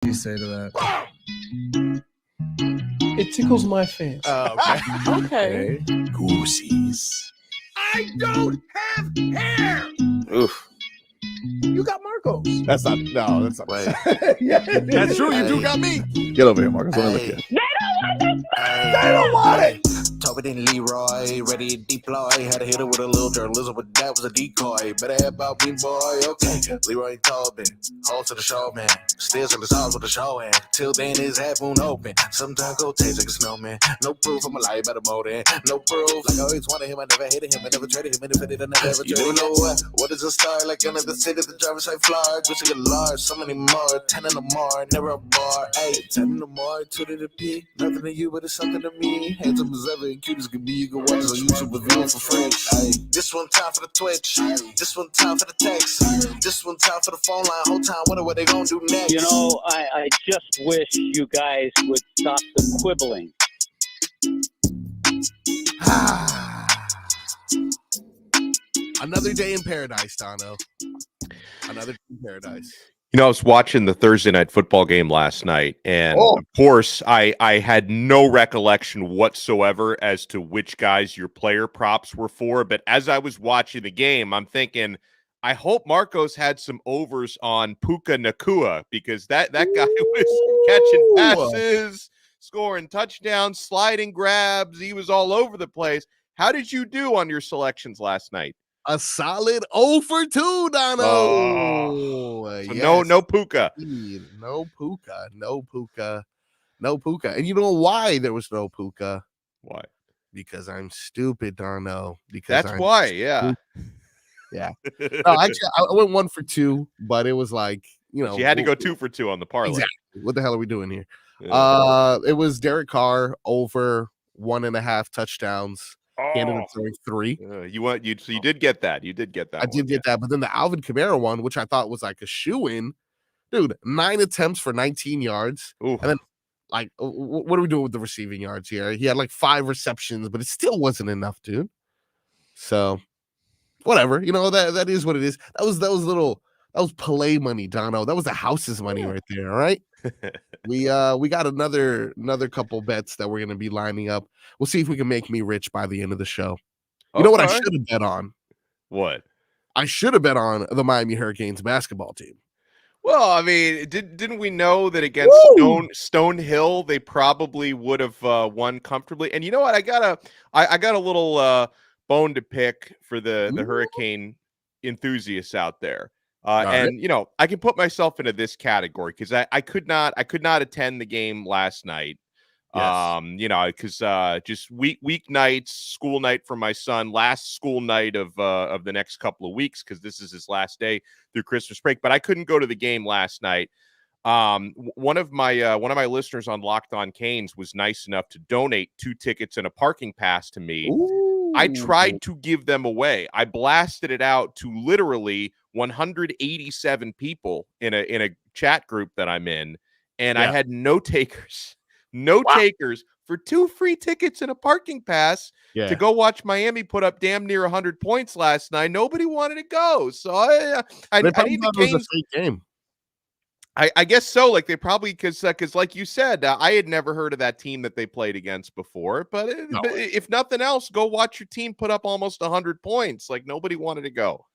you say to that? It tickles my fancy. Oh, Okay. Goosies. I don't have hair. Oof. You got Marcos. That's not. Wait. Yeah, That's true. You do Hey. got me. Get over here, Marcos. Let me look at you. They don't want it. Tobin Leroy, ready to deploy. Had to hit it with a little journalism, but that was a decoy. Better have about me, boy. Okay, Leroy Tobin, hold to the show, man. Steers in the stars with the show, and till then his half moon open. Sometimes go taste like a snowman. No proof, I'm a lie about a motor. No proof, like I always wanted him, I never hated him, I never traded him, and if I did, I never ever traded him. You know what is a star? Like another city, the driver's side Florida. Just get large, so many more. 10 in the more, never a bar. 8, 10 in the more, 2 to the P. Nothing to you, but it's something to me. Handsome as ever, and cute as can be. You can watch us on YouTube with views for free. Ay. This one time for the Twitch. This one time for the text. This one time for the phone line. Whole time wonder what they gonna do next. You know, I just wish you guys would stop the quibbling. Another day in paradise, Donno. Another day in paradise. You know, I was watching the Thursday night football game last night, and of course, I had no recollection whatsoever as to which guys your player props were for. But as I was watching the game, I'm thinking, I hope Marcos had some overs on Puka Nacua, because that guy was catching passes, scoring touchdowns, sliding grabs. He was all over the place. How did you do on your selections last night? A solid 0 for 2, Donno. So Yes. no Puka. No Puka. And you know why there was no Puka? Why? Because I'm stupid, Donno. That's why, yeah. Yeah. No, actually, I went 1 for 2, but it was like, you know. You had to go 2 for 2 on the parlay. Exactly. What the hell are we doing here? Yeah. It was Derek Carr over 1.5 touchdowns. He ended up throwing 3. So you did get that. You did get that. I did get that, but then the Alvin Kamara one, which I thought was like a shoe-in, dude, 9 attempts for 19 yards. Ooh. And then, like, what are we doing with the receiving yards here? He had like 5 receptions, but it still wasn't enough, dude. So, whatever, you know, that is what it is. That was play money, Donno. That was the house's money right there. All right. We got another couple bets that we're gonna be lining up. We'll see if we can make me rich by the end of the show. You know what I should have bet on? What? I should have bet on the Miami Hurricanes basketball team. Well, I mean, didn't we know that against Stonehill they probably would have won comfortably? And you know what? I got a little bone to pick for the Hurricane enthusiasts out there. And you know, I can put myself into this category because I could not attend the game last night. Yes. You know, because just weeknights, school night for my son, last school night of the next couple of weeks, because this is his last day through Christmas break. But I couldn't go to the game last night. One of my listeners on Locked On Canes was nice enough to donate 2 tickets and a parking pass to me. Ooh. I tried to give them away. I blasted it out to literally 187 people in a chat group that I'm in, and I had no takers. Takers for 2 free tickets and a parking pass to go watch Miami put up damn near 100 points last night. Nobody wanted to go, so I need the Canes. It was a fake game. I guess so. Like they probably because like you said, I had never heard of that team that they played against before. But if nothing else, go watch your team put up almost 100 points. Like nobody wanted to go.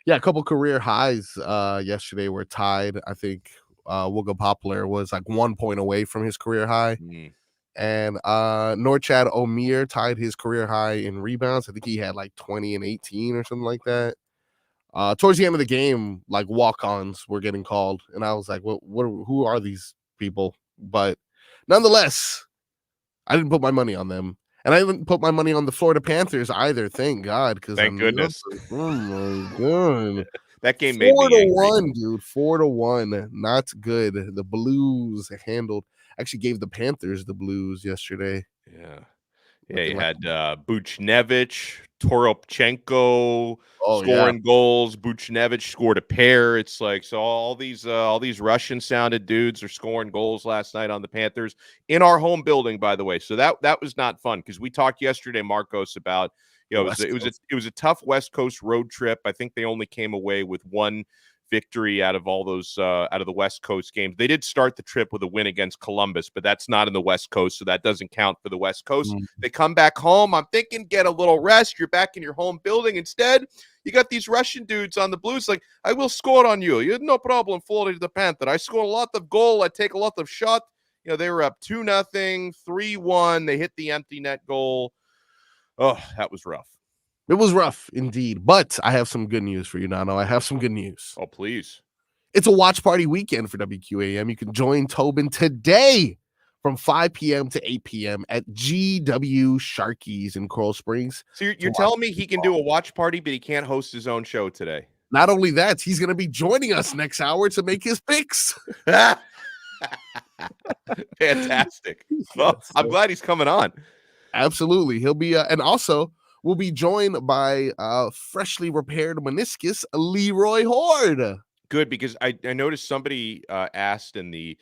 Yeah, a couple career highs yesterday were tied. I think Wooga Poplar was like 1 point away from his career high. And Norchad Omir tied his career high in rebounds. I think he had like 20 and 18 or something like that. Towards the end of the game, like walk-ons were getting called, and I was like, who are these people? But nonetheless, I didn't put my money on them. And I didn't put my money on the Florida Panthers either, thank God. Thank goodness. Oh my God. That game made me angry. 4-1, dude. 4-1. Not good. The Blues actually gave the Panthers the Blues yesterday. Yeah. Yeah, you had Buchnevich, Toropchenko scoring goals. Buchnevich scored a pair. It's like, so all these Russian-sounded dudes are scoring goals last night on the Panthers in our home building, by the way. So that was not fun because we talked yesterday, Marcos, about it was a tough West Coast road trip. I think they only came away with 1 victory out of all those out of the West Coast games. They did start the trip with a win against Columbus, but that's not in the West Coast, so that doesn't count for the West Coast. They come back home. I'm thinking get a little rest. You're back in your home building. Instead, you got these Russian dudes on the Blues like, I will score on you. You have no problem, Florida the Panther. I score a lot of goal. I take a lot of shot. They were up 2-0, 3-1. They hit the empty net goal. Oh, that was rough. It was rough indeed, but I have some good news for you, Nano. I have some good news. Oh, please. It's a watch party weekend for WQAM. You can join Tobin today from 5 p.m. to 8 p.m. at GW Sharkies in Coral Springs. So you're telling me he can do a watch party, but he can't host his own show today? Not only that, he's going to be joining us next hour to make his picks. Fantastic. Well, I'm glad he's coming on. Absolutely. He'll be, and also we'll be joined by freshly repaired meniscus, Leroy Horde. Good, because I noticed somebody asked in the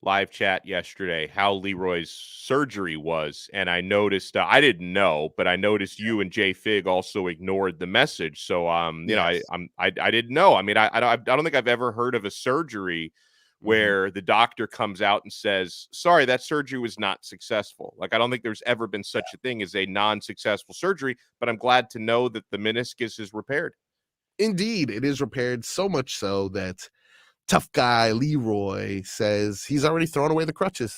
live chat yesterday how Leroy's surgery was, and I noticed I didn't know, but I noticed you and JFig also ignored the message. So I didn't know. I mean, I don't think I've ever heard of a surgery where the doctor comes out and says, sorry, that surgery was not successful. Like, I don't think there's ever been such a thing as a non-successful surgery, but I'm glad to know that the meniscus is repaired. Indeed, it is repaired, so much so that tough guy Leroy says he's already thrown away the crutches.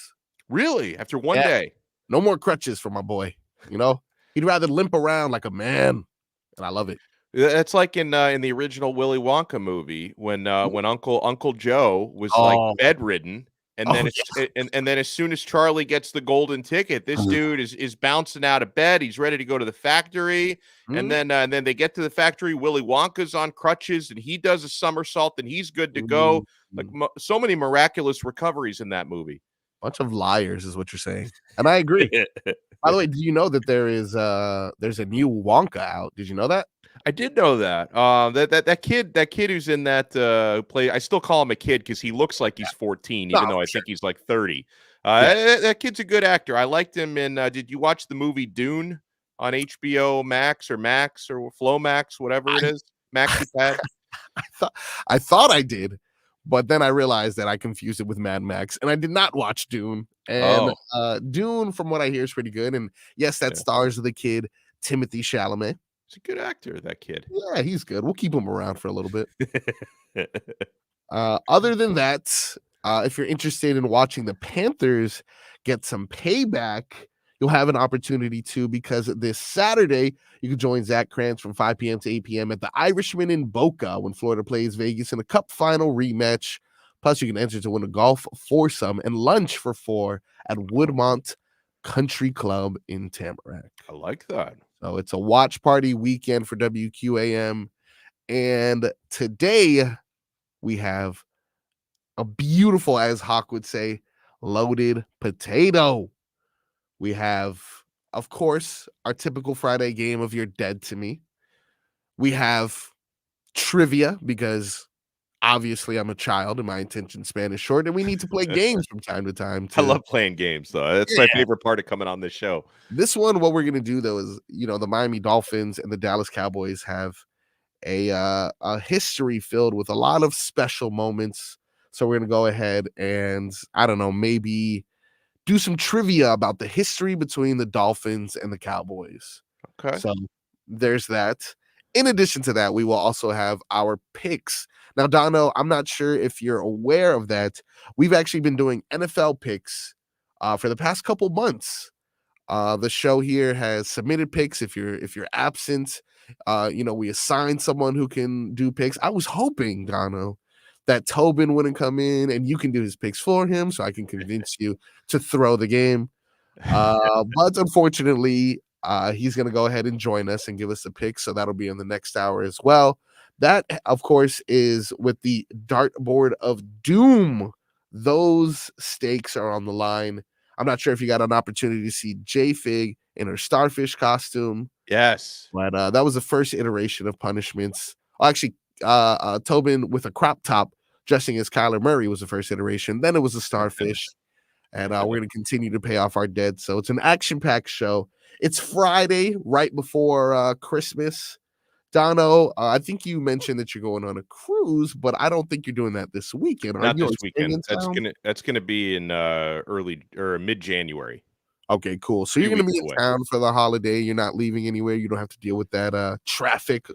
Really? After one day? No more crutches for my boy. He'd rather limp around like a man, and I love it. That's like in the original Willy Wonka movie when Uncle Joe was like bedridden, and then as soon as Charlie gets the golden ticket, this dude is bouncing out of bed. He's ready to go to the factory, and then they get to the factory. Willy Wonka's on crutches, and he does a somersault, and he's good to go. Like so many miraculous recoveries in that movie. Bunch of liars is what you're saying, and I agree. By the way, do you know that there's a new Wonka out? Did you know that? I did know that. That kid who's in that play, I still call him a kid because he looks like he's 14, even though I think he's like 30. That kid's a good actor. I liked him in. Did you watch the movie Dune on HBO Max or Flow Max, whatever it is? MaxiPad. I thought I did, but then I realized that I confused it with Mad Max, and I did not watch Dune. And Dune, from what I hear, is pretty good. And yes, that stars the kid Timothée Chalamet. He's a good actor, that kid. Yeah, he's good. We'll keep him around for a little bit. Other than that, if you're interested in watching the Panthers get some payback, you'll have an opportunity to, because this Saturday, you can join Zach Krantz from 5 p.m. to 8 p.m. at the Irishman in Boca when Florida plays Vegas in a Cup final rematch. Plus, you can enter to win a golf foursome and lunch for 4 at Woodmont Country Club in Tamarack. I like that. So it's a watch party weekend for WQAM. And today we have a beautiful, as Hawk would say, loaded potato. We have, of course, our typical Friday game of You're Dead to Me. We have trivia because obviously I'm a child and my attention span is short, and we need to play games from time to time. I love playing games, though. That's my favorite part of coming on this show. This one, what we're going to do, though, is, the Miami Dolphins and the Dallas Cowboys have a history filled with a lot of special moments. So we're going to go ahead and, I don't know, maybe do some trivia about the history between the Dolphins and the Cowboys. Okay. So there's that. In addition to that, we will also have our picks. Now, Donno, I'm not sure if you're aware of that. We've actually been doing NFL picks for the past couple months. The show here has submitted picks. If you're absent, we assign someone who can do picks. I was hoping, Donno, that Tobin wouldn't come in and you can do his picks for him so I can convince you to throw the game. But unfortunately, he's going to go ahead and join us and give us a pick. So that'll be in the next hour as well. That, of course, is with the Dartboard of Doom. Those stakes are on the line. I'm not sure if you got an opportunity to see JFig in her starfish costume. Yes. But that was the first iteration of punishments. Actually, Tobin with a crop top dressing as Kyler Murray was the first iteration. Then it was a starfish. And we're going to continue to pay off our debt. So it's an action-packed show. It's Friday, right before Christmas. Donno, I think you mentioned that you're going on a cruise, but I don't think you're doing that this weekend. Are Not you this staying weekend. in town? That's gonna be in early or mid-January. Okay, cool. So you're 2 gonna weeks be in away. town for the holiday. You're not leaving anywhere. You don't have to deal with that traffic.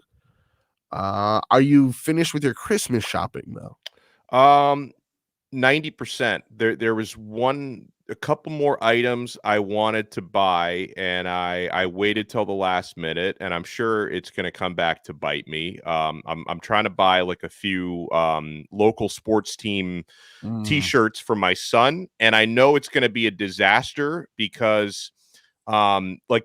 Are you finished with your Christmas shopping though? 90%. There was a couple more items I wanted to buy, and I waited till the last minute, and I'm sure it's gonna come back to bite me. I'm trying to buy like a few local sports team t-shirts for my son, and I know it's gonna be a disaster because like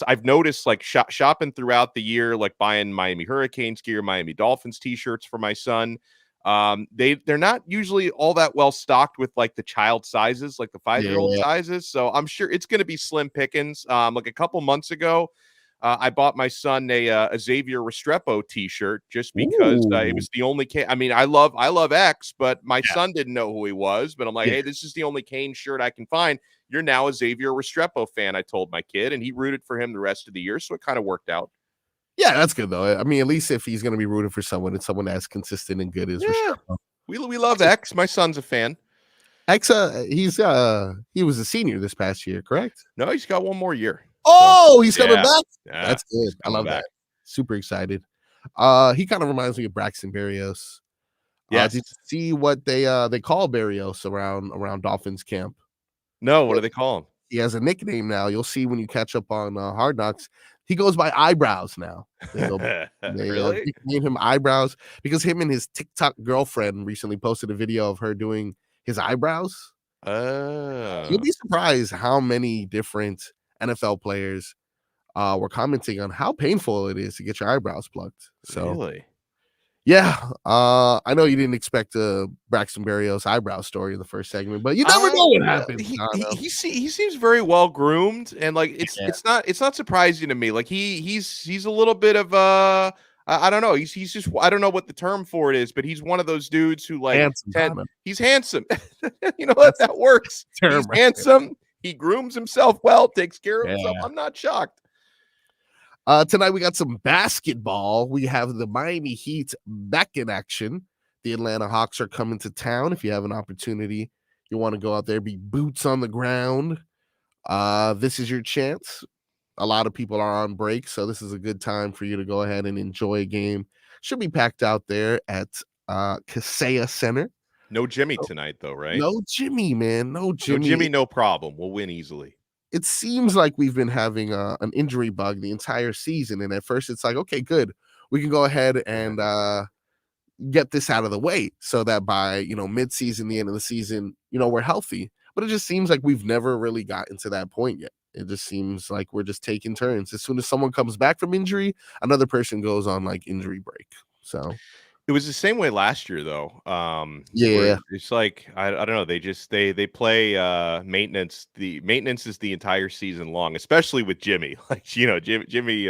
I've noticed like shopping throughout the year, like buying Miami Hurricanes gear, Miami Dolphins t-shirts for my son. They're not usually all that well stocked with like the child sizes, like the 5-year-old sizes. So I'm sure it's going to be slim pickings. Like a couple months ago, I bought my son a Xavier Restrepo t-shirt just because it was the only Kane. I mean, I love X, but my son didn't know who he was. But I'm like, hey, this is the only Kane shirt I can find. You're now a Xavier Restrepo fan, I told my kid, and he rooted for him the rest of the year. So it kind of worked out. Yeah, that's good though. I mean, at least if he's going to be rooting for someone, it's someone as consistent and good as Restrepo. We love X. My son's a fan. X, he was a senior this past year, correct? No, he's got one more year. Oh, he's coming back. Yeah, that's good. I love that. Super excited. He kind of reminds me of Braxton Berrios. Yes. Did you see what they call Berrios around Dolphins camp? No, what do they call him? He has a nickname now. You'll see when you catch up on Hard Knocks. He goes by Eyebrows now. They Really? nicknamed him Eyebrows because him and his TikTok girlfriend recently posted a video of her doing his eyebrows. You'll be surprised how many different NFL players were commenting on how painful it is to get your eyebrows plucked. So really? Yeah, I know you didn't expect a Braxton Berrios eyebrow story in the first segment, but you never know what happens. He seems very well groomed, and like it's not surprising to me. Like he's a little bit of I don't know. He's just I don't know what the term for it is, but he's one of those dudes who like he's handsome. You know what that works. He's handsome. He grooms himself well, takes care of himself. I'm not shocked. Tonight we got some basketball. We have the Miami Heat back in action. The Atlanta Hawks are coming to town. If you have an opportunity, you want to go out there, be boots on the ground. This is your chance. A lot of people are on break, so this is a good time for you to go ahead and enjoy a game. Should be packed out there at Kaseya Center. No Jimmy tonight, though, right? No Jimmy, man. No Jimmy. No Jimmy, no problem. We'll win easily. It seems like we've been having an injury bug the entire season. And at first it's like, okay, good. We can go ahead and get this out of the way so that by, mid-season, the end of the season, we're healthy. But it just seems like we've never really gotten to that point yet. It just seems like we're just taking turns. As soon as someone comes back from injury, another person goes on like injury break. So it was the same way last year, though. It's like I don't know. They play maintenance. The maintenance is the entire season long, especially with Jimmy. Like Jimmy.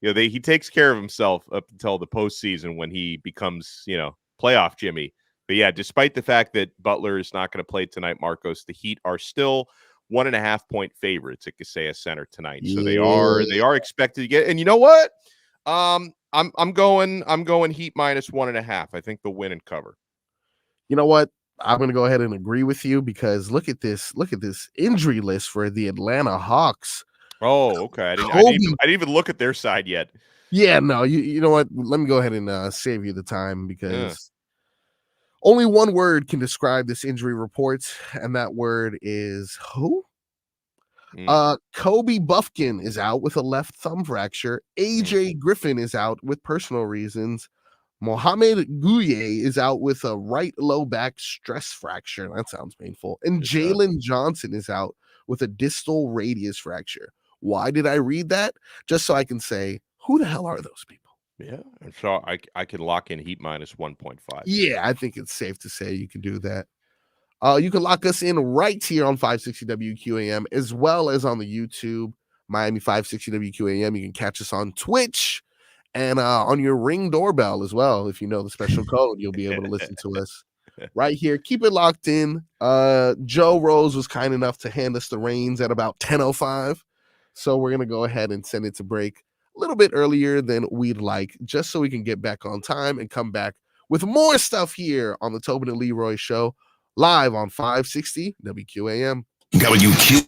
He takes care of himself up until the postseason when he becomes playoff Jimmy. But yeah, despite the fact that Butler is not going to play tonight, Marcos, the Heat are still 1.5-point favorites at Kaseya Center tonight. So they are expected to get. And you know what? I'm going Heat minus 1.5. I think they'll win and cover. You know what? I'm going to go ahead and agree with you because look at this injury list for the Atlanta Hawks. Oh, okay. I didn't even look at their side yet. Yeah, no. You know what? Let me go ahead and save you the time because only one word can describe this injury report, and that word is who? Kobe Buffkin is out with a left thumb fracture. AJ Griffin is out with personal reasons. Mohamed Gouye is out with a right low back stress fracture. That sounds painful. And Jalen Johnson is out with a distal radius fracture. Why did I read that? Just so I can say, who the hell are those people? Yeah, and so I can lock in Heat minus 1.5. Yeah, I think it's safe to say you can do that. You can lock us in right here on 560 WQAM, as well as on the YouTube, Miami 560 WQAM. You can catch us on Twitch and on your Ring doorbell as well. If you know the special code, you'll be able to listen to us right here. Keep it locked in. Joe Rose was kind enough to hand us the reins at about 10:05. So we're going to go ahead and send it to break. a little bit earlier than we'd like, just so we can get back on time and come back with more stuff here on the Tobin and Leroy Show, live on 560 WQAM. WQ.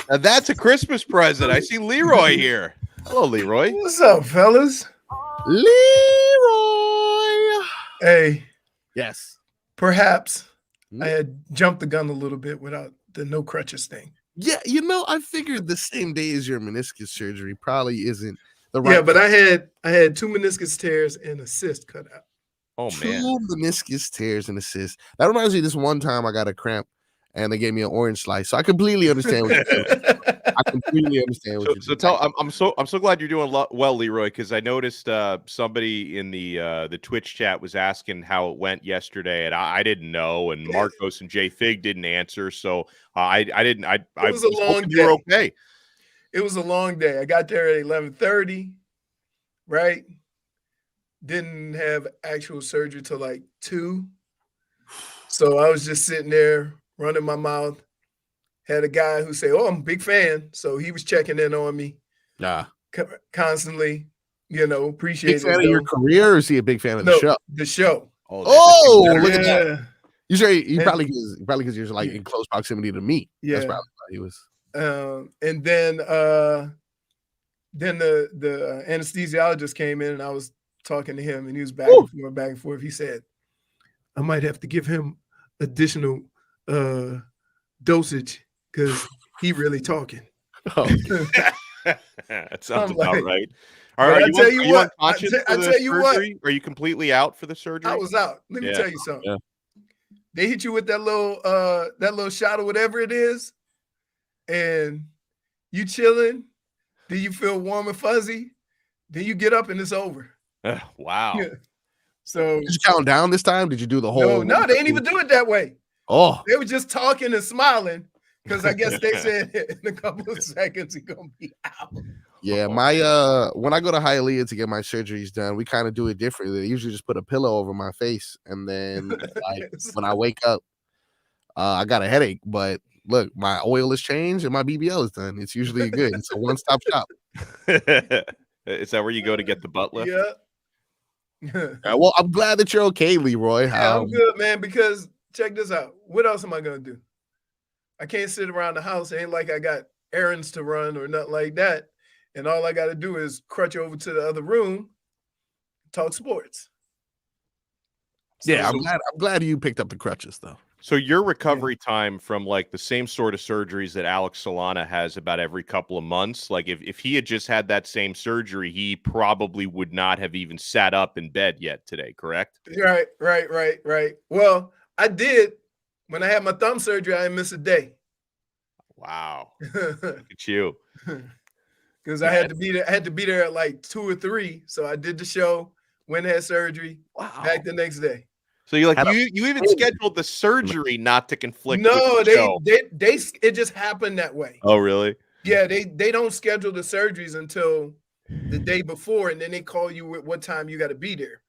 Now that's a Christmas present. I see Leroy here. Hello, Leroy. What's up, fellas? Leroy. Hey, Yes. perhaps I had jumped the gun a little bit without the no crutches thing. Yeah, I figured the same day as your meniscus surgery probably isn't the right. Yeah, but I had 2 meniscus tears and a cyst cut out. Oh, man. 2 meniscus tears and a cyst. That reminds me of this one time I got a cramp and they gave me an orange slice. So I completely understand what you're saying. I completely understand what you're saying. I'm so glad you're doing well, Leroy, because I noticed somebody in the Twitch chat was asking how it went yesterday, and I didn't know, and Marcos and JFig didn't answer, so I didn't. I was a long day. You were okay. It was a long day. I got there at 11:30, right? Didn't have actual surgery till like 2. So I was just sitting there running my mouth. Had a guy who said, "Oh, I'm a big fan." So he was checking in on me constantly, appreciate it. Big fan of your career, or is he a big fan of the show? The show. Oh, look at that. You say he probably because you're like in close proximity to me. Yeah. That's probably why he was. And then the anesthesiologist came in and I was talking to him and he was back and forth. He said, "I might have to give him additional dosage because he really talking." Oh. That sounds about like, right. I tell you what, Are you completely out for the surgery? I was out. Let me tell you something. Yeah. They hit you with that little shot or whatever it is, and you chilling. Then you feel warm and fuzzy. Then you get up and it's over. Wow. Yeah. So did you count down this time? Did you do the whole? No, they didn't even do it that way. Oh, they were just talking and smiling because I guess they said in a couple of seconds he's gonna be out. Yeah, my when I go to Hialeah to get my surgeries done, we kind of do it differently. They usually just put a pillow over my face, and then when I wake up, I got a headache. But look, my oil is changed and my BBL is done. It's usually good. It's a one-stop shop. Is that where you go to get the butt lift? Yeah. Well, I'm glad that you're okay, Leroy. Yeah, I'm good, man, because check this out. What else am I going to do? I can't sit around the house. It ain't like I got errands to run or nothing like that. And all I got to do is crutch over to the other room, talk sports. Yeah, I'm glad you picked up the crutches, though. So your recovery time from like the same sort of surgeries that Alex Solana has about every couple of months, like if he had just had that same surgery, he probably would not have even sat up in bed yet today, correct? Right. Well, I did. When I had my thumb surgery, I didn't miss a day. Wow. Look at you. Because I had to be there. I had to be there at like 2 or 3. So I did the show, went and had surgery, back the next day. So you're like you even scheduled the surgery not to conflict. No, with the show. It just happened that way. Oh, really? Yeah, they don't schedule the surgeries until the day before, and then they call you at what time you got to be there.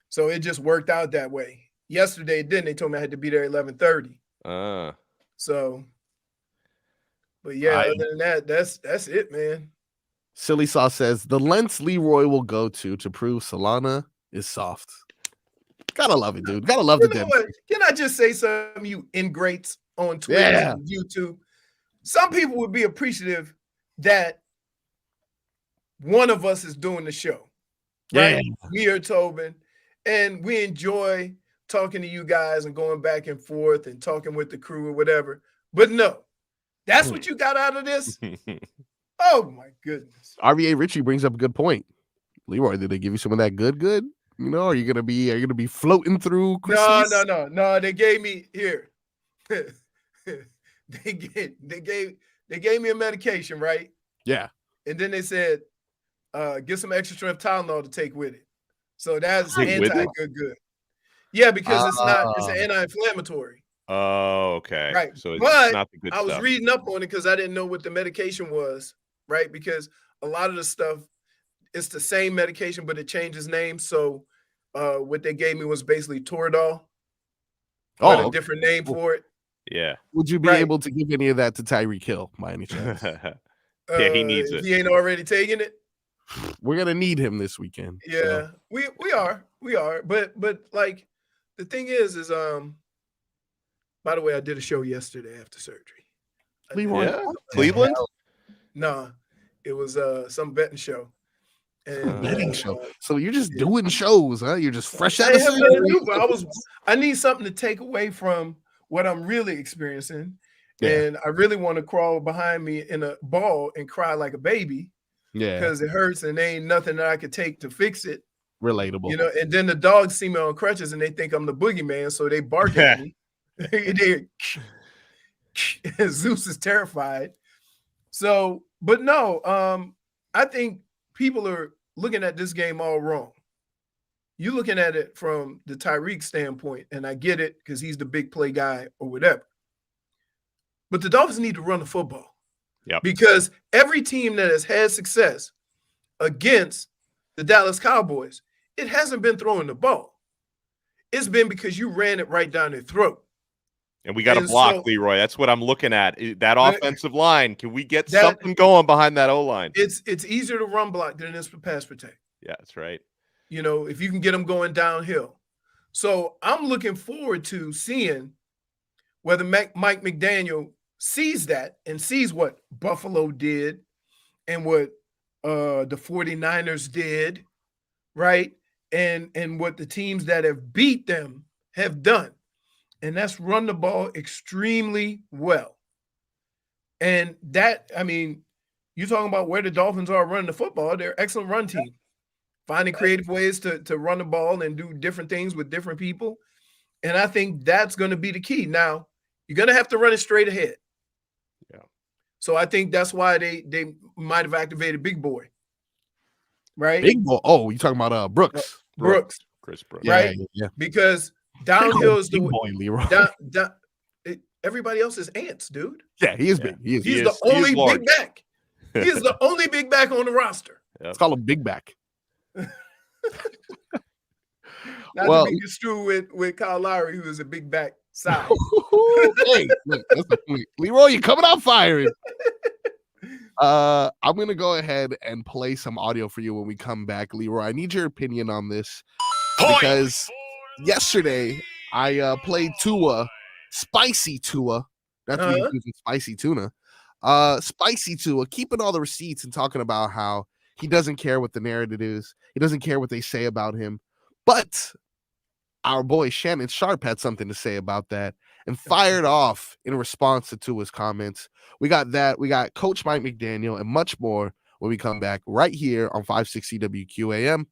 So it just worked out that way. Yesterday, they told me I had to be there at 11:30. So, but yeah, other than that, that's it, man. Silly Sauce says the lengths Leroy will go to prove Solana is soft. Gotta love it, dude. Gotta love the damn. Can I just say something, you ingrates on Twitter and YouTube? Some people would be appreciative that one of us is doing the show. Right? Yeah. Me or Tobin. And we enjoy talking to you guys and going back and forth and talking with the crew or whatever. But no, that's what you got out of this? Oh my goodness. RVA Richie brings up a good point. Leroy, did they give you some of that good? Are you gonna be floating through Christmas? No. They gave me here. they gave me a medication, right? Yeah. And then they said, get some extra strength Tylenol to take with it. So that's good. Yeah, because it's an anti-inflammatory. Oh, okay. Right. So it's not the good stuff. I was reading up on it because I didn't know what the medication was, right? Because a lot of the stuff, it's the same medication, but it changes names. So what they gave me was basically Toradol. A different name for it. Yeah. Would you be able to give any of that to Tyreek Hill by any chance? Yeah, he needs it. He ain't already taking it. We're gonna need him this weekend. Yeah, so. we are. But like the thing is by the way, I did a show yesterday after surgery. Leroy, Yeah, what the Cleveland. hell? No, it was some betting show. And Betting show. So you're just doing shows, huh? You're just fresh out I of have nothing to do, surgery. but I need something to take away from what I'm really experiencing. Yeah. And I really want to crawl behind me in a ball and cry like a baby Yeah, because it hurts and there ain't nothing that I could take to fix it. relatable. You know, and then the dogs see me on crutches and they think I'm the boogeyman, so they bark at me. Zeus is terrified. So, but no, I think people are looking at this game all wrong. You're looking at it from the Tyreek standpoint, and I get it because he's the big play guy or whatever. But the Dolphins need to run the football. Yep. Because every team that has had success against the Dallas Cowboys, it hasn't been throwing the ball. It's been because you ran it right down their throat. And we got to block, Leroy. That's what I'm looking at. That offensive line. Can we get something going behind that O-line? It's easier to run block than it is to pass protect. Yeah, that's right. You know, if you can get them going downhill. So I'm looking forward to seeing whether Mike McDaniel sees that and sees what Buffalo did and what the 49ers did, right? And what the teams that have beat them have done. And that's run the ball extremely well. And that, I mean, you're talking about where the Dolphins are running the football. They're an excellent run team. Finding creative ways to run the ball and do different things with different people. And I think that's going to be the key. Now, you're going to have to run it straight ahead. Yeah. So I think that's why they might have activated Big Boy. Right? Big Boy. Oh, you talking about Brooks. Brooks. Chris Brooks. Right? Yeah. Because downhill is the Big Boy, Leroy. Everybody else is ants, dude. Yeah, he is big. He's the only big back. He is the only big back on the roster. Yep. Let's call him Big Back. Not to be construed with Kyle Lowry, who is a big back side. Hey, look, that's the point. Leroy, you're coming out firing. I'm gonna go ahead and play some audio for you when we come back, Leroy. I need your opinion on this because yesterday I played Tua, spicy Tua. That's me using spicy tuna. Spicy Tua, keeping all the receipts and talking about how he doesn't care what the narrative is. He doesn't care what they say about him. But our boy Shannon Sharpe had something to say about that and fired off in response to Tua's comments. We got that. We got Coach Mike McDaniel and much more when we come back right here on 560 WQAM.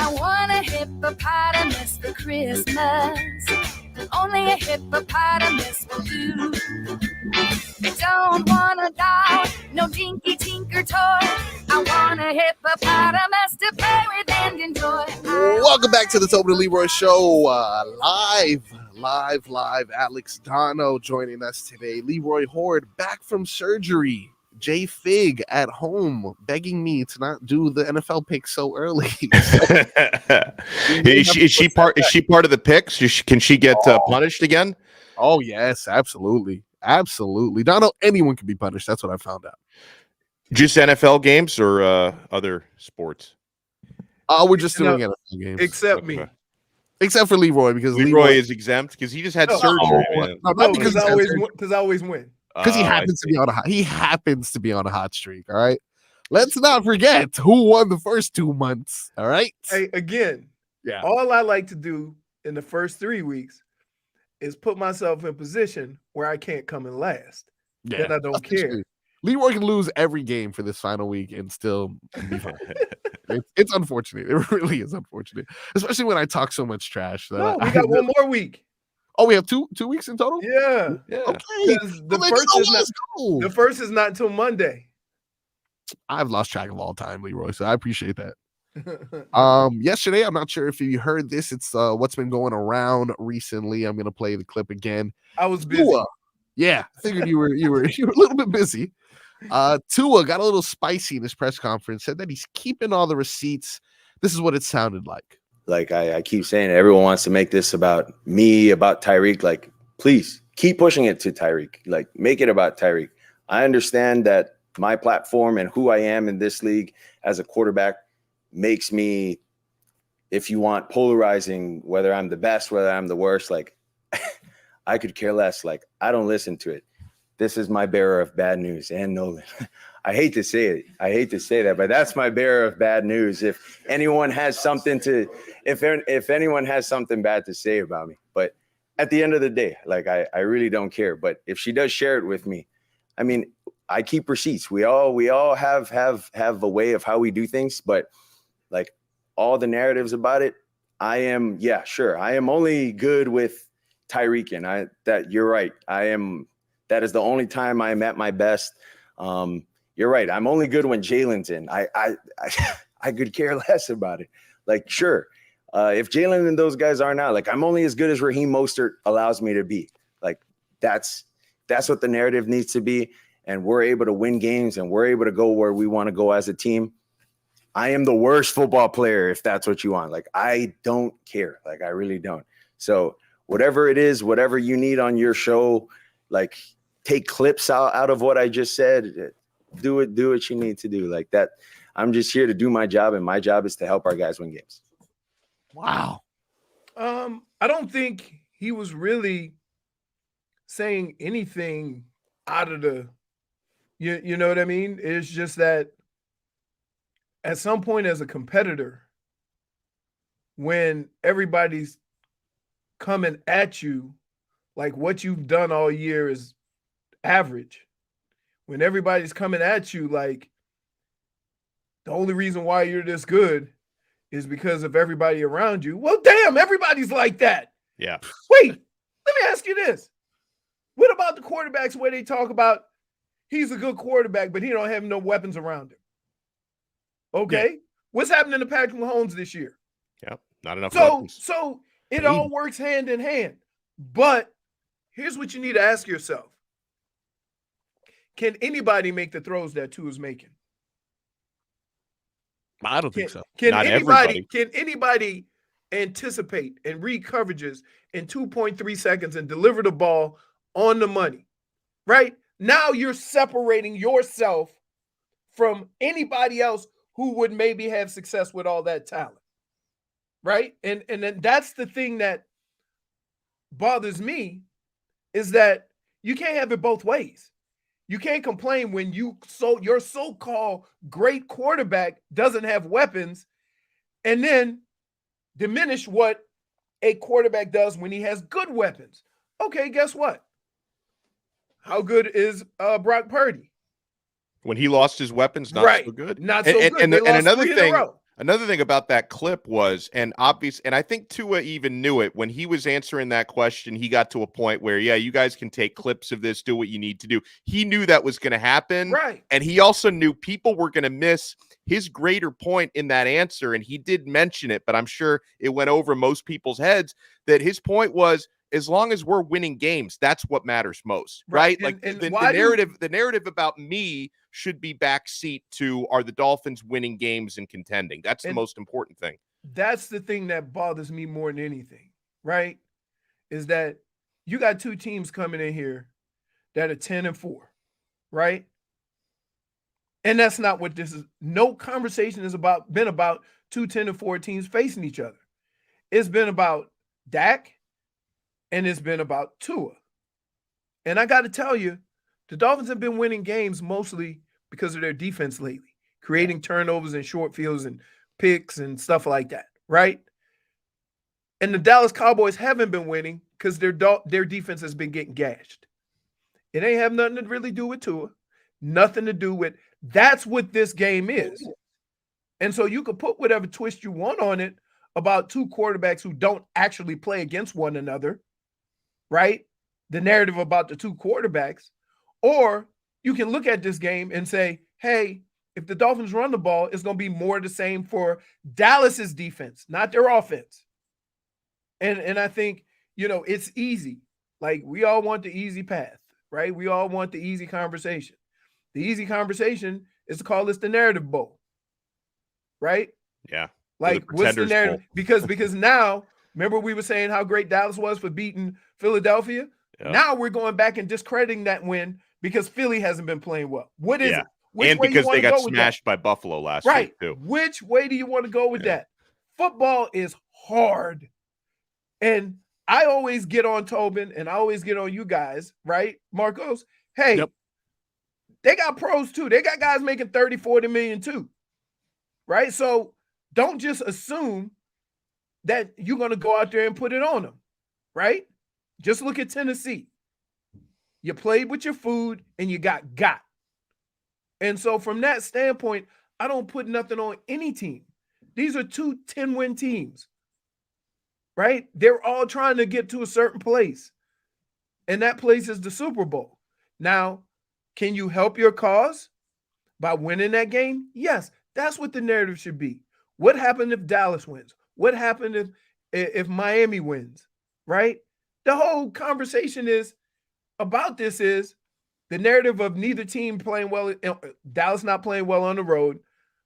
I want a hippopotamus for Christmas. Only a hippopotamus will do. I don't want a doll, no dinky tinker toy. I want a hippopotamus to play with and enjoy. Welcome back to the Tobin Leroy Show. Live. Alex Donno joining us today. Leroy Horde back from surgery. JFig at home begging me to not do the NFL pick so early. Is she part of the picks? Can she get punished again? Oh yes, absolutely. Donno, anyone can be punished. That's what I found out. Just NFL games or other sports? We're just doing NFL games. Except me. Except for Leroy, because Leroy is exempt because he just had surgery. Not because I always win. Because he happens to be on a hot streak. All right. Let's not forget who won the first 2 months. All right. Hey, again, all I like to do in the first 3 weeks is put myself in position where I can't come in last. Yeah, then I don't care. Leroy can lose every game for this final week and still be fine. It's unfortunate. It really is unfortunate, especially when I talk so much trash. No, we got one more week. Oh, we have two weeks in total? Yeah. Okay. The first is not until Monday. I've lost track of all time, Leroy, so I appreciate that. Yesterday, I'm not sure if you heard this. It's what's been going around recently. I'm gonna play the clip again. I was busy. Yeah, I figured you were a little bit busy. Tua got a little spicy in his press conference, said that he's keeping all the receipts. This is what it sounded like. Like I keep saying, everyone wants to make this about me, about Tyreek. Like, please keep pushing it to Tyreek. Like, make it about Tyreek. I understand that my platform and who I am in this league as a quarterback makes me, if you want, polarizing, whether I'm the best, whether I'm the worst. Like, I could care less. Like, I don't listen to it. This is my bearer of bad news. And Nolan, I hate to say it. I hate to say that, but that's my bearer of bad news. If anyone has something if anyone has something bad to say about me, but at the end of the day, like I really don't care. But if she does share it with me, I mean, I keep receipts. We all have a way of how we do things, but like all the narratives about it, I am only good with Tyreek, and that you're right. That is the only time I'm at my best. You're right. I'm only good when Jalen's in. I could care less about it. Like, sure, if Jalen and those guys are not, like, I'm only as good as Raheem Mostert allows me to be. Like, that's what the narrative needs to be. And we're able to win games and we're able to go where we want to go as a team. I am the worst football player, if that's what you want. Like, I don't care. Like, I really don't. So whatever it is, whatever you need on your show, like, take clips out of what I just said. Do what you need to do. Like that. I'm just here to do my job, and my job is to help our guys win games. Wow. I don't think he was really saying anything out of the, you know what I mean? It's just that at some point as a competitor, when everybody's coming at you, like what you've done all year is average. When everybody's coming at you, like the only reason why you're this good is because of everybody around you. Well, damn, everybody's like that. Yeah. Wait, let me ask you this. What about the quarterbacks where they talk about he's a good quarterback, but he don't have no weapons around him? Okay. Yeah. What's happening to Patrick Mahomes this year? Yeah, not enough weapons. So it all works hand in hand. But here's what you need to ask yourself. Can anybody make the throws that Tua is making? I don't think so. Can anybody anticipate and read coverages in 2.3 seconds and deliver the ball on the money? Right? Now you're separating yourself from anybody else who would maybe have success with all that talent. Right? And then that's the thing that bothers me, is that you can't have it both ways. You can't complain when your so-called great quarterback doesn't have weapons, and then diminish what a quarterback does when he has good weapons. Okay, guess what? How good is Brock Purdy? When he lost his weapons, not so good. Not so good. And another thing, Another thing about that clip was, and I think Tua even knew it when he was answering that question. He got to a point where, yeah, you guys can take clips of this, do what you need to do. He knew that was going to happen. Right. And he also knew people were going to miss his greater point in that answer. And he did mention it, but I'm sure it went over most people's heads that his point was, as long as we're winning games, that's what matters most, right? Like the narrative about me should be backseat to, are the Dolphins winning games and contending? That's the most important thing. That's the thing that bothers me more than anything, right? Is that you got two teams coming in here that are 10-4, right? And that's not what this is. No conversation is been about two 10-4 teams facing each other. It's been about Dak and it's been about Tua. And I got to tell you, the Dolphins have been winning games mostly because of their defense lately, creating turnovers and short fields and picks and stuff like that, right? And the Dallas Cowboys haven't been winning because their defense has been getting gashed. It ain't have nothing to really do with Tua, nothing to do with – that's what this game is. And so you could put whatever twist you want on it about two quarterbacks who don't actually play against one another, right? The narrative about the two quarterbacks. Or you can look at this game and say, hey, if the Dolphins run the ball, it's going to be more the same for Dallas's defense, not their offense. And I think, it's easy. Like, we all want the easy path, right? We all want the easy conversation. The easy conversation is to call this the narrative bowl, right? Yeah. Like, what's the narrative? Because now, remember we were saying how great Dallas was for beating Philadelphia? Yeah. Now we're going back and discrediting that win because Philly hasn't been playing well. What is it? Which and because they got smashed by Buffalo last week, too. Which way do you want to go with that? Football is hard. And I always get on Tobin and I always get on you guys, right, Marcos? Hey, they got pros, too. They got guys making 30, 40 million, too, right? So don't just assume that you're going to go out there and put it on them, right? Just look at Tennessee. You played with your food and you got. And so from that standpoint, I don't put nothing on any team. These are two 10-win teams, right? They're all trying to get to a certain place. And that place is the Super Bowl. Now, can you help your cause by winning that game? Yes, that's what the narrative should be. What happened if Dallas wins? What happened if Miami wins, right? The whole conversation about this is the narrative of neither team playing well. Dallas not playing well on the road,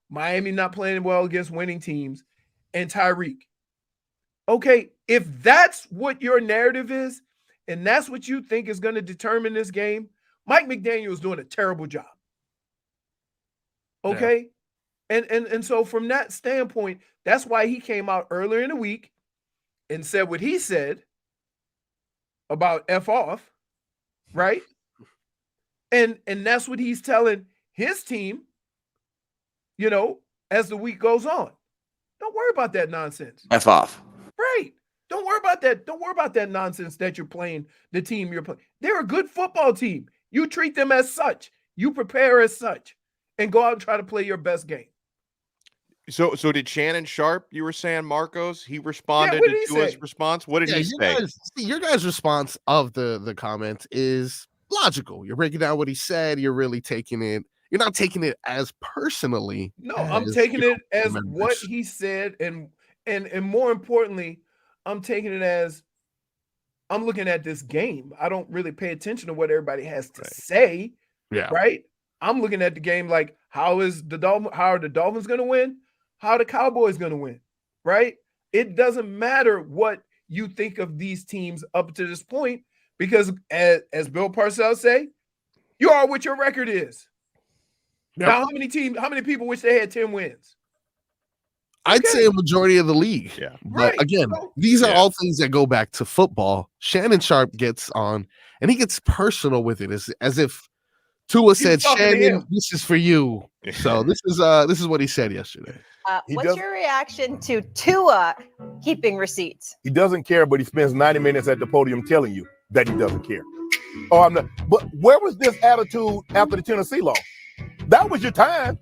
Miami not playing well against winning teams, and Tyreek. Okay, if that's what your narrative is, and that's what you think is going to determine this game, Mike McDaniel is doing a terrible job. Okay? Yeah. And so from that standpoint, that's why he came out earlier in the week and said what he said about F off, right? And that's what he's telling his team, as the week goes on. Don't worry about that nonsense. F off. Right. Don't worry about that. Don't worry about that nonsense that you're playing, the team you're playing. They're a good football team. You treat them as such. You prepare as such and go out and try to play your best game. So did Shannon Sharpe, you were saying, Marcos, he responded to Tua's response? What did he say? Your guys' response of the comment is logical. You're breaking down what he said. You're really taking it. You're not taking it as personally. No, I'm taking it as what he said. And more importantly, I'm taking it as I'm looking at this game. I don't really pay attention to what everybody has to say. Yeah. Right. I'm looking at the game like, how are the Dolphins going to win? How are the Cowboys going to win? Right. It doesn't matter what you think of these teams up to this point, because as Bill Parcells say, you are what your record is. Yep. Now, how many people wish they had 10 wins? I'd say a majority of the league. Yeah. But again, these are all things that go back to football. Shannon Sharpe gets on and he gets personal with it as if Tua said, Shannon, this is for you. So this is what he said yesterday. What's your reaction to Tua keeping receipts? He doesn't care, but he spends 90 minutes at the podium telling you that he doesn't care. Oh, I'm not. But where was this attitude after the Tennessee loss? That was your time.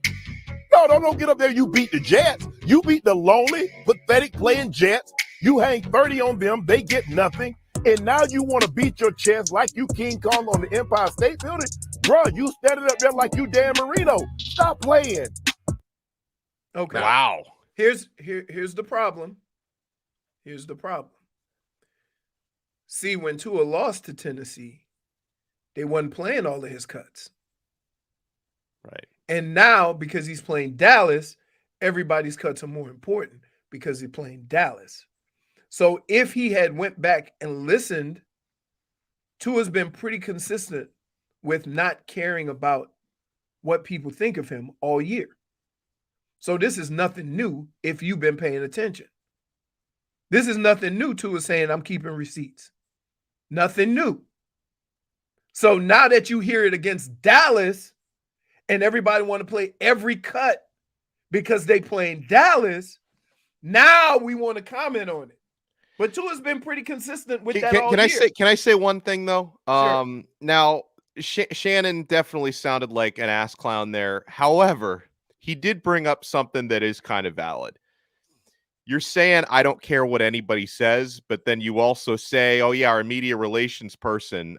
No, don't get up there. You beat the Jets. You beat the lonely, pathetic playing Jets. You hang 30 on them. They get nothing. And now you want to beat your chest like you King Kong on the Empire State Building? Bro, you standing up there like you Dan Marino. Stop playing. Okay. Wow. Here's the problem. Here's the problem. See, when Tua lost to Tennessee, they wasn't playing all of his cuts. Right. And now, because he's playing Dallas, everybody's cuts are more important because he's playing Dallas. So if he had went back and listened, Tua's been pretty consistent with not caring about what people think of him all year. So this is nothing new if you've been paying attention. This is nothing new. Tua saying, I'm keeping receipts. Nothing new. So now that you hear it against Dallas and everybody want to play every cut because they playing Dallas, now we want to comment on it. But Tua's been pretty consistent with that all year. Can I say one thing though? Sure. Now Shannon definitely sounded like an ass clown there. However, he did bring up something that is kind of valid. You're saying I don't care what anybody says, but then you also say, oh yeah, our media relations person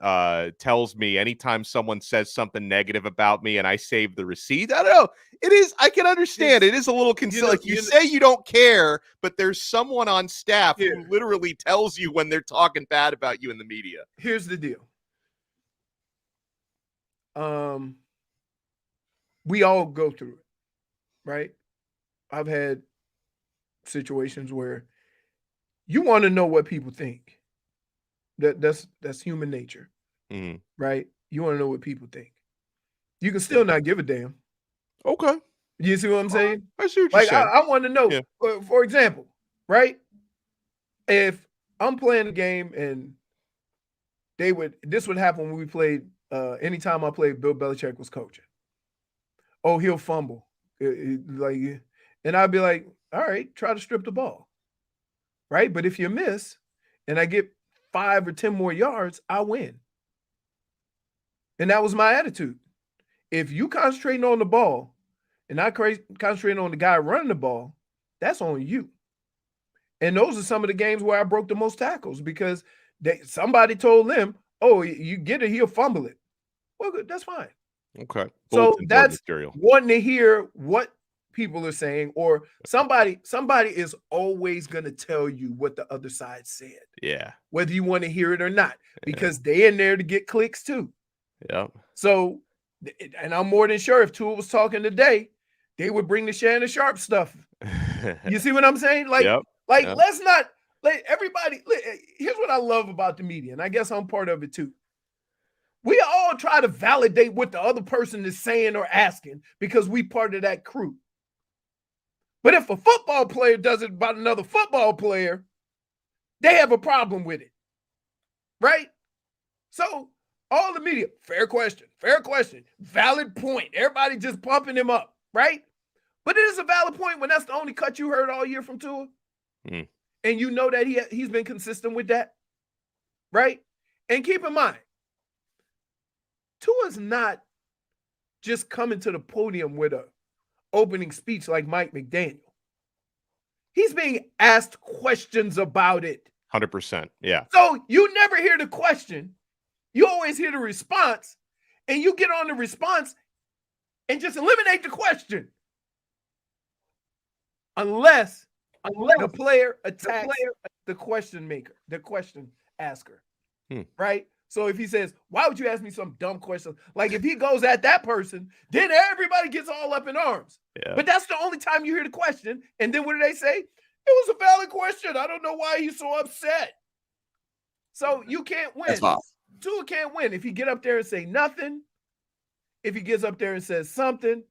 tells me anytime someone says something negative about me and I save the receipt. I don't know. It is, I can understand. It is a little like you say you don't care, but there's someone on staff who literally tells you when they're talking bad about you in the media. Here's the deal. We all go through it, right? I've had situations where you want to know what people think. That's human nature, right? You want to know what people think. You can still not give a damn. Okay. You see what I'm saying? I see what you're saying. I want to know, for example, right? If I'm playing a game and this would happen when we played, anytime I played, Bill Belichick was coaching. Oh, he'll fumble. And I'd be like, all right, try to strip the ball, right? But if you miss and I get 5 or 10 more yards, I win. And that was my attitude. If you concentrating on the ball and I concentrating on the guy running the ball, that's on you. And those are some of the games where I broke the most tackles because somebody told them, oh, you get it, he'll fumble it. Well, good, that's fine. Okay. So that's wanting to hear what people are saying, or somebody is always going to tell you what the other side said. Yeah. Whether you want to hear it or not, because they in there to get clicks too. Yeah. So, and I'm more than sure if Tua was talking today, they would bring the Shannon Sharpe stuff. You see what I'm saying? Let's not let everybody. Here's what I love about the media, and I guess I'm part of it too. We all try to validate what the other person is saying or asking because we part of that crew. But if a football player does it about another football player, they have a problem with it, right? So all the media, fair question, valid point. Everybody just pumping him up, right? But it is a valid point when that's the only cut you heard all year from Tua. And you know that he's been consistent with that, right? And keep in mind, Tua's not just coming to the podium with a opening speech like Mike McDaniel. He's being asked questions about it. 100%. Yeah. So you never hear the question. You always hear the response, and you get on the response and just eliminate the question. Unless the player attacks the question maker, the question asker, right? So if he says, why would you ask me some dumb question? Like if he goes at that person, then everybody gets all up in arms. Yeah. But that's the only time you hear the question. And then what do they say? It was a valid question. I don't know why he's so upset. So you can't win. Tua can't win. If he get up there and say nothing, if he gets up there and says something,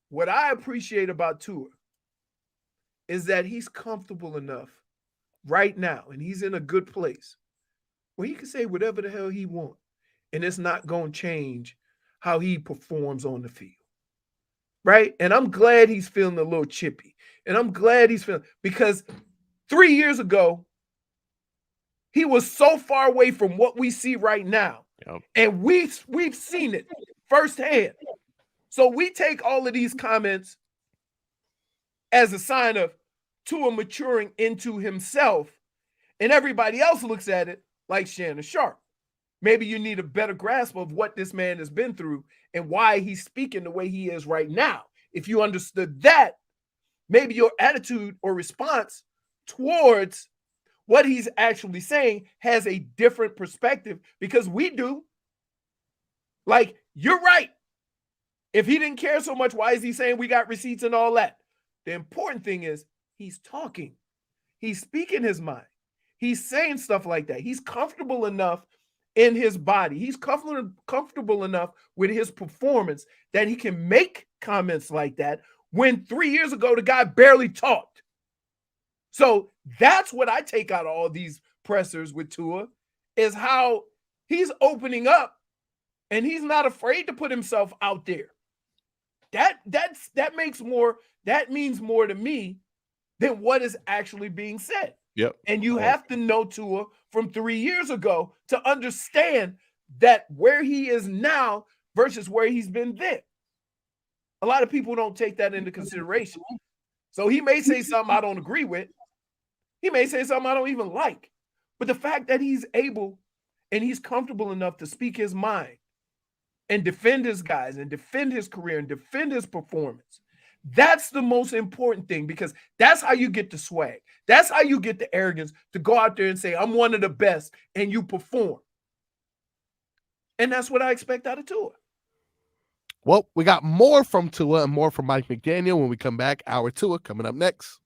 what I appreciate about Tua is that he's comfortable enough right now, and he's in a good place where he can say whatever the hell he wants, and it's not going to change how he performs on the field, right? And I'm glad he's feeling a little chippy, and I'm glad he's feeling, because 3 years ago, he was so far away from what we see right now, and we've seen it firsthand. So we take all of these comments as a sign of Tua maturing into himself, and everybody else looks at it like Shannon Sharpe. Maybe you need a better grasp of what this man has been through and why he's speaking the way he is right now. If you understood that, maybe your attitude or response towards what he's actually saying has a different perspective, because we do. Like, you're right. If he didn't care so much, why is he saying we got receipts and all that? The important thing is he's talking. He's speaking his mind. He's saying stuff like that. He's comfortable enough in his body. He's comfortable enough with his performance that he can make comments like that when 3 years ago the guy barely talked. So that's what I take out of all these pressers with Tua, is how he's opening up and he's not afraid to put himself out there. That means more to me than what is actually being said. Yep. And you have to know Tua from 3 years ago to understand that where he is now versus where he's been then. A lot of people don't take that into consideration. So he may say something I don't agree with. He may say something I don't even like. But the fact that he's able and he's comfortable enough to speak his mind and defend his guys and defend his career and defend his performance, that's the most important thing, because that's how you get the swag. That's how you get the arrogance to go out there and say, I'm one of the best, and you perform. And that's what I expect out of Tua. Well, we got more from Tua and more from Mike McDaniel when we come back. Our Tua coming up next.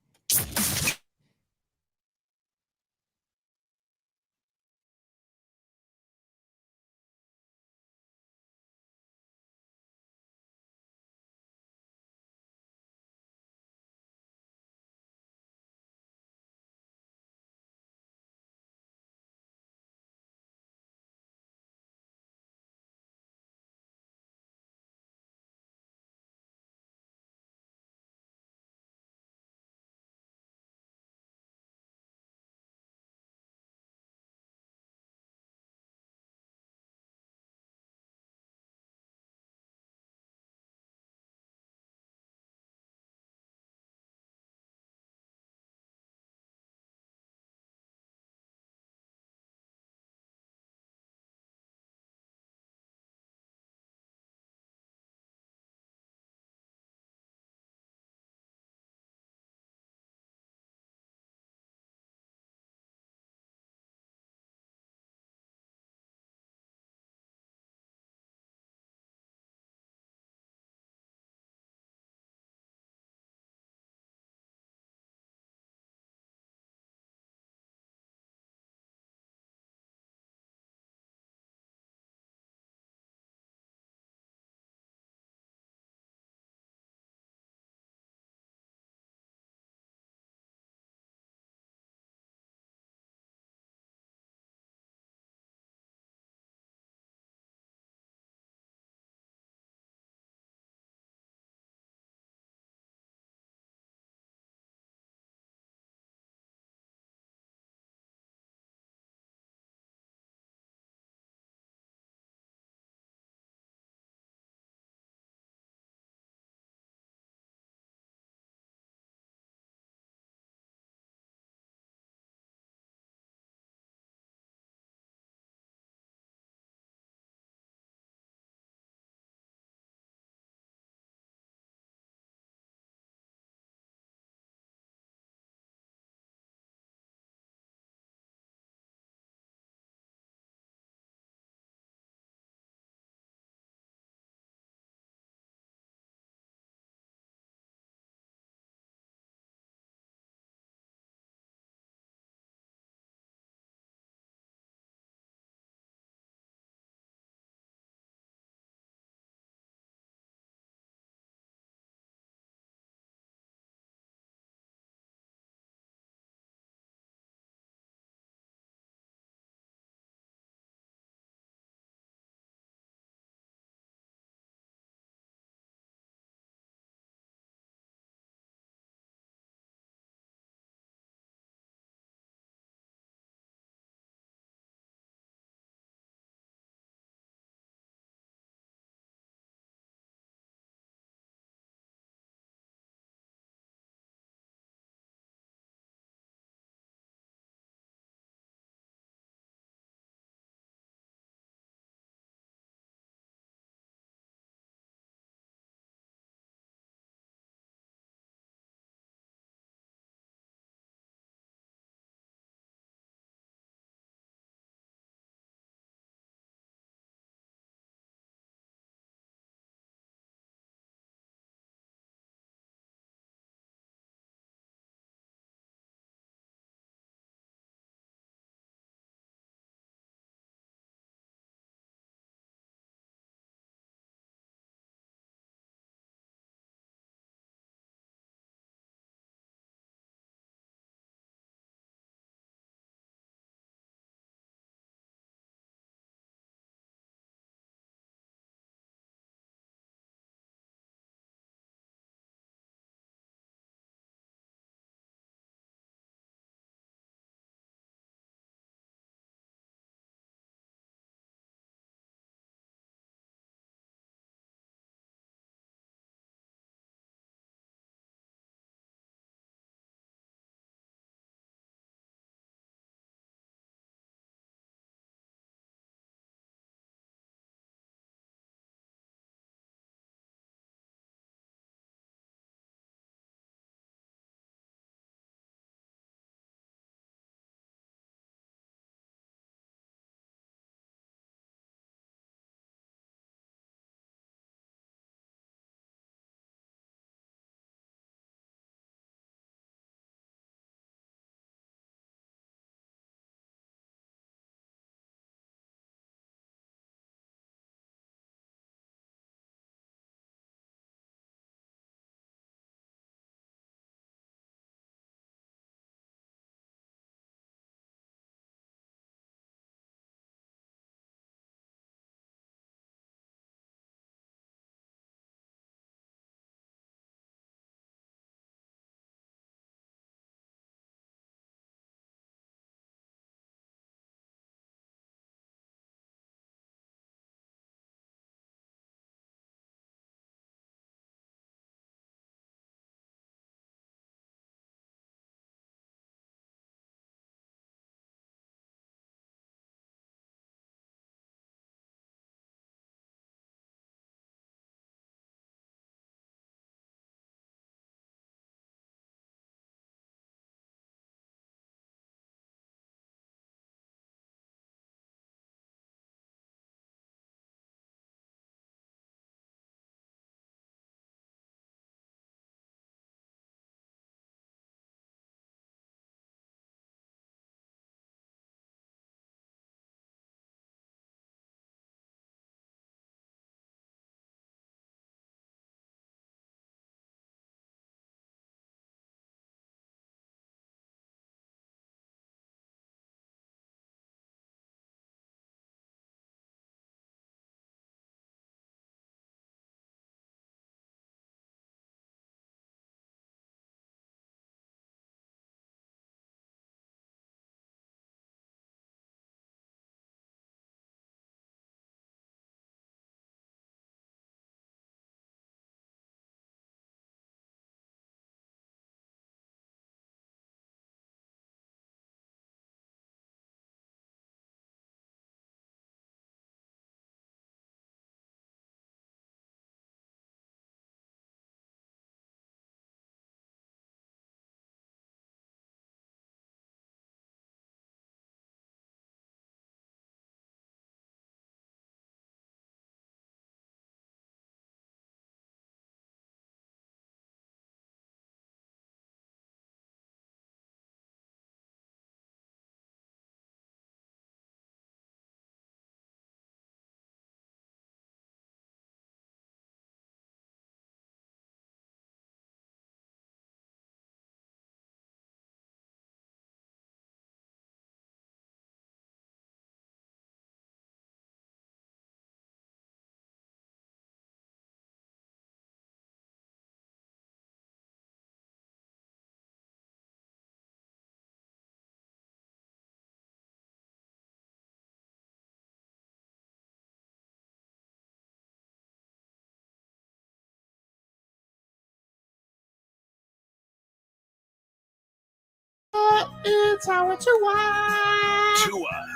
It's our Tua. Tua.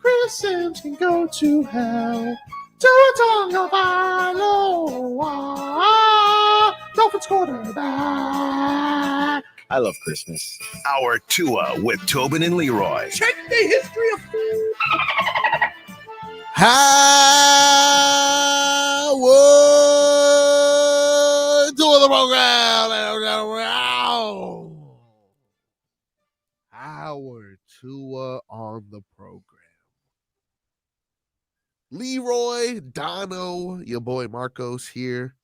Chris Sims can go to hell. Tua Tagovailoa. Dolphins quarterback. I love Christmas. Our Tua with Tobin and Leroy. Check the history of Howard to the program. Howard Tua on the program. Leroy, Donno, your boy Marcos here.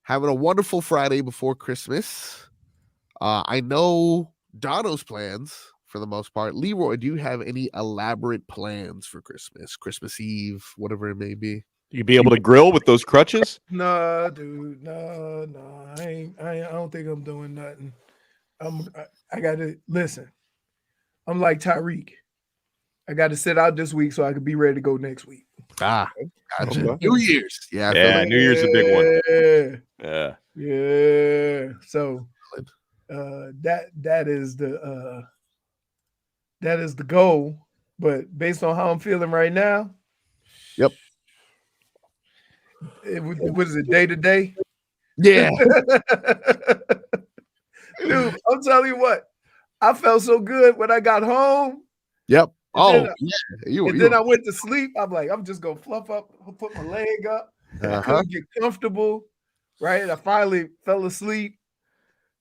Having a wonderful Friday before Christmas. I know Donno's plans for the most part. Leroy, do you have any elaborate plans for Christmas? Christmas Eve, whatever it may be. You be able to grill with those crutches? No, dude. No. I don't think I'm doing nothing. I gotta listen. I'm like Tyreek. I got to sit out this week so I can be ready to go next week. Gotcha. Okay. New Year's. Yeah, New Year's a big one. Yeah. So that is the goal. But based on how I'm feeling right now, yep. What is it, day to day? Yeah. Dude, I'm telling you what, I felt so good when I got home. Yep. Then I I went to sleep. I'm like, I'm just gonna fluff up, put my leg up, I couldn't get comfortable, right? I finally fell asleep,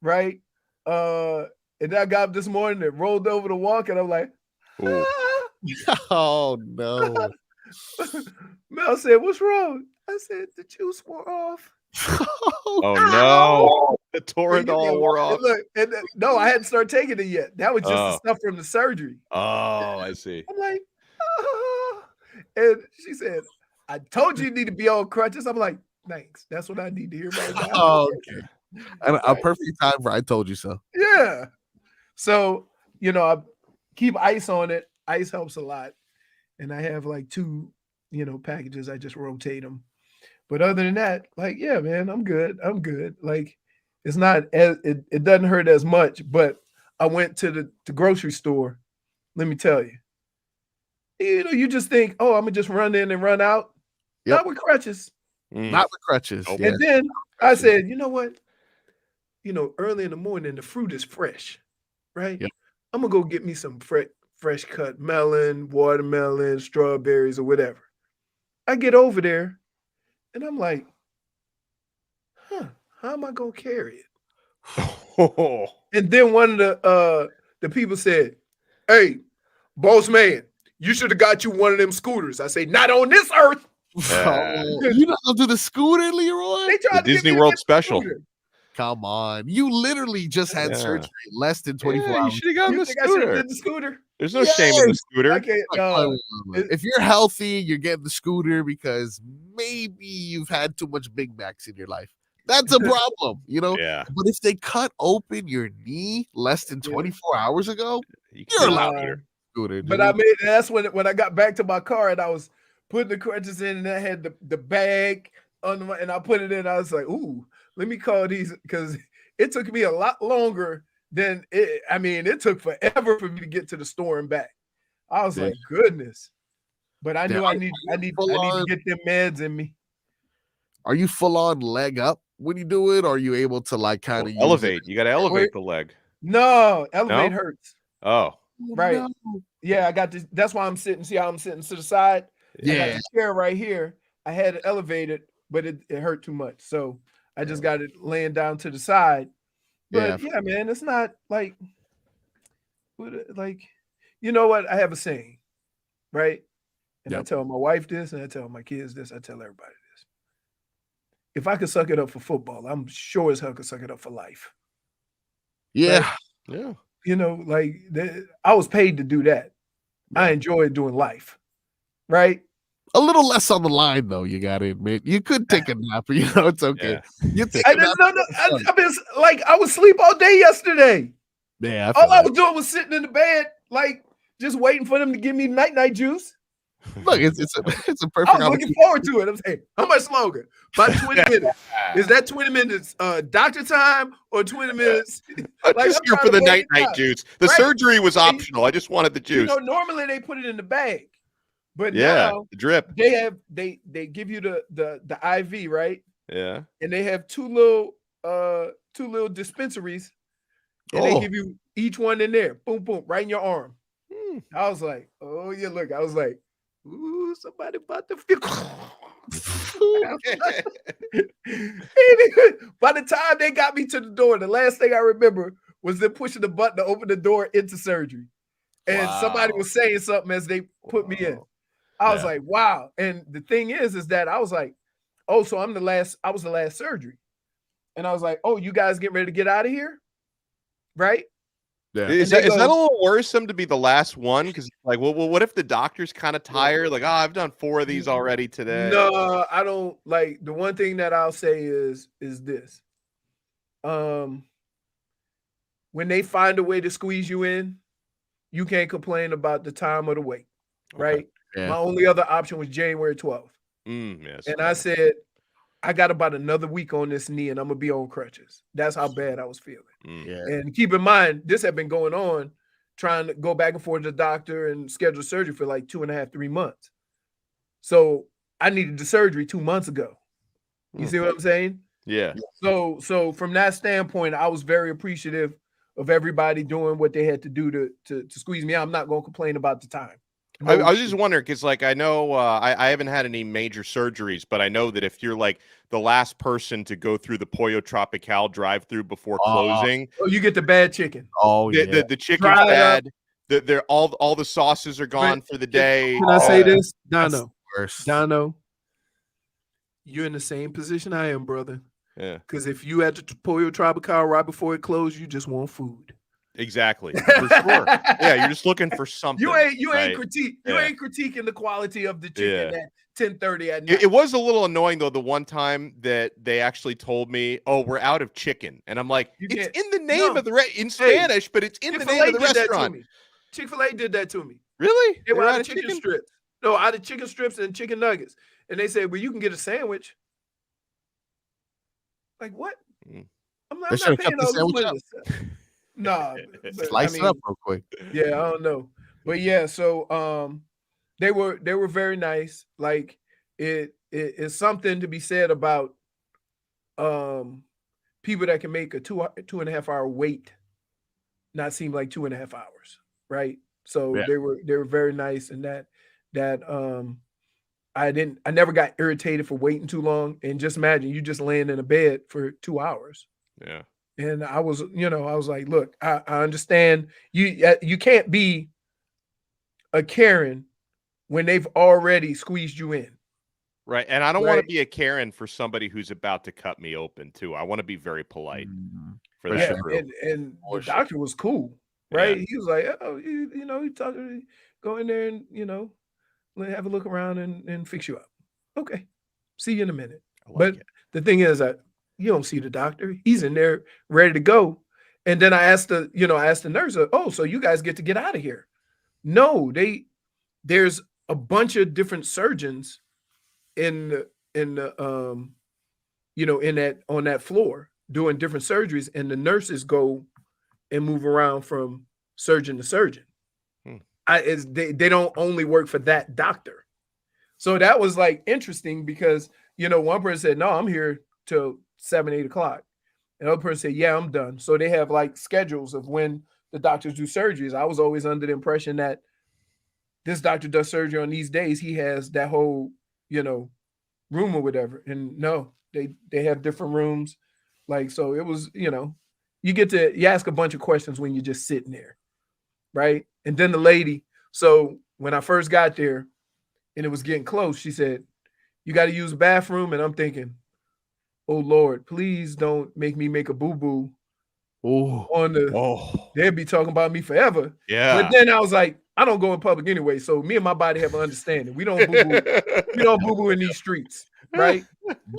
right? And then I got up this morning and rolled over to walk, and I'm like, oh no. Mel said, "What's wrong?" I said, "The juice wore off." Oh no. The Toradol wore off. Look, no, I hadn't started taking it yet. That was just the stuff from the surgery. Oh, I see. I'm like, and she said, "I told you need to be on crutches." I'm like, "Thanks. That's what I need to hear right now." Oh, okay. And a perfect time for I told you so. Yeah. So, I keep ice on it. Ice helps a lot. And I have like 2, packages. I just rotate them. But other than that, like, yeah, man, I'm good. Like, it's not it doesn't hurt as much, but I went to the grocery store. Let me tell you. You just think, oh, I'm gonna just run in and run out. Yep. Not with crutches. Not with crutches. Okay. And then I said, you know what? Early in the morning, the fruit is fresh, right? Yep. I'm gonna go get me some fresh cut melon, watermelon, strawberries, or whatever. I get over there. And I'm like, how am I gonna carry it? And then one of the people said, "Hey, boss man, you should have got you one of them scooters." I say, "Not on this earth." You not gonna do the scooter, Leroy? They tried the Disney World special. Scooter. Come on. You literally just had surgery less than 24 hours. You should have gotten the I should have scooter. did the scooter? There's no shame in the scooter. Okay, If you're healthy, you're getting the scooter because maybe you've had too much Big Macs in your life. That's a problem, Yeah. But if they cut open your knee less than 24 hours ago, you're allowed to scooter. Dude. But that's when I got back to my car and I was putting the crutches in and I had the bag on and I put it in. I was like, ooh, let me call these, because it took me a lot longer than it. I mean, it took forever for me to get to the store and back. I was like, goodness. But I knew I need to get them meds in me. Are you full on leg up when you do it? Or are you able to like kind of elevate? You got to elevate the leg. No, elevate hurts. Oh, right. No. Yeah, I got this. That's why I'm sitting. See how I'm sitting to the side? Yeah. I got the chair right here. I had it elevated, but it hurt too much. So I just got it laying down to the side. But yeah, man, it's not like, you know what? I have a saying, right? And I tell my wife this, and I tell my kids this, I tell everybody this. If I could suck it up for football, I'm sure as hell could suck it up for life. Yeah. Right? Yeah. I was paid to do that. Yeah. I enjoy doing life. Right? A little less on the line, though, you got to admit. You could take a nap, it's okay. Yeah. I was asleep all day yesterday. Yeah. All I was doing was sitting in the bed, just waiting for them to give me night juice. Look, it's a I perfect. was looking forward to it. I'm saying, how much longer? About 20 minutes. Is that 20 minutes doctor time or 20 minutes? I'm just here for the night juice. The surgery was optional. I just wanted the juice. You know, normally they put it in the bag, but yeah, now the drip. They give you the IV, right? Yeah, and they have two little dispensaries, and they give you each one in there. Boom, boom, right in your arm. I was like, oh yeah, look. I was like, ooh, somebody about to feel. By the time they got me to the door, the last thing I remember was them pushing the button to open the door into surgery. And somebody was saying something as they put me in. I was like, wow. And the thing is that I was like, oh, so I was the last surgery. And I was like, oh, you guys getting ready to get out of here? Right? Yeah. Is that a little worrisome to be the last one? Because like, well, what if the doctor's kind of tired? Like, oh, I've done 4 of these already today. No, I don't. Like, the one thing that I'll say is this. When they find a way to squeeze you in, you can't complain about the time or the wait, right? Yeah. My only other option was January 12th. Yes. And I said, I got about another week on this knee and I'm going to be on crutches. That's how bad I was feeling. Yeah. And keep in mind, this had been going on, trying to go back and forth to the doctor and schedule surgery for like 2.5, 3 months. So I needed the surgery 2 months ago. You see what I'm saying? Yeah. So from that standpoint, I was very appreciative of everybody doing what they had to do to squeeze me out. I'm not going to complain about the time. I was just wondering because, like, I know I haven't had any major surgeries, but I know that if you're like the last person to go through the Pollo Tropical drive-through before closing, you get the bad chicken. The chicken's bad. They're all the sauces are gone for the day. Can I say this, Donno? You're in the same position I am, brother. Yeah. Because if you had the Pollo Tropical right before it closed, you just want food. Exactly. For sure. Yeah, you're just looking for something. You ain't critiquing the quality of the chicken at 10:30 at night. It was a little annoying though, the one time that they actually told me, "Oh, we're out of chicken." And I'm like, it's in the name of the in Spanish, but it's in the name of the restaurant. Chick-fil-A did that to me. Really? They were out of chicken strips. No, out of chicken strips and chicken nuggets. And they said, well, you can get a sandwich. Like what? I'm not paying all this money. No, slice it up real quick. Yeah, I don't know, but yeah. So they were very nice. Like it's something to be said about people that can make a 2.5 hour wait not seem like 2.5 hours, right? So they were very nice, and that I never got irritated for waiting too long. And just imagine you just laying in a bed for 2 hours. Yeah. And I was like, look, I understand you can't be a Karen when they've already squeezed you in. Right. And I don't want to be a Karen for somebody who's about to cut me open too. I want to be very polite for that group. And the doctor was cool, right? Yeah. He was like, oh, you talking, go in there and, have a look around and fix you up. Okay. See you in a minute. The thing is that you don't see the doctor. He's in there ready to go. And then I asked the nurse, oh, so you guys get to get out of here. No, there's a bunch of different surgeons on that floor doing different surgeries, and the nurses go and move around from surgeon to surgeon. They don't only work for that doctor. So that was like interesting because, one person said, no, I'm here till 7, 8 o'clock. And the other person said, yeah, I'm done. So they have like schedules of when the doctors do surgeries. I was always under the impression that this doctor does surgery on these days. He has that whole, room or whatever. And no, they have different rooms. Like, so it was, you ask a bunch of questions when you're just sitting there. Right. And then the lady, so when I first got there and it was getting close, she said, you got to use the bathroom. And I'm thinking, oh Lord, please don't make me make a boo-boo they'll be talking about me forever. Yeah. But then I was like, I don't go in public anyway. So me and my body have an understanding. We don't boo-boo in these streets, right?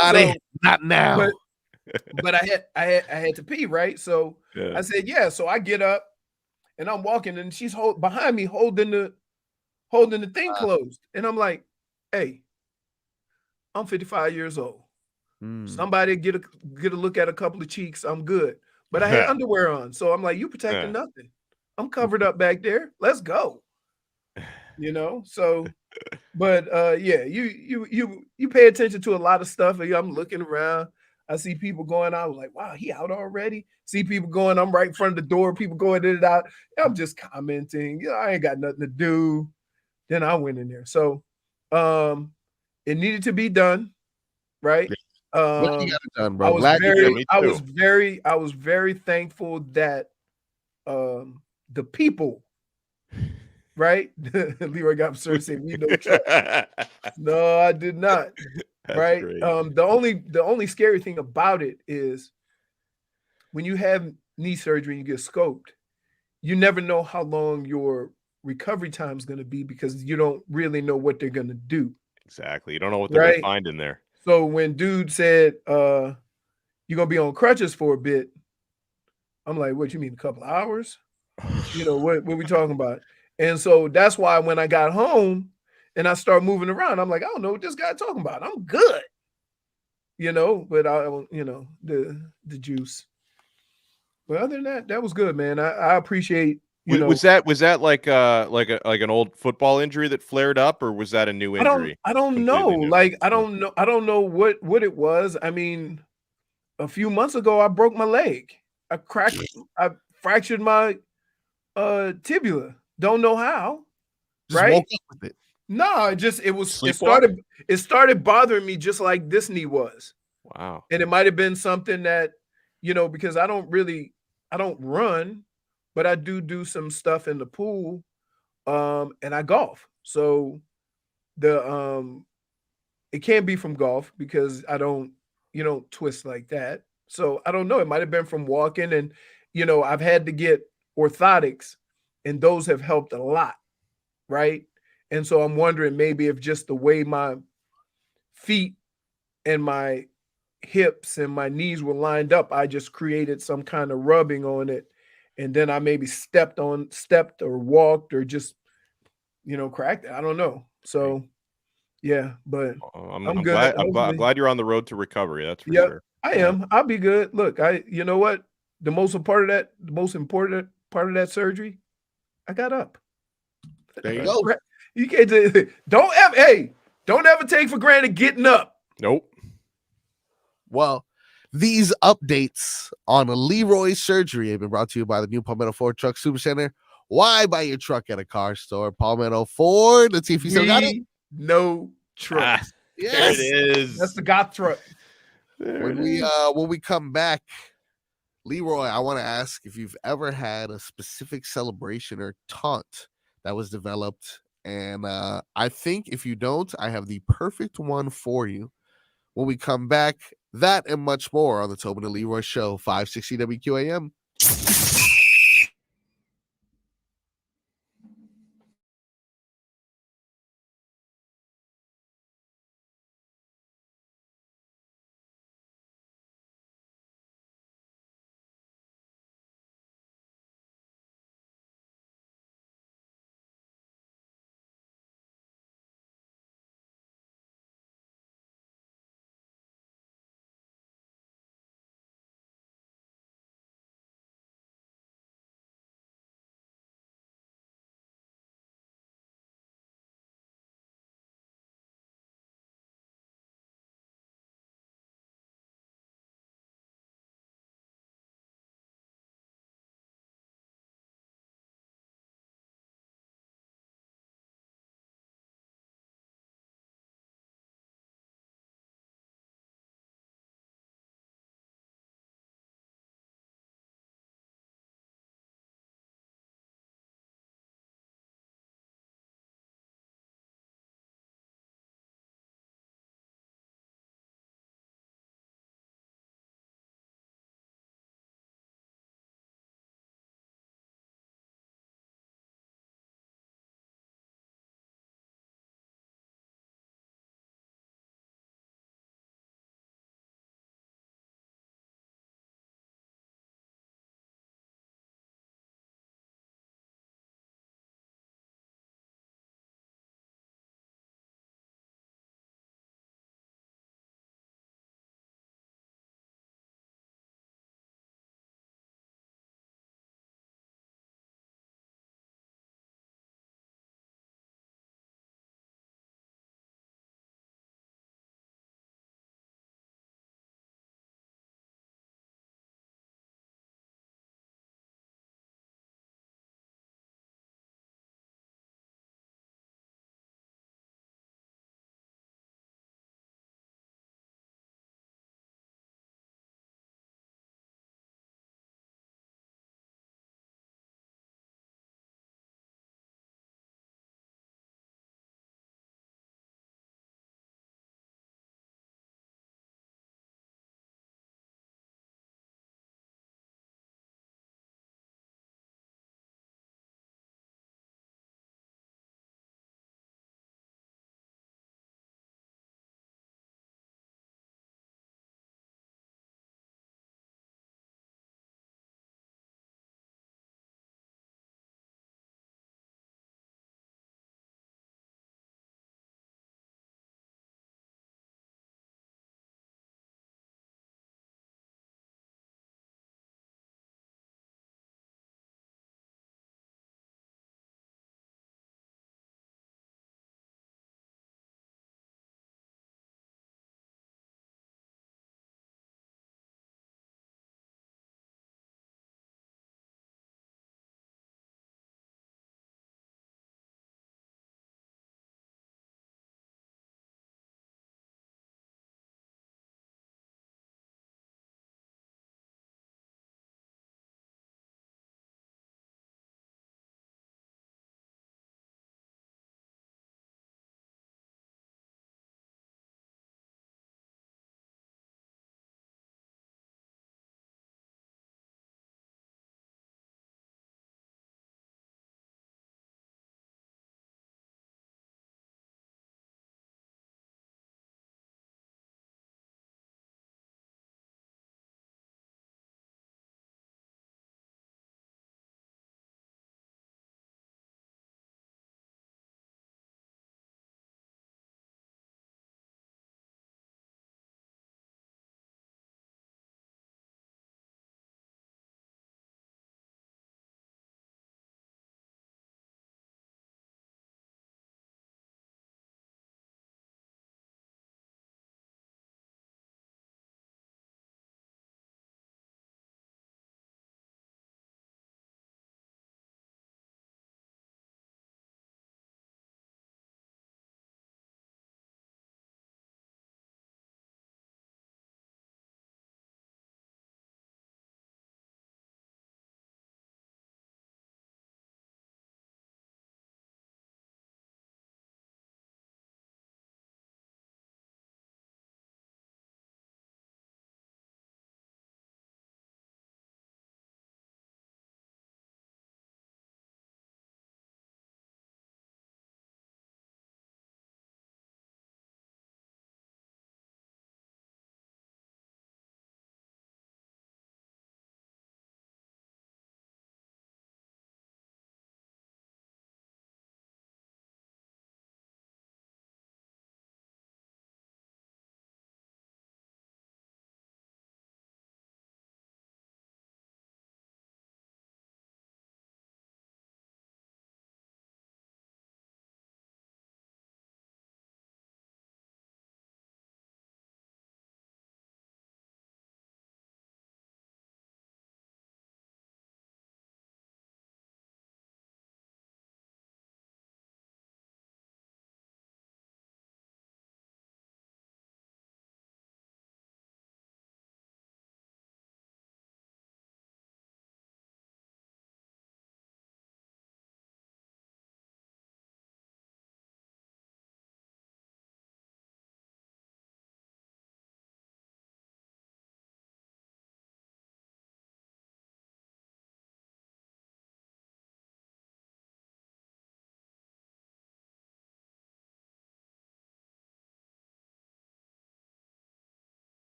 Body, not now. But I had to pee, right? So I said, yeah. So I get up and I'm walking and she's behind me holding holding the thing closed. And I'm like, hey, I'm 55 years old. Somebody get a look at a couple of cheeks. I'm good. But I had underwear on. So I'm like, you protecting nothing. I'm covered up back there. Let's go. So but yeah, you pay attention to a lot of stuff. I'm looking around. I see people going out. I was like, wow, he out already. See people going. I'm right in front of the door. People going in and out. I'm just commenting. I ain't got nothing to do. Then I went in there. So it needed to be done, right? Well, you got it done, bro. I was very thankful that the people, right? Leroy got absurd saying we know trust. No, I did not. Right. Great. The only scary thing about it is when you have knee surgery and you get scoped, you never know how long your recovery time is going to be because you don't really know what they're going to do. Exactly. You don't know what they're going to find in there. So when dude said, you're going to be on crutches for a bit, I'm like, what, you mean a couple of hours? What we talking about? And so that's why when I got home and I start moving around, I'm like, I don't know what this guy talking about. I'm good. But the juice. But other than that, that was good, man. I appreciate. Was that like an old football injury that flared up, or was that a new injury? I don't know. New? I don't know what it was. I mean, a few months ago, I broke my leg. I fractured my tibia. Don't know how. Just right? woke up with it. No, it started bothering me just like this knee was. Wow. And it might have been something that, because I don't run, but I do some stuff in the pool, and I golf. So it can't be from golf because you don't twist like that. So I don't know. It might have been from walking, and I've had to get orthotics, and those have helped a lot, right? And so I'm wondering maybe if just the way my feet and my hips and my knees were lined up, I just created some kind of rubbing on it, and then I maybe stepped or walked or just cracked it. I don't know. So yeah, but I'm good. I'm glad you're on the road to recovery. That's for sure. I am. I'll be good. Look, you know what? The most important part of that surgery, I got up. There you go. You can't don't ever take for granted getting up. Nope. Well, these updates on Leroy's surgery have been brought to you by the new Palmetto Ford Truck Super Center. Why buy your truck at a car store? Palmetto Ford. Let's see if you still got it. No truck. Yes. There it is. That's the goth truck. When we come back, Leroy, I want to ask if you've ever had a specific celebration or taunt that was developed. And I think if you don't, I have the perfect one for you. When we come back, that and much more on the Tobin and Leroy Show, 560 WQAM.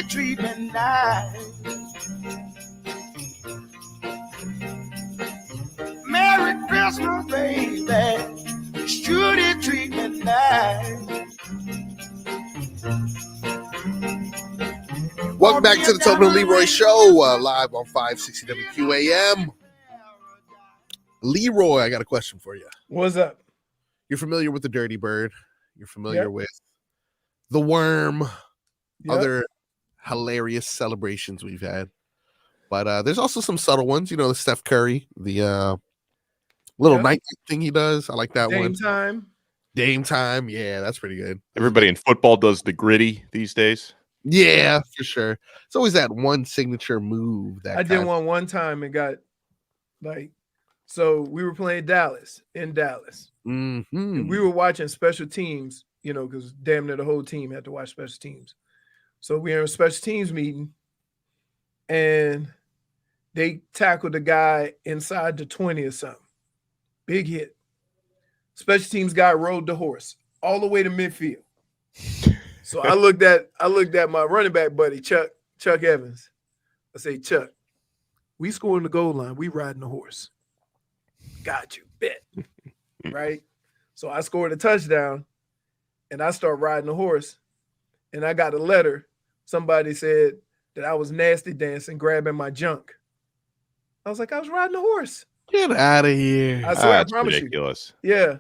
treatment nice. Merry Christmas, baby. Shooty treatment nice. Welcome back to the Tobin Leroy Show, live on 560 WQAM. Leroy, I got a question for you. What's up? You're familiar with the Dirty Bird. You're familiar with the Worm, other hilarious celebrations we've had. But there's also some subtle ones. You know, the Steph Curry, the little night thing he does. I like that one. Dame time. Yeah, that's pretty good. Everybody in football does the gritty these days. Yeah, for sure. It's always that one signature move that I did one time and got so we were playing Dallas in Dallas. Mm-hmm. And we were watching special teams, you know, because damn near the whole team had to watch special teams. So we were in a special teams meeting and they tackled a guy inside the 20 or something. Big hit. Special teams guy rode the horse all the way to midfield. So I looked at my running back buddy, Chuck Evans. I say, Chuck, we scoring the goal line. We riding the horse. Got you, bet. Right? So I scored a touchdown and I start riding the horse. And I got a letter. Somebody said that I was nasty dancing, grabbing my junk. I was like, I was riding a horse. Get out of here. I swear, I That's promise ridiculous. you. Yeah.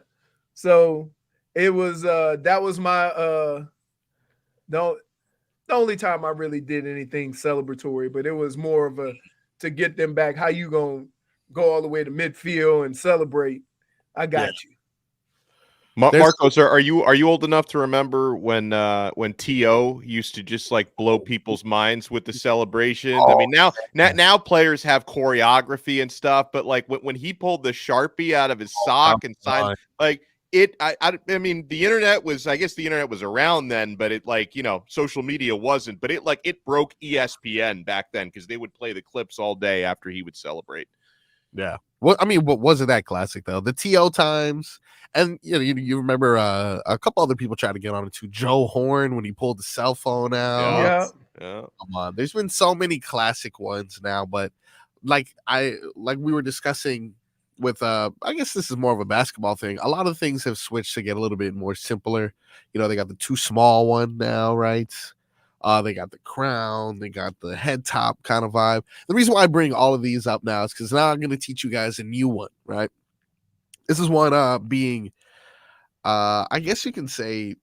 So it was that was my the only time I really did anything celebratory, but it was more of a to get them back. How you gonna go all the way to midfield and celebrate? I got you. Marcos, are you old enough to remember when T.O. used to just like blow people's minds with the celebration? I mean, now players have choreography and stuff, but like when he pulled the Sharpie out of his sock and signed, like it, I mean, I guess the internet was around then, but it like, you know, social media wasn't, but it broke ESPN back then because they would play the clips all day after he would celebrate. Yeah. Well, I mean, what wasn't that classic though? The T.O. times, and you know, you remember a couple other people tried to get on it too. Joe Horn when he pulled the cell phone out. Yeah. Come on, there's been so many classic ones now, but like we were discussing with I guess this is more of a basketball thing. A lot of things have switched to get a little bit more simpler. You know, they got the too small one now, right? They got the crown, they got the head top kind of vibe. The reason why I bring all of these up now is because now I'm going to teach you guys a new one, right? This is one being, I guess you can say,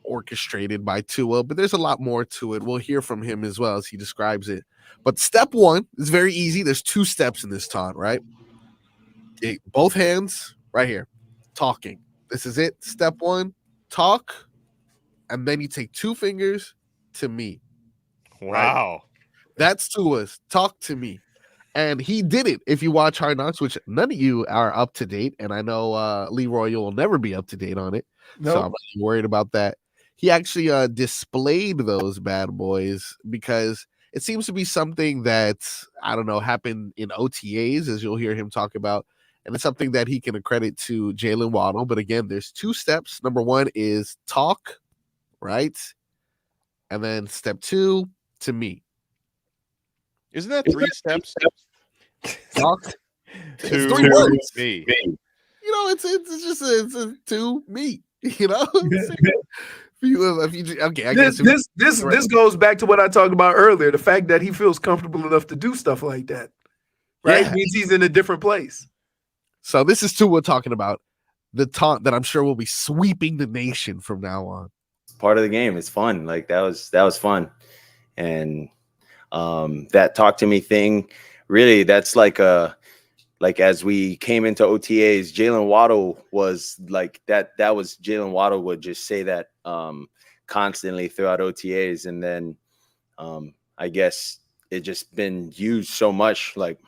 orchestrated by Tua, but there's a lot more to it. We'll hear from him as well as he describes it. But step one is very easy. There's 2 steps in this taunt, right? Okay, both hands right here, talking. This is it. Step 1, talk, and then you take 2 fingers to me. Wow. Right? That's Tua's talk to me. And he did it. If you watch Hard Knocks, which none of you are up to date, and I know Leroy, you will never be up to date on it. Nope. So I'm not worried about that. He actually displayed those bad boys because it seems to be something that, I don't know, happened in OTAs, as you'll hear him talk about. And it's something that he can accredit to Jalen Waddle. But again, there's 2 steps. Number 1 is talk, right? And then step 2, to me. Isn't that 3 steps? Talk to 3 words. Me. You know, it's just it's to me. You know. Okay, I guess this goes back to what I talked about earlier. The fact that he feels comfortable enough to do stuff like that, right? Yeah. Means he's in a different place. So this is Tua talking about the taunt that I'm sure will be sweeping the nation from now on. Part of the game. It's fun. Like that was fun. And that talk to me thing, really, that's like as we came into OTAs, Jalen Waddle was like that was Jalen Waddle would just say that constantly throughout OTAs. And then I guess it just been used so much. Like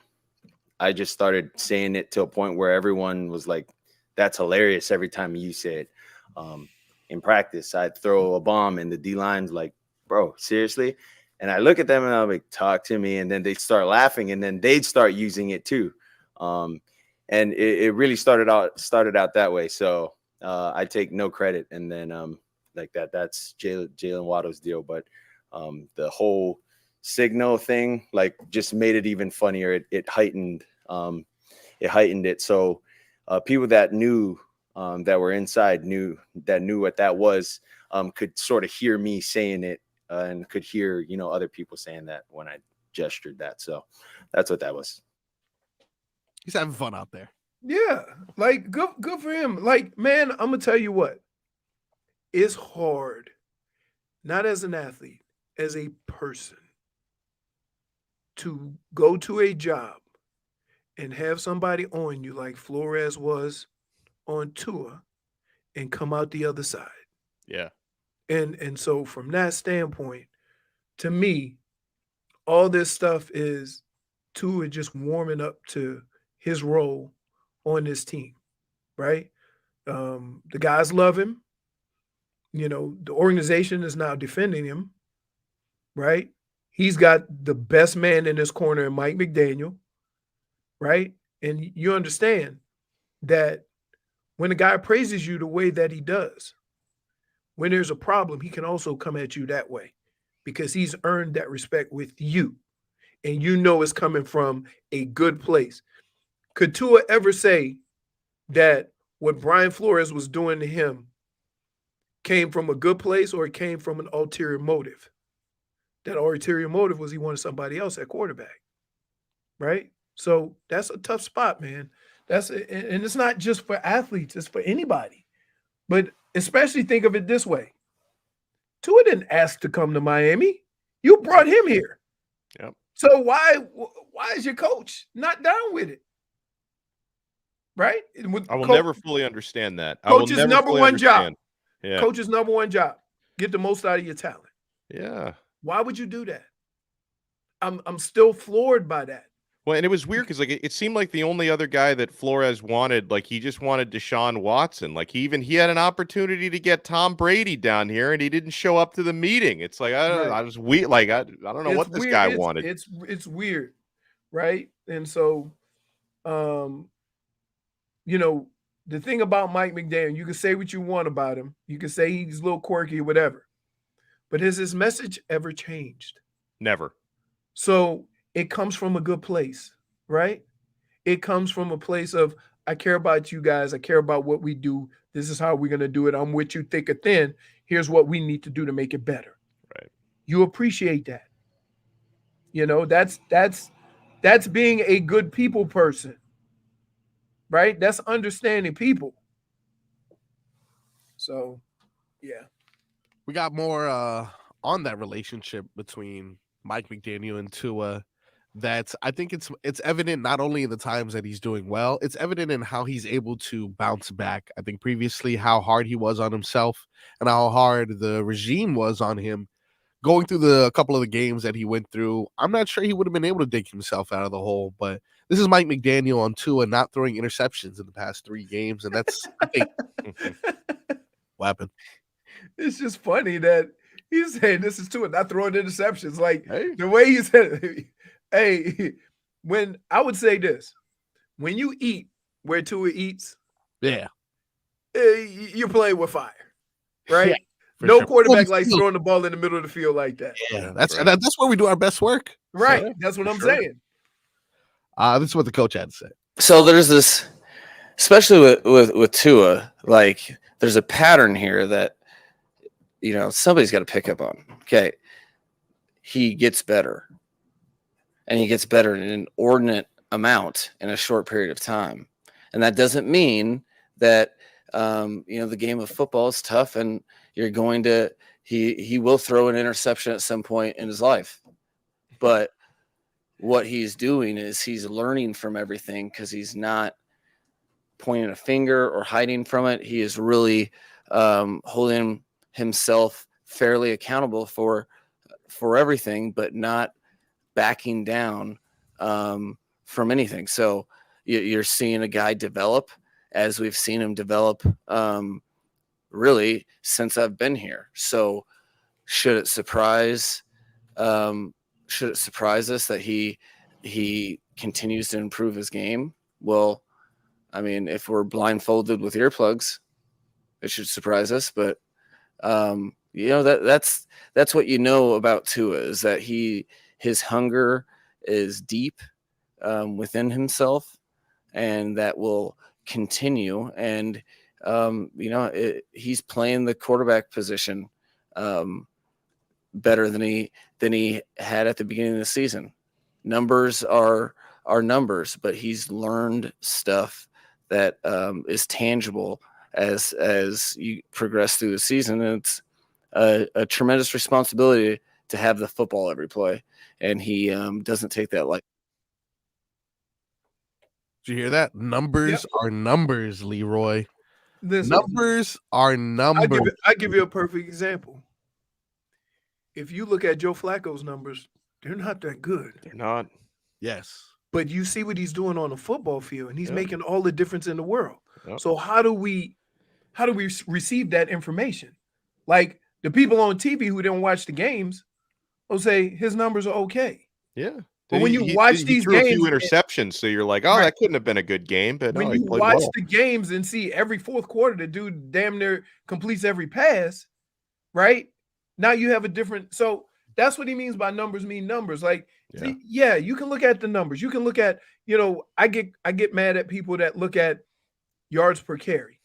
I just started saying it to a point where everyone was like, that's hilarious every time you say it. In practice, I'd throw a bomb and the D-line's like, bro, seriously? And I look at them and I'm like, talk to me. And then they start laughing and then they'd start using it too. And it really started out that way. So I take no credit. And then like that's Jalen Waddle's deal. But The whole signal thing, like, just made it even funnier. It heightened it. So people that knew that were inside knew what that was, could sort of hear me saying it, and could hear, other people saying that when I gestured that. So that's what that was. He's having fun out there. Yeah, like good for him. Like, man, I'm gonna tell you what, it's hard, not as an athlete, as a person, to go to a job and have somebody on you like Flores was on Tua and come out the other side. Yeah. And so from that standpoint, to me, all this stuff is Tua just warming up to his role on this team, right? The guys love him. The organization is now defending him, right? He's got the best man in his corner in Mike McDaniel, right? And you understand that when a guy praises you the way that he does, when there's a problem, he can also come at you that way because he's earned that respect with you. And it's coming from a good place. Could Tua ever say that what Brian Flores was doing to him came from a good place or it came from an ulterior motive? That ulterior motive was he wanted somebody else at quarterback, right? So that's a tough spot, man. And it's not just for athletes, it's for anybody. But especially think of it this way. Tua didn't ask to come to Miami. You brought him here. Yep. So why is your coach not down with it? Right? I will never fully understand that. Coach's number one job. Yeah. Coach's number one job. Get the most out of your talent. Yeah. Why would you do that? I'm still floored by that. Well, and it was weird because it seemed like the only other guy that Flores wanted, he just wanted Deshaun Watson. He had an opportunity to get Tom Brady down here, and he didn't show up to the meeting. It's like I don't know what this guy wanted. It's weird, right? And so, the thing about Mike McDaniel, you can say what you want about him. You can say he's a little quirky or whatever, but has his message ever changed? Never. So it comes from a good place, right? It comes from a place of, I care about you guys. I care about what we do. This is how we're going to do it. I'm with you thick or thin. Here's what we need to do to make it better. Right. You appreciate that. That's being a good people person, right? That's understanding people. So, yeah. We got more on that relationship between Mike McDaniel and Tua. That I think it's evident not only in the times that he's doing well, it's evident in how he's able to bounce back. I think previously how hard he was on himself and how hard the regime was on him going through a couple of the games that he went through. I'm not sure he would have been able to dig himself out of the hole, but this is Mike McDaniel on Tua not throwing interceptions in the past 3 games. And that's, I think, what happened? It's just funny that he's saying this is Tua not throwing interceptions. The way he said it. Hey, when I would say this, when you eat where Tua eats, yeah, you're playing with fire, right? Yeah, no sure. quarterback likes throwing the ball in the middle of the field like that. Yeah, that's where we do our best work. Right. So, that's what I'm saying. This is what the coach had to say. So there's this, especially with Tua, there's a pattern here that, somebody's got to pick up on. Okay. He gets better. And he gets better in an inordinate amount in a short period of time. And that doesn't mean that, the game of football is tough and you're going to, he will throw an interception at some point in his life. But what he's doing is he's learning from everything because he's not pointing a finger or hiding from it. He is really holding himself fairly accountable for everything, but not backing down from anything. So you're seeing a guy develop as we've seen him develop really since I've been here. So should it surprise us that he continues to improve his game? Well, I mean, if we're blindfolded with earplugs, it should surprise us. But You know, that's what you know about Tua, is that his hunger is deep within himself, and that will continue. And you know, he's playing the quarterback position better than he had at the beginning of the season. Numbers are numbers, but he's learned stuff that is tangible as you progress through the season. And it's a tremendous responsibility to have the football every play, and he doesn't take that like. Did you hear that? Numbers are numbers, Leroy. Listen, numbers are numbers. I give you a perfect example. If you look at Joe Flacco's numbers, they're not that good. They're not. Yes. But you see what he's doing on the football field, and he's making all the difference in the world. So how do we receive that information? Like the people on TV who don't watch the games will say his numbers are okay. Yeah. But when you watch these threw games, a few interceptions, so you're like, oh, that couldn't have been a good game. But when no, you watch the games and see every fourth quarter the dude damn near completes every pass, right? Now you have a different. So that's what he means by numbers mean numbers. Like, yeah, you can look at the numbers. You can look at, you know, I get mad at people that look at yards per carry,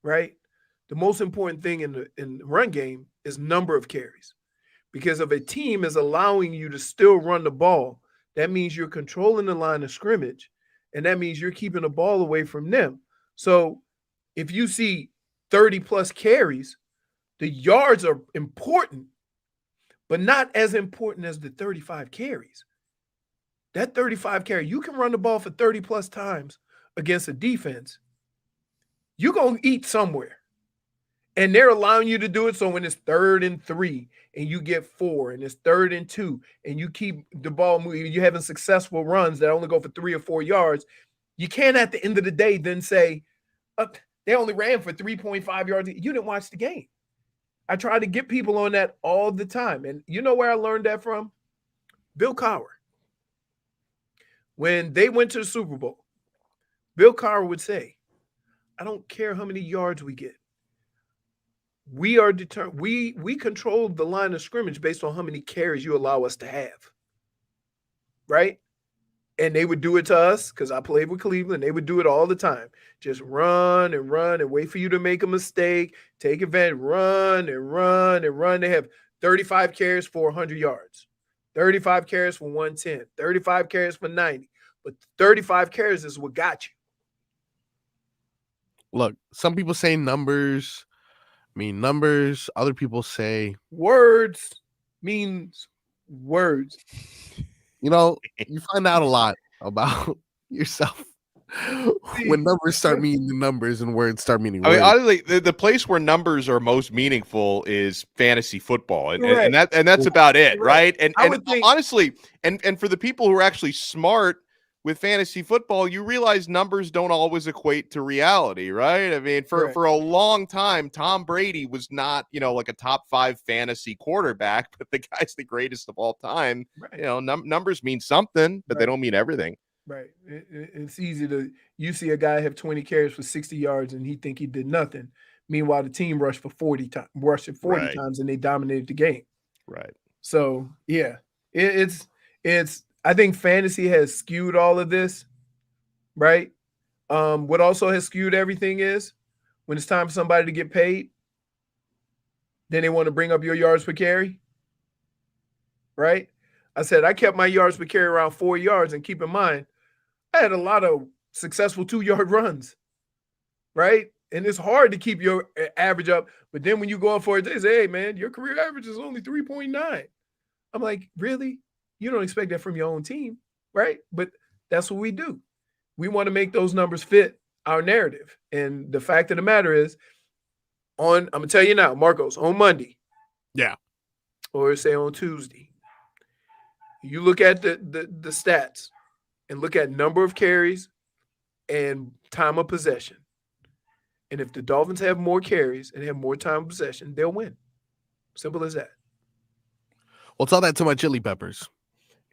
right? The most important thing in the run game is number of carries. Because if a team is allowing you to still run the ball, that means you're controlling the line of scrimmage, and that means you're keeping the ball away from them. So if you see 30-plus carries, the yards are important, but not as important as the 35 carries. That 35 carry, you can run the ball for 30-plus times against a defense. You're going to eat somewhere. And they're allowing you to do it. So when it's 3rd and 3 and you get 4 and it's 3rd and 2 and you keep the ball moving, you're having successful runs that only go for 3 or 4 yards, you can't at the end of the day then say, they only ran for 3.5 yards. You didn't watch the game. I try to get people on that all the time. And you know where I learned that from? Bill Cowher. When they went to the Super Bowl, Bill Cowher would say, I don't care how many yards we get. We are determined. We control the line of scrimmage based on how many carries you allow us to have. Right? And they would do it to us because I played with Cleveland. They would do it all the time. Just run and wait for you to make a mistake. Take advantage, run and run and run. They have 35 carries for 100 yards, 35 carries for 110, 35 carries for 90. But 35 carries is what got you. Look, some people say numbers mean numbers. Other people say words means words. You know, you find out a lot about yourself when numbers start meaning the numbers and words start meaning words. I mean, honestly, the place where numbers are most meaningful is fantasy football, and that's about it, right? And honestly, and for the people who are actually smart with fantasy football, you realize numbers don't always equate to reality, right? I mean, for a long time, Tom Brady was not, like a top 5 fantasy quarterback, but the guy's the greatest of all time. Right. Numbers mean something, but they don't mean everything. Right. It's easy you see a guy have 20 carries for 60 yards and he think he did nothing. Meanwhile, the team rushed for 40 times and they dominated the game. Right. So yeah, it's I think fantasy has skewed all of this, right? What also has skewed everything is when it's time for somebody to get paid, then they want to bring up your yards per carry, right? I said I kept my yards per carry around 4 yards, and keep in mind, I had a lot of successful 2-yard runs, right? And it's hard to keep your average up, but then when you go up for it, they say, hey, man, your career average is only 3.9. I'm like, really? You don't expect that from your own team, right? But that's what we do. We want to make those numbers fit our narrative. And the fact of the matter is, I'm going to tell you now, Marcos, on Monday. Yeah. Or say on Tuesday. You look at the stats and look at number of carries and time of possession. And if the Dolphins have more carries and have more time of possession, they'll win. Simple as that. Well, tell that to my chili peppers.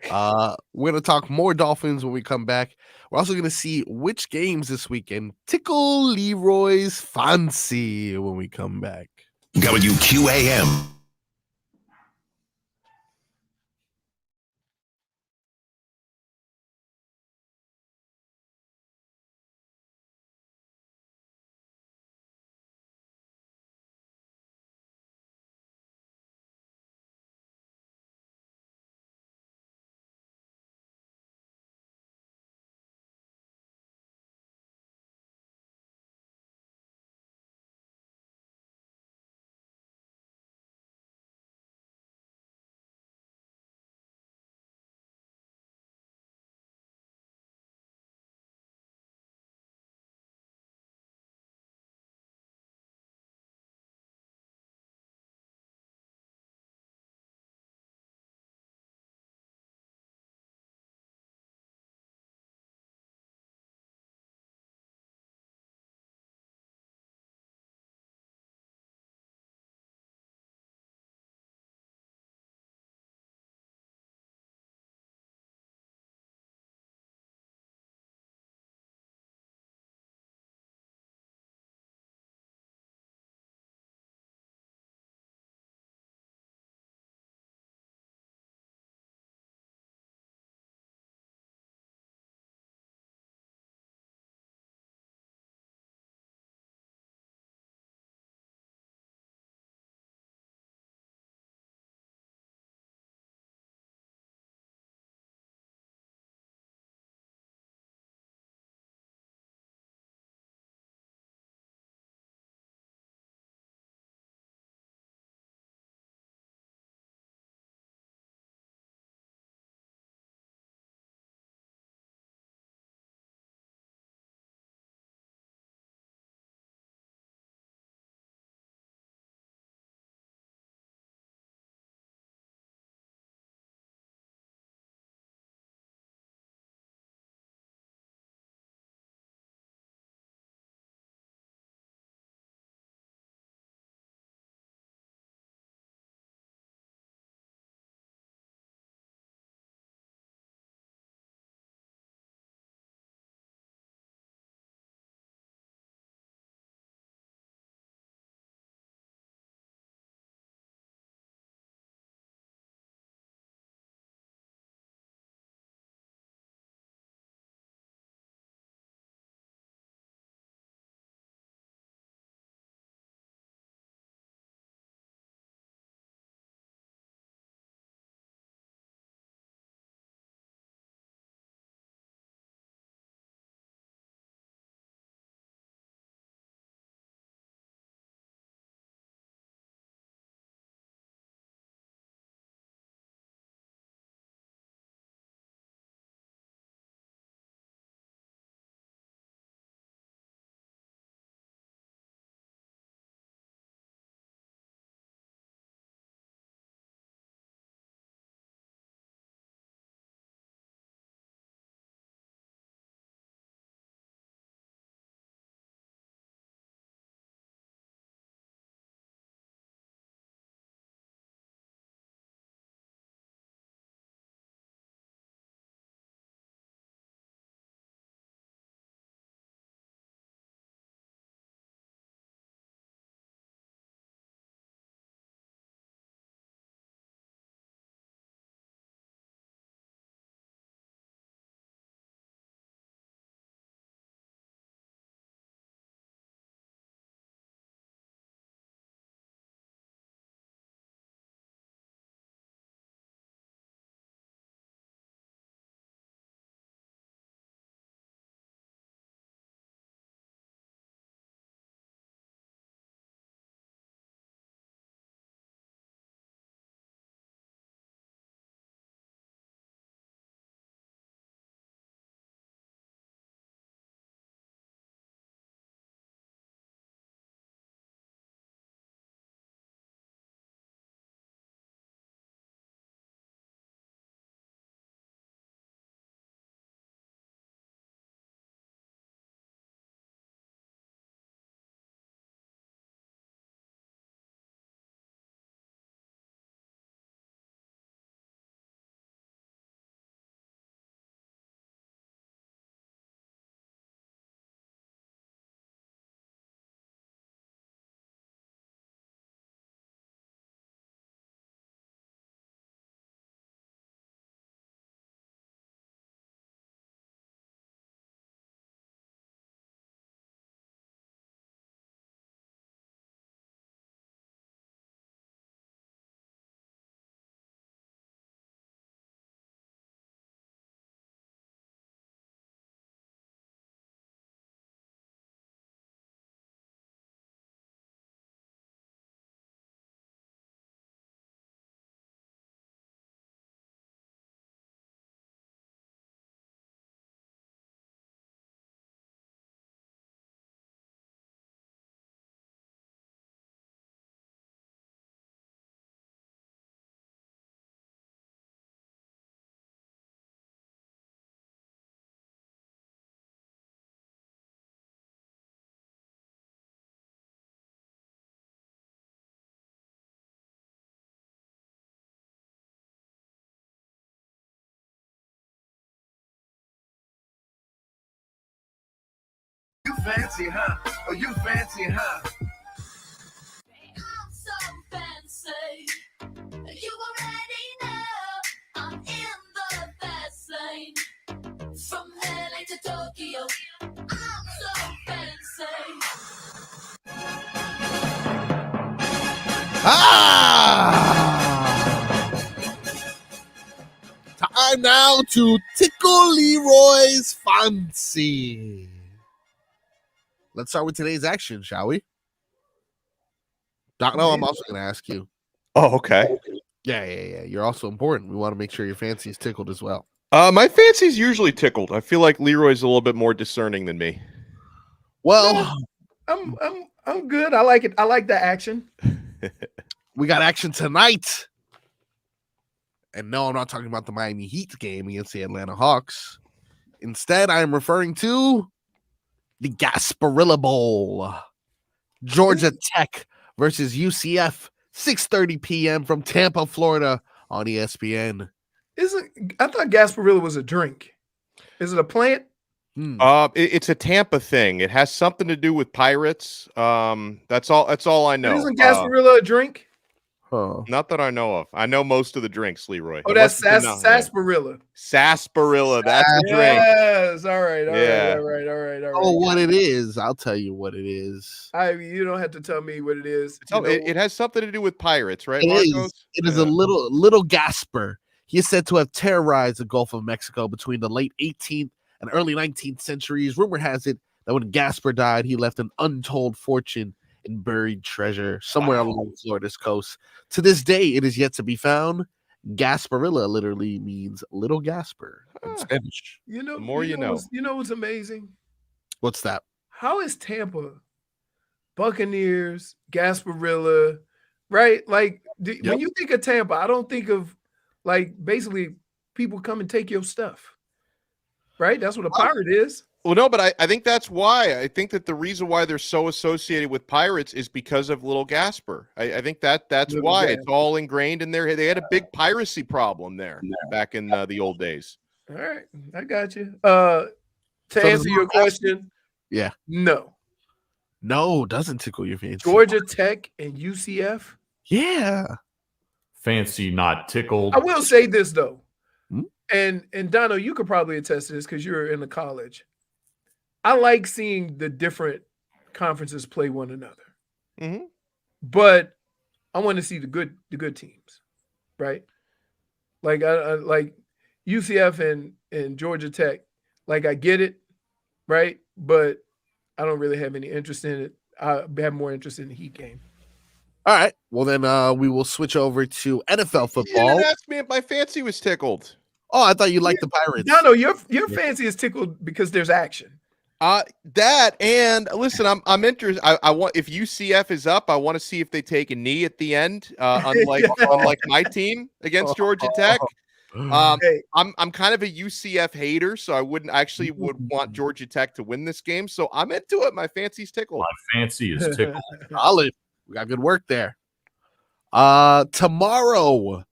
We're going to talk more Dolphins when we come back. We're also going to see which games this weekend tickle Leroy's fancy when we come back. WQAM. fancy, huh? Oh, you fancy, huh? I'm so fancy. You already know I'm in the fast lane. From LA to Tokyo, I'm so fancy. Time now to Tickle Leroy's Fancy. Let's start with today's action, shall we? Donno, I'm also going to ask you. Oh, okay. Yeah. You're also important. We want to make sure your fancy is tickled as well. My fancy's usually tickled. I feel like Leroy's a little bit more discerning than me. Well, I'm good. I like it. I like the action. We got action tonight. And no, I'm not talking about the Miami Heat game against the Atlanta Hawks. Instead, I am referring to the Gasparilla Bowl. Georgia Tech versus UCF, 6:30 p.m. from Tampa, Florida on ESPN. I thought Gasparilla was a drink. Is it a plant? It's a Tampa thing. It has something to do with pirates. That's all I know. Isn't Gasparilla a drink? Not that I know of. I know most of the drinks, Leroy. Oh, that's sarsaparilla. Sarsaparilla. That's the drink. Yes. All right. All right. Oh, what it is. I'll tell you what it is. You don't have to tell me what it is. It has something to do with pirates, right, It Marcos? Uh-huh. is a little Gasper. He is said to have terrorized the Gulf of Mexico between the late 18th and early 19th centuries. Rumor has it that when Gasper died, he left an untold fortune in buried treasure somewhere along Florida's coast. To this day, it is yet to be found. Gasparilla literally means little Gasper in Spanish. You know, The more you know. You know what's amazing? What's that? How is Tampa, Buccaneers, Gasparilla, right? Like when you think of Tampa, I don't think of like basically people come and take your stuff, right? That's what a pirate is. Well, no, but I think that's why. I think that the reason why they're so associated with pirates is because of Little Gasper. I think that's Little why Gasper. it's all ingrained in there. They had a big piracy problem there back in the old days. All right, I got you. To answer your question, yeah, no, doesn't tickle your fancy. Georgia Tech and UCF. Yeah, fancy, not tickled. I will say this though, and Donno, you could probably attest to this because you're in the college. I like seeing the different conferences play one another, but I want to see the good teams, right? Like I like UCF and Georgia Tech. Like I get it, right? But I don't really have any interest in it. I have more interest in the Heat game. All right. Well, then we will switch over to NFL football. You didn't ask me if my fancy was tickled. Oh, I thought you liked the Pirates. No, your fancy is tickled because there's action. That and listen, I'm interested. I want if UCF is up, I want to see if they take a knee at the end, unlike my team against Georgia Tech. I'm kind of a UCF hater, so I would want Georgia Tech to win this game. So I'm into it. My fancy's tickled. My fancy is tickled. Solid. We got good work there. Tomorrow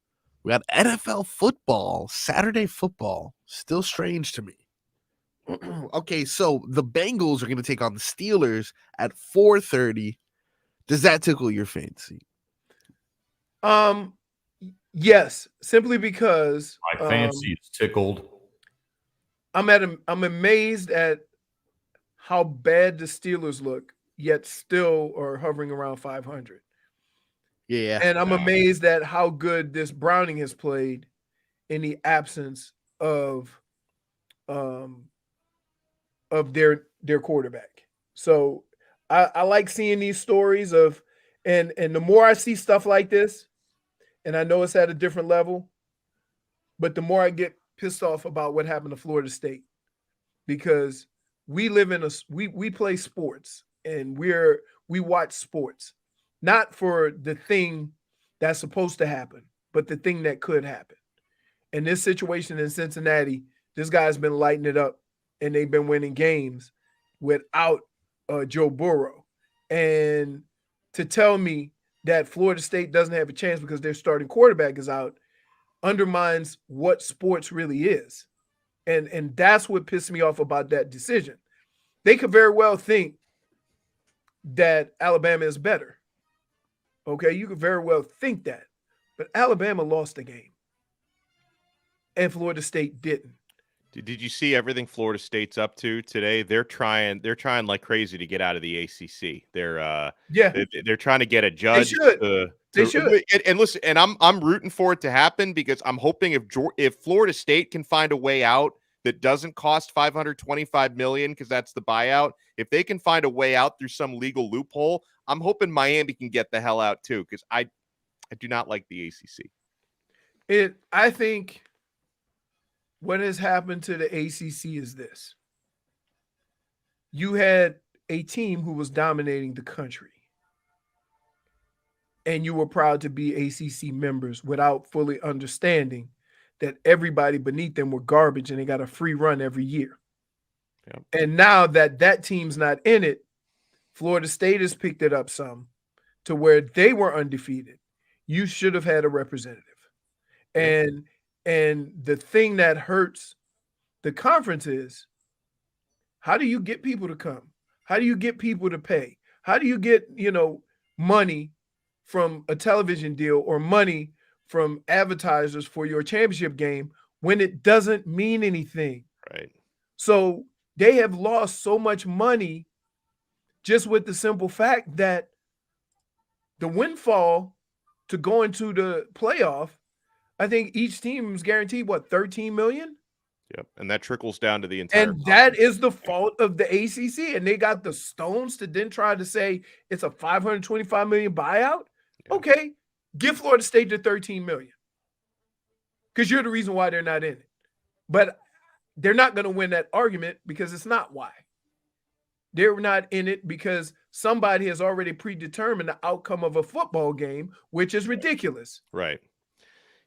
we got NFL football, Saturday football. Still strange to me. Okay, so the Bengals are going to take on the Steelers at 4:30. Does that tickle your fancy? Yes, simply because my fancy is tickled. I'm amazed at how bad the Steelers look, yet still are hovering around 500. Yeah, and I'm amazed at how good this Browning has played in the absence of their quarterback. So I like seeing these stories of, and the more I see stuff like this, and I know it's at a different level, but the more I get pissed off about what happened to Florida State, because we live in we play sports and we watch sports, not for the thing that's supposed to happen, but the thing that could happen. In this situation in Cincinnati, this guy's been lighting it up, and they've been winning games without Joe Burrow. And to tell me that Florida State doesn't have a chance because their starting quarterback is out undermines what sports really is. And that's what pissed me off about that decision, they could very well think that Alabama is better. Okay, you could very well think that. But Alabama lost the game. And Florida State didn't. Did you see everything Florida State's up to today? They're trying like crazy to get out of the ACC. They're trying to get a judge. They should. And listen, and I'm rooting for it to happen because I'm hoping if Florida State can find a way out that doesn't cost $525 million, because that's the buyout. If they can find a way out through some legal loophole, I'm hoping Miami can get the hell out too, because I do not like the ACC. I think what has happened to the ACC is this. You had a team who was dominating the country, and you were proud to be ACC members without fully understanding that everybody beneath them were garbage and they got a free run every year. Yep. And now that team's not in it, Florida State has picked it up some to where they were undefeated. You should have had a representative. And the thing that hurts the conference is, how do you get people to come? How do you get people to pay? How do you get, money from a television deal or money from advertisers for your championship game when it doesn't mean anything? Right. So they have lost so much money just with the simple fact that the windfall to go into the playoff, I think each team is guaranteed, $13 million? Yep. And that trickles down to the entire And that is the fault of the ACC. And they got the stones to then try to say it's a $525 million buyout. Yeah. Okay, give Florida State the $13 million. Because you're the reason why they're not in it. But they're not going to win that argument because it's not why. They're not in it because somebody has already predetermined the outcome of a football game, which is ridiculous. Right.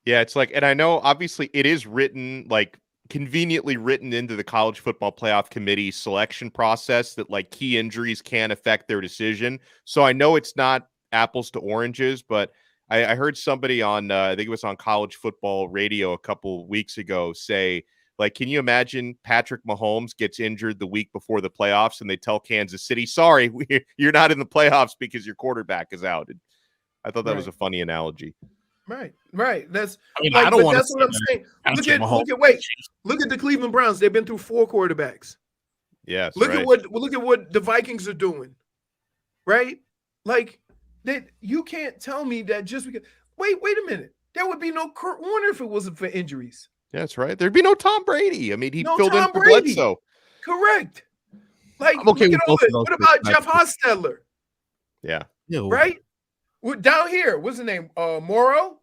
Yeah, it's like, and I know obviously it is written, like conveniently written into the college football playoff committee selection process that like key injuries can affect their decision. So I know it's not apples to oranges, but I heard somebody on, I think it was on College Football Radio a couple weeks ago say, like, can you imagine Patrick Mahomes gets injured the week before the playoffs and they tell Kansas City, sorry, you're not in the playoffs because your quarterback is out. And I thought that was a funny analogy. Right. That's what I'm saying. Look at the Cleveland Browns. They've been through 4 quarterbacks. Yes. Look at what the Vikings are doing. Right? Like you can't tell me that just because. Wait a minute. There would be no Kurt Warner if it wasn't for injuries. Yeah, that's right. There'd be no Tom Brady. I mean, he filled in for Brady. Bledsoe. Correct. Like, okay, what about Jeff Hostetler? Yeah. Right? Down here, what's the name? Morrell?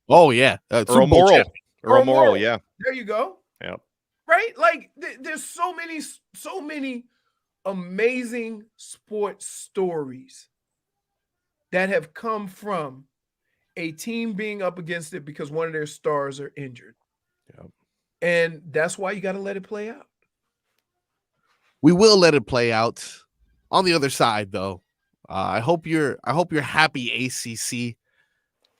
Oh, yeah. Earl Morrell, yeah. There you go. Yeah. Right? Like, there's so many amazing sports stories that have come from a team being up against it because one of their stars are injured. Yep. And that's why you got to let it play out. We will let it play out. On the other side, though, I hope you're happy, ACC.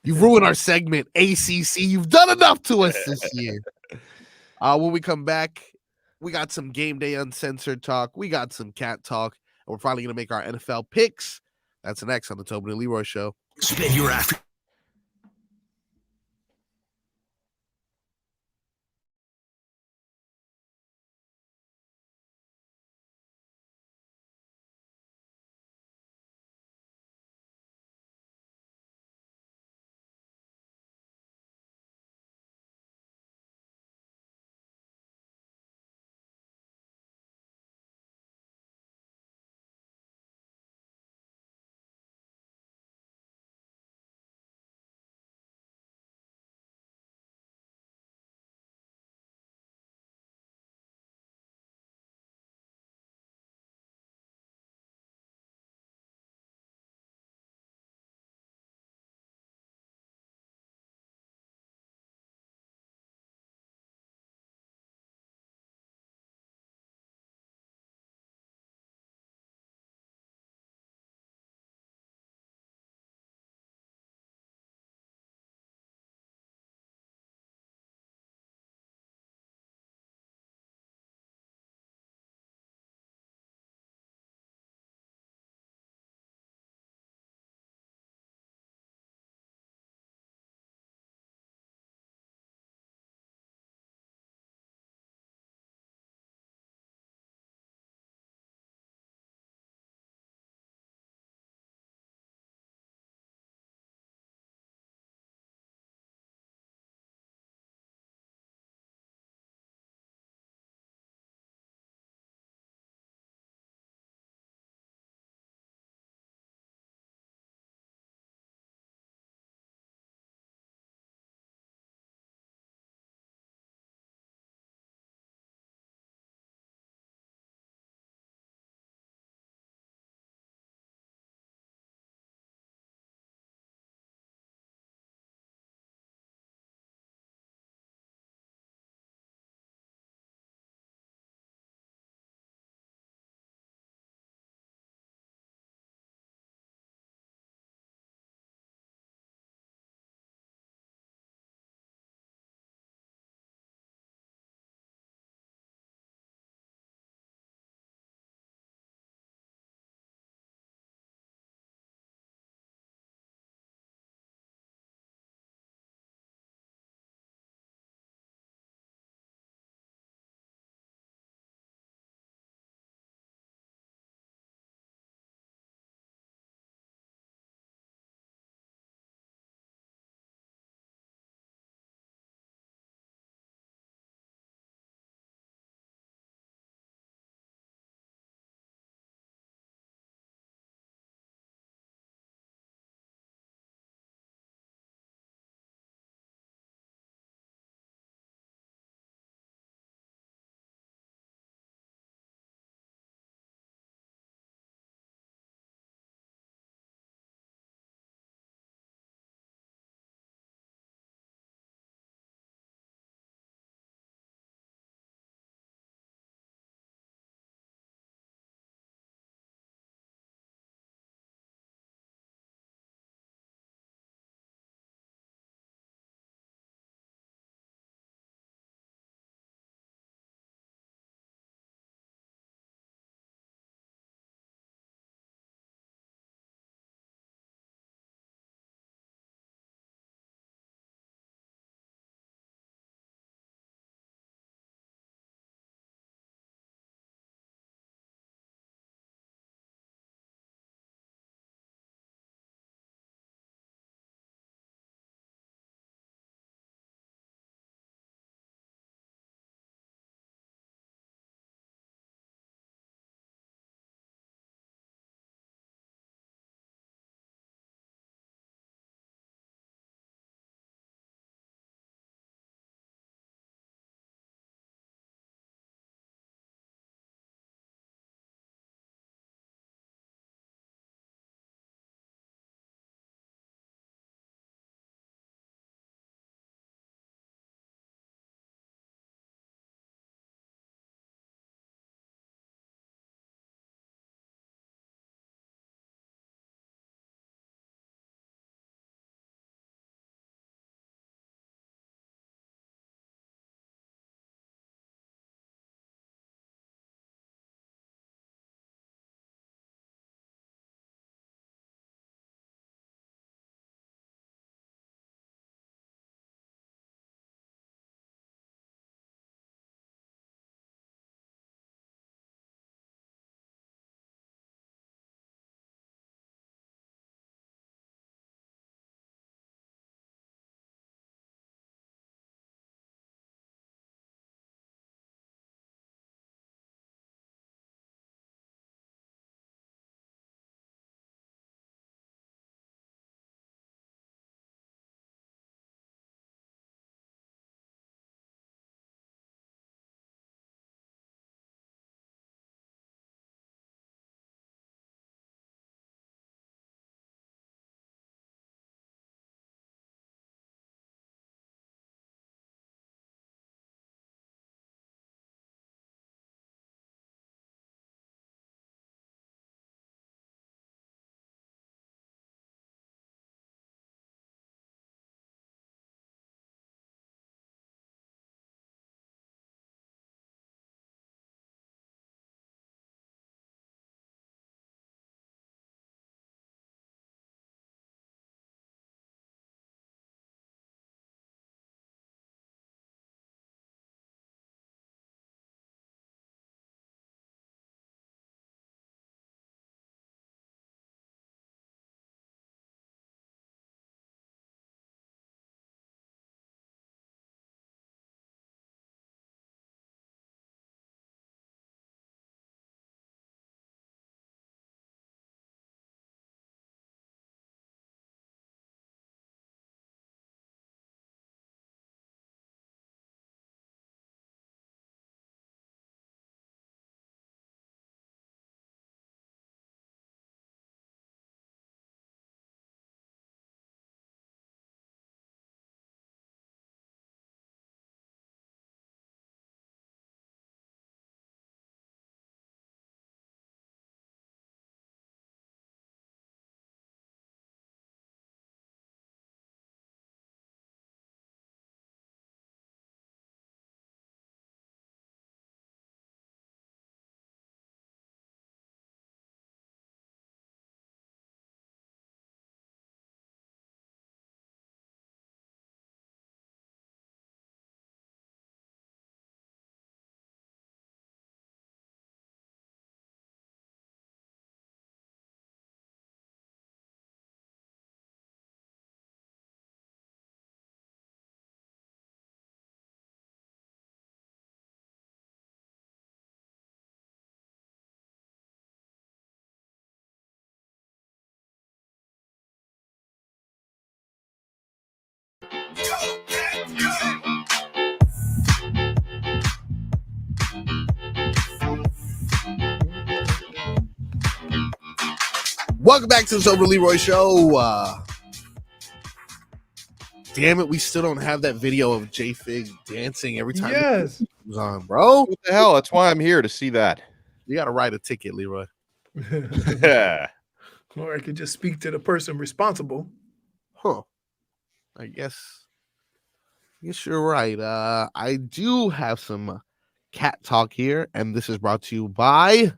You ruined our segment, ACC. You've done enough to us this year. When we come back, we got some Game Day Uncensored talk. We got some cat talk. And we're finally going to make our NFL picks. That's next on the Tobin Leroy Show. Spend your afternoon. Welcome back to the Tobin Leroy Show. Damn it, we still don't have that video of JFig dancing every time Yes. it comes on, bro. What the hell? That's why I'm here to see that. You got to write a ticket, Leroy. Yeah. Or I could just speak to the person responsible. Huh. I guess you're right. I do have some cat talk here, and this is brought to you by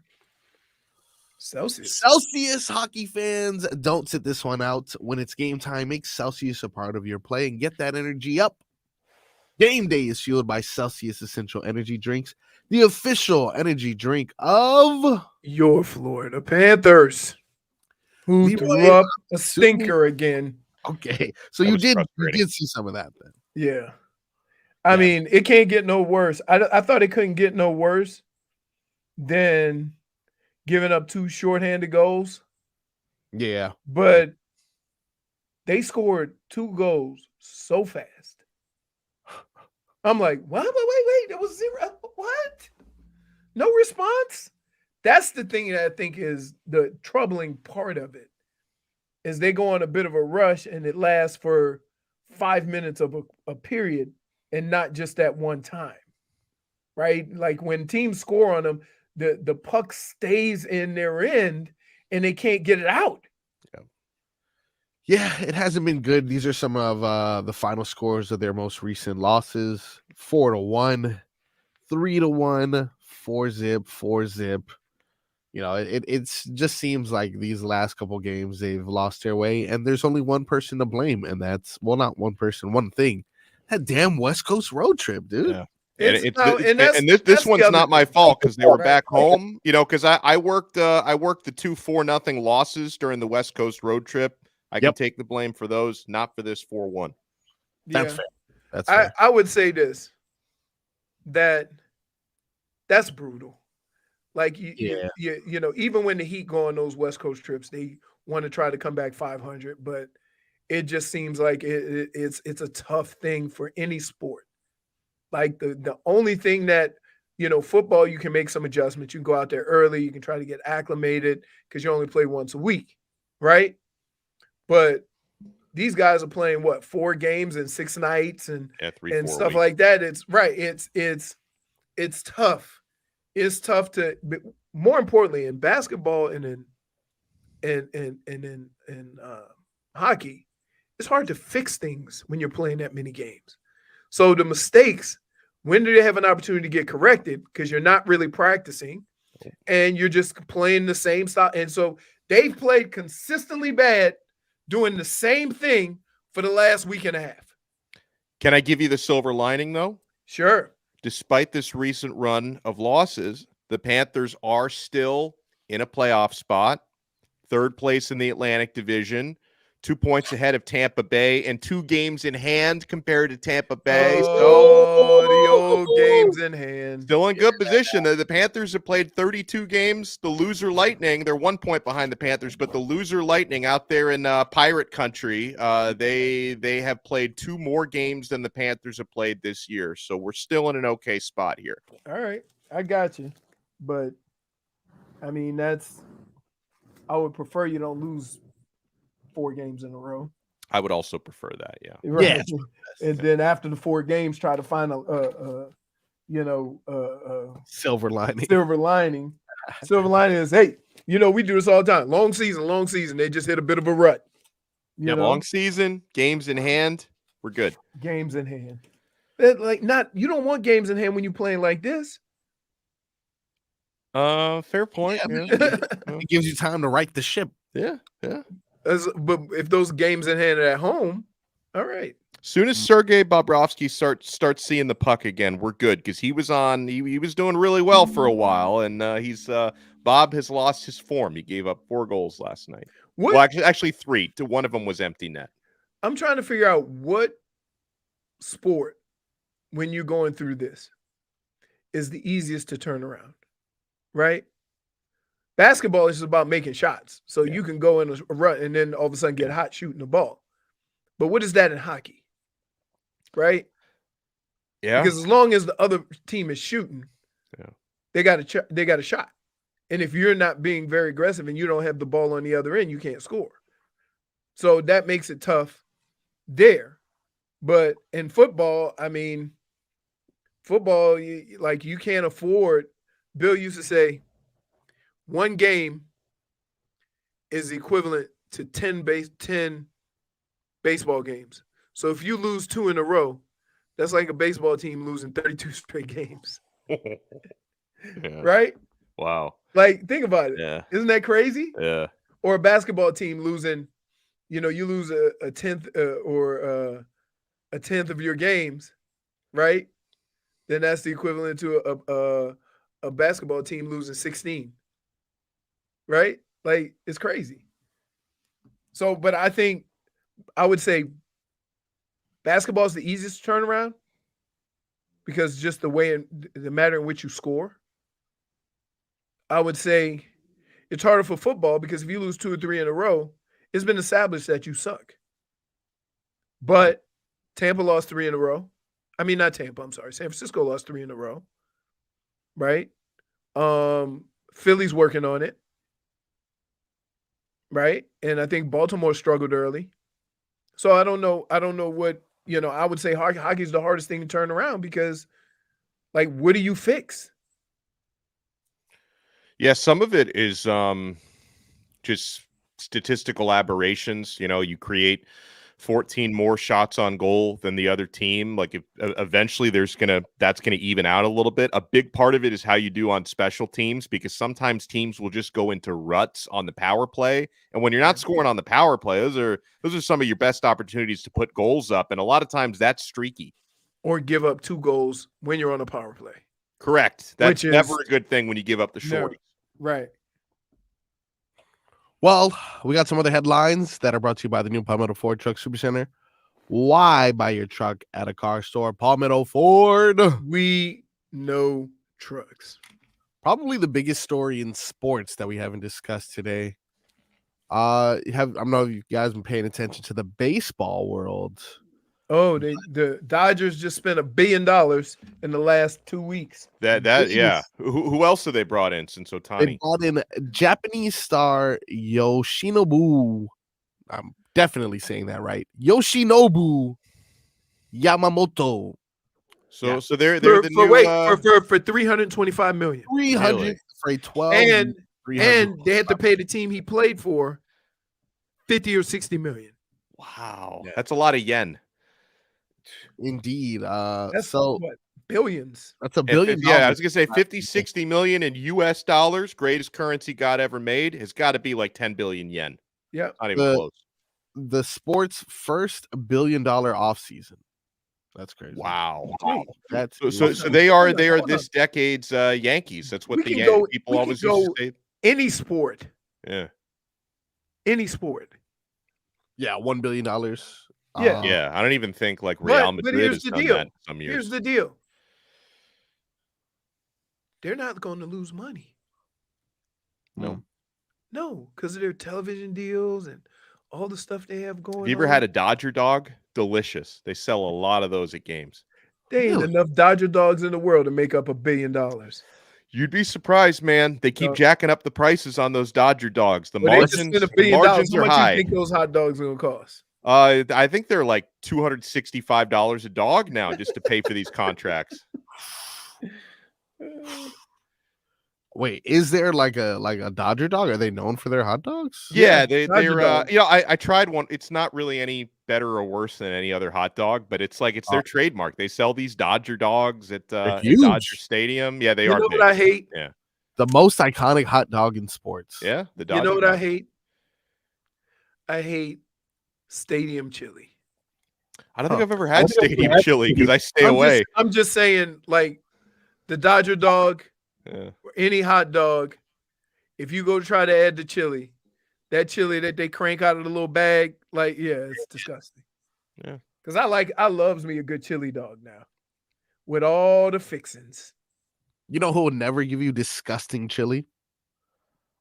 Celsius. Hockey fans, don't sit this one out. When it's game time, make Celsius a part of your play and get that energy up. Game day is fueled by Celsius Essential Energy Drinks, the official energy drink of your Florida Panthers, who threw up a stinker again. Okay, so you did see some of that then. Yeah. I mean, it can't get no worse. I thought it couldn't get no worse than giving up 2 shorthanded goals. Yeah. But they scored 2 goals so fast. I'm like, what? Wait. There was 0. What? No response? That's the thing that I think is the troubling part of it, is they go on a bit of a rush and it lasts for 5 minutes of a period and not just that one time, right? Like when teams score on them, the puck stays in their end and they can't get it out. Yeah, it hasn't been good. These are some of the final scores of their most recent losses: 4-1, 3-1, 4-0, 4-0. You know, it's just seems like these last couple games they've lost their way, and there's only one person to blame, and that's, well, not one person, one thing. That damn West Coast road trip, dude. Yeah. This one's not my fault because they were back home. You know, because I worked the 2-4-0 losses during the West Coast road trip. I can take the blame for those, not for this 4-1. That's fair. That's fair. I would say this, that's brutal. Like you know, even when the Heat go on those West Coast trips, they want to try to come back 500, but it just seems like it's a tough thing for any sport. Like the only thing that, you know, football, you can make some adjustments. You can go out there early, you can try to get acclimated because you only play once a week, right? But these guys are playing 4 games in 6 nights and stuff weeks. like that. It's right. It's tough. It's tough to, but more importantly, in basketball and in hockey, it's hard to fix things when you're playing that many games. So the mistakes, when do they have an opportunity to get corrected? Because you're not really practicing and you're just playing the same style. And so they've played consistently bad doing the same thing for the last week and a half. Can I give you the silver lining, though? Sure. Despite this recent run of losses, the Panthers are still in a playoff spot, 3rd place in the Atlantic Division, 2 points ahead of Tampa Bay, and 2 games in hand compared to Tampa Bay. Oh, the old games in hand. Still in good position. The Panthers have played 32 games. The loser Lightning, they're 1 point behind the Panthers, but the loser Lightning out there in pirate country, they have played 2 more games than the Panthers have played this year. So we're still in an okay spot here. All right. I got you. But, I mean, I would prefer you don't lose 4 games in a row. I would also prefer that, yeah. Right. Yeah. And then after the 4 games, try to find silver lining. Silver lining. Silver lining is, hey, you know, we do this all the time. Long season. They just hit a bit of a rut. You know? Long season, games in hand, we're good. Games in hand. You don't want games in hand when you're playing like this. Fair point. Yeah. It gives you time to right the ship. Yeah. But if those games in hand are at home, all right. Soon as Sergei Bobrovsky starts seeing the puck again, we're good because he was doing really well for a while, and Bob has lost his form. He gave up 4 goals last night. Well, actually 3. One of them was empty net. I'm trying to figure out what sport, when you're going through this, is the easiest to turn around, right? Basketball is just about making shots. So you can go in a run and then all of a sudden get hot shooting the ball. But what is that in hockey? Right? Yeah. Because as long as the other team is shooting, they got a shot. And if you're not being very aggressive and you don't have the ball on the other end, you can't score. So that makes it tough there. But in football, I mean, football, you can't afford. Bill used to say, one game is equivalent to 10 baseball games. So if you lose 2 in a row, that's like a baseball team losing 32 straight games. Yeah. Right? Wow. Like, think about it. Yeah. Isn't that crazy? Yeah. Or a basketball team losing, you lose a tenth or a tenth of your games, right? Then that's the equivalent to a basketball team losing 16, right? Like, it's crazy. So, but I would say basketball is the easiest to turn around because just the matter in which you score. I would say it's harder for football because if you lose 2 or 3 in a row, it's been established that you suck. But Tampa lost 3 in a row. I mean, not Tampa, I'm sorry. San Francisco lost 3 in a row. Right? Philly's working on it. Right? And I think Baltimore struggled early. So I don't know what, I would say hockey's the hardest thing to turn around because, like, what do you fix? Yeah, some of it is just statistical aberrations. You create 14 more shots on goal than the other team. Like, if eventually that's gonna even out a little bit. A big part of it is how you do on special teams, because sometimes teams will just go into ruts on the power play, and when you're not scoring on the power play, those are some of your best opportunities to put goals up, and a lot of times that's streaky. Or give up 2 goals when you're on a power play. Correct. That's never a good thing when you give up the shorty. Right. Well, we got some other headlines that are brought to you by the new Palmetto Ford Truck Super Center. Why buy your truck at a car store? Palmetto Ford. We know trucks. Probably the biggest story in sports that we haven't discussed today. I don't know if you guys have been paying attention to the baseball world. Oh, the Dodgers just spent $1 billion in the last 2 weeks. Yeah. Who else have they brought in since Ohtani? They brought in Japanese star Yoshinobu. I'm definitely saying that right. Yoshinobu Yamamoto. So they're the new for $325 million. 300 for a 12. And they had to pay the team he played for $50 or $60 million. Wow, that's a lot of yen. Indeed. That's what, billions. That's $1 billion. Yeah, I was gonna say 50-60 million in US dollars, greatest currency God ever made, has got to be like 10 billion yen. Yeah, not even close. The sport's first $1 billion offseason. That's crazy. Wow. That's so they are this decade's Yankees. That's what people always used to say. Any sport. Yeah. Any sport. Yeah, $1 billion. Yeah. I don't even think like Real Madrid has done that some years. Here's the deal. They're not going to lose money. No, because of their television deals and all the stuff they have going on. Have you ever had a Dodger dog? Delicious. They sell a lot of those at games. There ain't enough Dodger dogs in the world to make up $1 billion. You'd be surprised, man. They keep jacking up the prices on those Dodger dogs. The margins $1 billion. Margins are high. How much do you think those hot dogs are going to cost? I think they're like $265 a dog now just to pay for these contracts. Wait, is there like a Dodger dog? Are they known for their hot dogs? Yeah, they're I tried one. It's not really any better or worse than any other hot dog, but it's their trademark. They sell these Dodger dogs at Dodger Stadium. Yeah, they are. You know what I hate? Yeah, the most iconic hot dog in sports. Yeah, the Dodger. You know what I hate? I hate stadium chili. I don't think I've ever had stadium chili because I stay away. I'm just saying, like the Dodger dog. Yeah. Any hot dog, if you go try to add the chili, that chili that they crank out of the little bag, it's disgusting. Yeah. Because I loves me a good chili dog now. With all the fixings. You know who will never give you disgusting chili?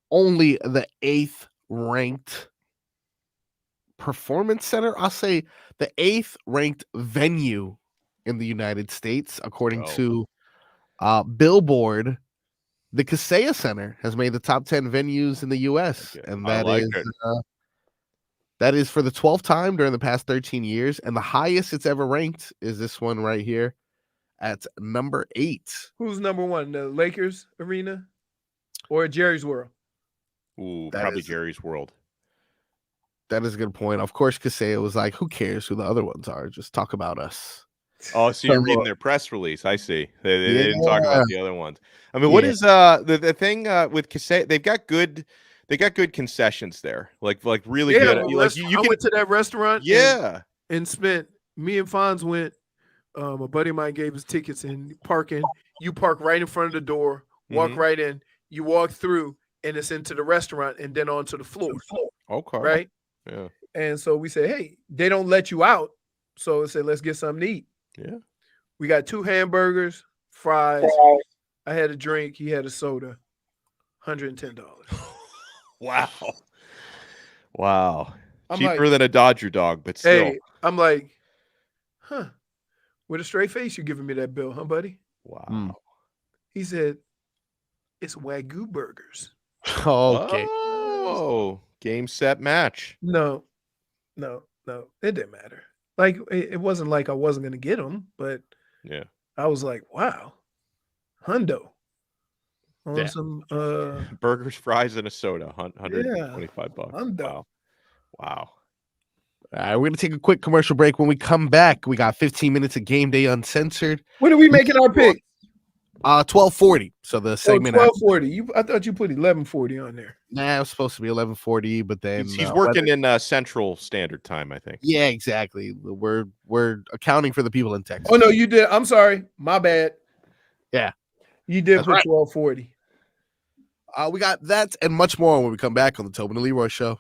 Only the 8th ranked performance center. I'll say the 8th ranked venue in the United States, according to Billboard. The Kaseya Center has made the top 10 venues in the U.S., and I like that is for the 12th time during the past 13 years, and the highest it's ever ranked is this one right here at number 8. Who's number 1? The Lakers Arena or Jerry's World? Ooh, That probably is- Jerry's World. That is a good point. Of course, Kaseya was like, who cares who the other ones are? Just talk about us. Oh, so you're reading their press release. I see. They didn't talk Yeah. about the other ones. I mean, what Yeah. is the thing with Kaseya? They've got good concessions there. Like really good. I Like you can went to that restaurant. Yeah. And spent. Me and Fonz went. A buddy of mine gave us tickets and parking. You park right in front of the door. Walk right in. You walk through, and it's into the restaurant, and then onto the floor. Okay. Right. Yeah. And so we said, hey, they don't let you out. So I said, let's get something to eat. Yeah. We got 2 hamburgers, fries. I had a drink. He had a soda. $110. Wow. Wow. I'm Cheaper like, than a Dodger dog, but still. hey, I'm like, huh? With a straight face, you giving me that bill, huh, buddy? Wow. He said, it's Wagyu burgers. Okay. Oh, game, set, match. No. It didn't matter. Like, it wasn't like I wasn't going to get them, but Yeah. I was like, wow, hundo. On Yeah. some Burgers, fries, and a soda. $125. Hundo. Wow. All right, we're going to take a quick commercial break. When we come back, we got 15 minutes of Game Day Uncensored. When are we making our pick? 12:40. So the segment. 12:40. I thought you put 11:40 on there. Nah, it was supposed to be 11:40, but then He's working in Central Standard Time, I think. Yeah, exactly. We're accounting for the people in Texas. Oh no, you did. I'm sorry. My bad. Yeah. You did That's put right. 12:40. We got that and much more when we come back on the Tobin Leroy Show.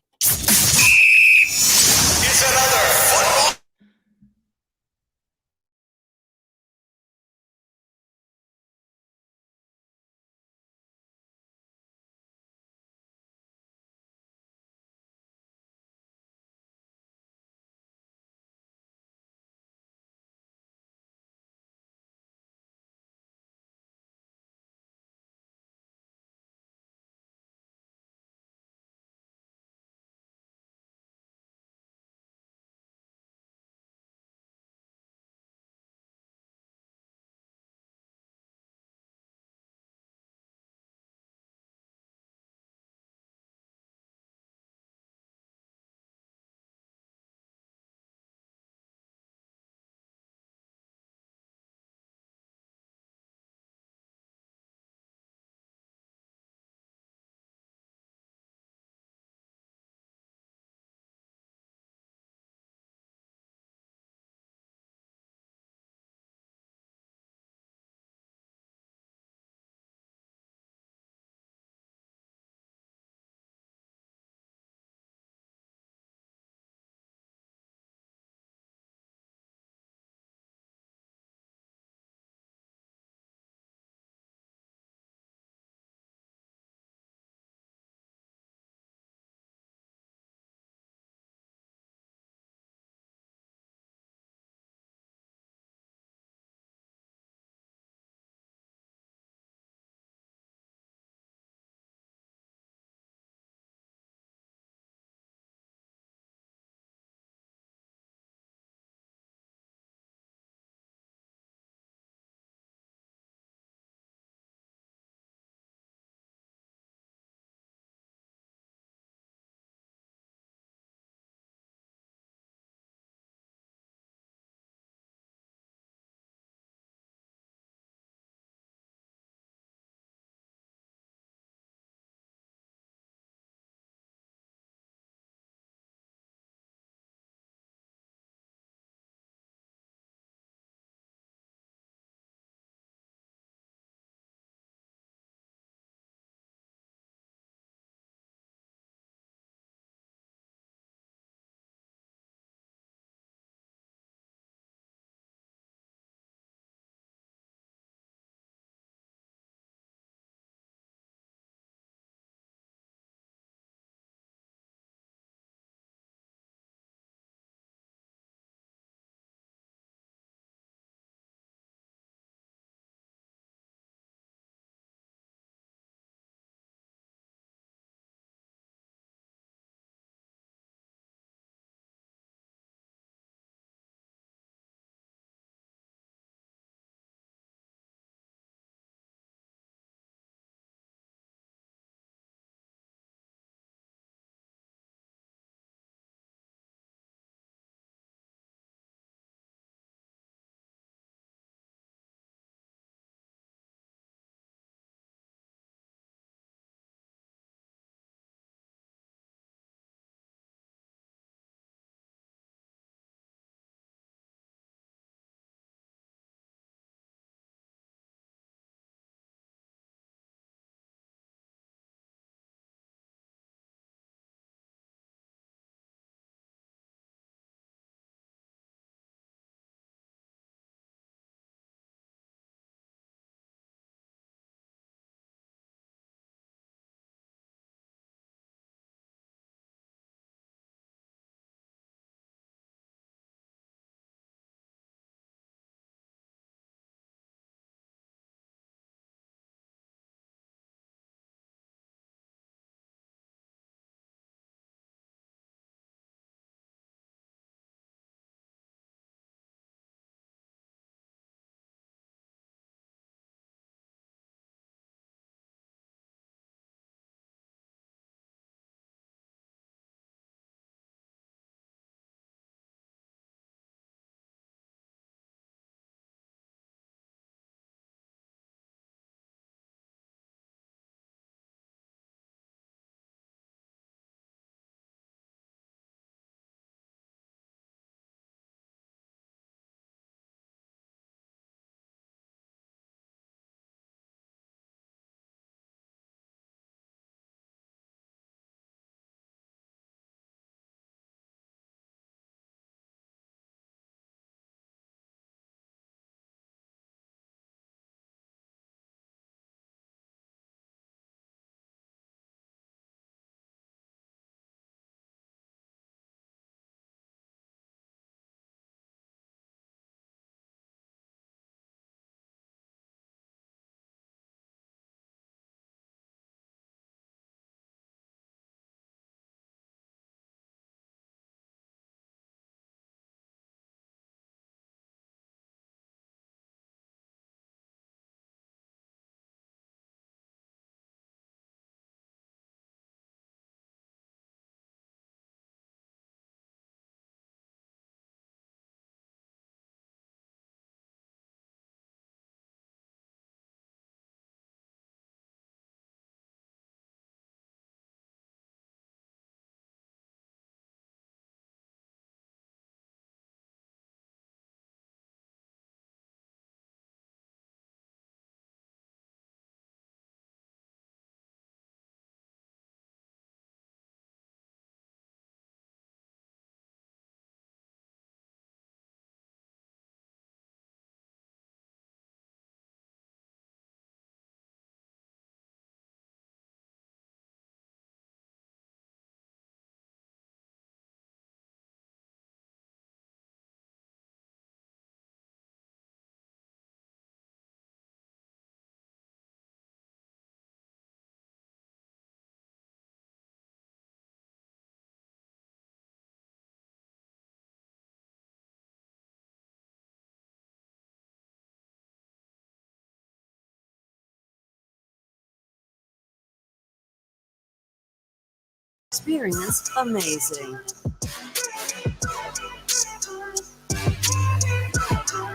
Experienced amazing.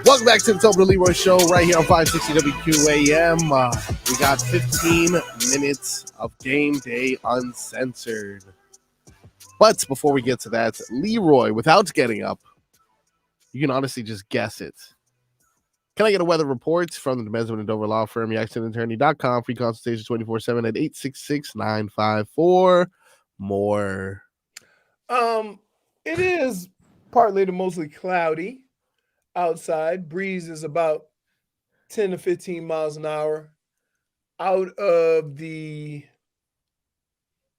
Welcome back to the Tobin Leroy Show right here on 560 WQAM. We got 15 minutes of Game Day Uncensored. But before we get to that, Leroy, without getting up, you can honestly just guess it. Can I get a weather report from the Demesman and Dover Law Firm, YaksonAttorney.com, free consultation 24/7 at 866-954 more. It is partly to mostly cloudy outside. Breeze is about 10 to 15 miles an hour. Out of the,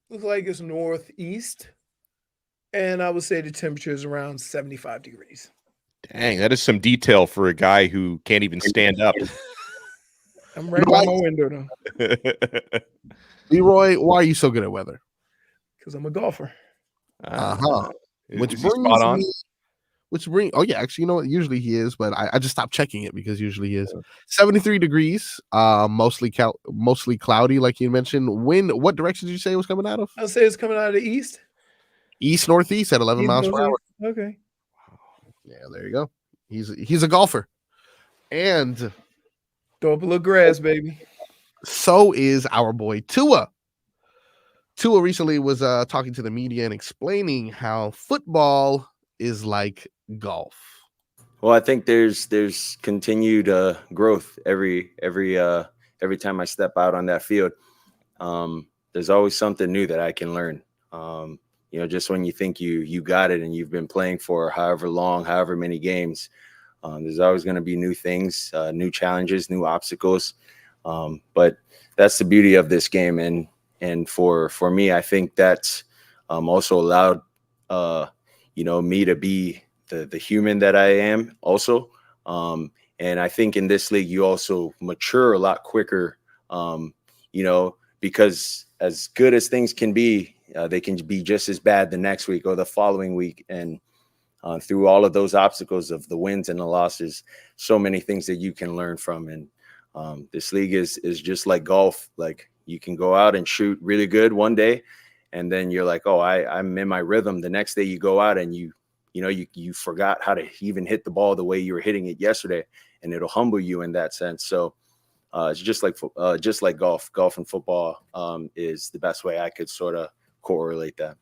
looks like it's northeast. And I would say the temperature is around 75 degrees. Dang, that is some detail for a guy who can't even stand up. I'm right by my window, though. Leroy, why are you so good at weather? Because I'm a golfer. Which is he spot on? Oh yeah, actually, you know what? Usually he is, but I just stopped checking it because usually he is. 73 degrees, mostly cloudy, like you mentioned. Wind, what direction did you say it was coming out of? I'll say it's coming out of the east. East northeast at 11 miles per hour. Okay. Yeah, there you go. He's a golfer. And throw up a little grass, baby. So is our boy Tua. Tua recently was talking to the media and explaining how football is like golf. Well, I think there's continued growth every time I step out on that field. There's always something new that I can learn. Just when you think you got it and you've been playing for however many games, there's always going to be new things, new challenges, new obstacles. But that's the beauty of this game. And for me, I think that's also allowed, me to be the human that I am also. And I think in this league, you also mature a lot quicker, because as good as things can be, they can be just as bad the next week or the following week. And through all of those obstacles of the wins and the losses, so many things that you can learn from. And this league is just like golf. Like you can go out and shoot really good one day, and then you're like, oh, I'm in my rhythm. The next day you go out and you forgot how to even hit the ball the way you were hitting it yesterday, and it'll humble you in that sense. So it's just like golf. Golf and football is the best way I could sort of correlate that.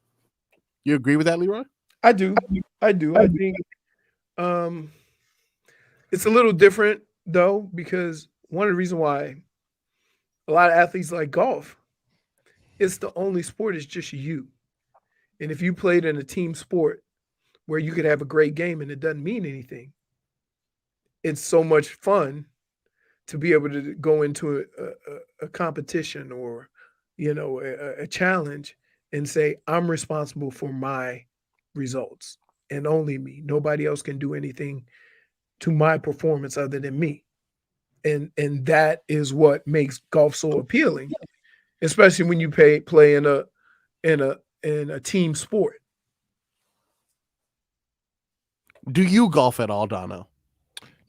You agree with that, Leroy? I do. I think it's a little different though, because one of the reasons why a lot of athletes like golf, it's the only sport is just you. And if you played in a team sport where you could have a great game and it doesn't mean anything, it's so much fun to be able to go into a competition or, a challenge and say, I'm responsible for my results and only me. Nobody else can do anything to my performance other than me. And that is what makes golf so appealing, especially when you play in a team sport. Do you golf at all, Donno?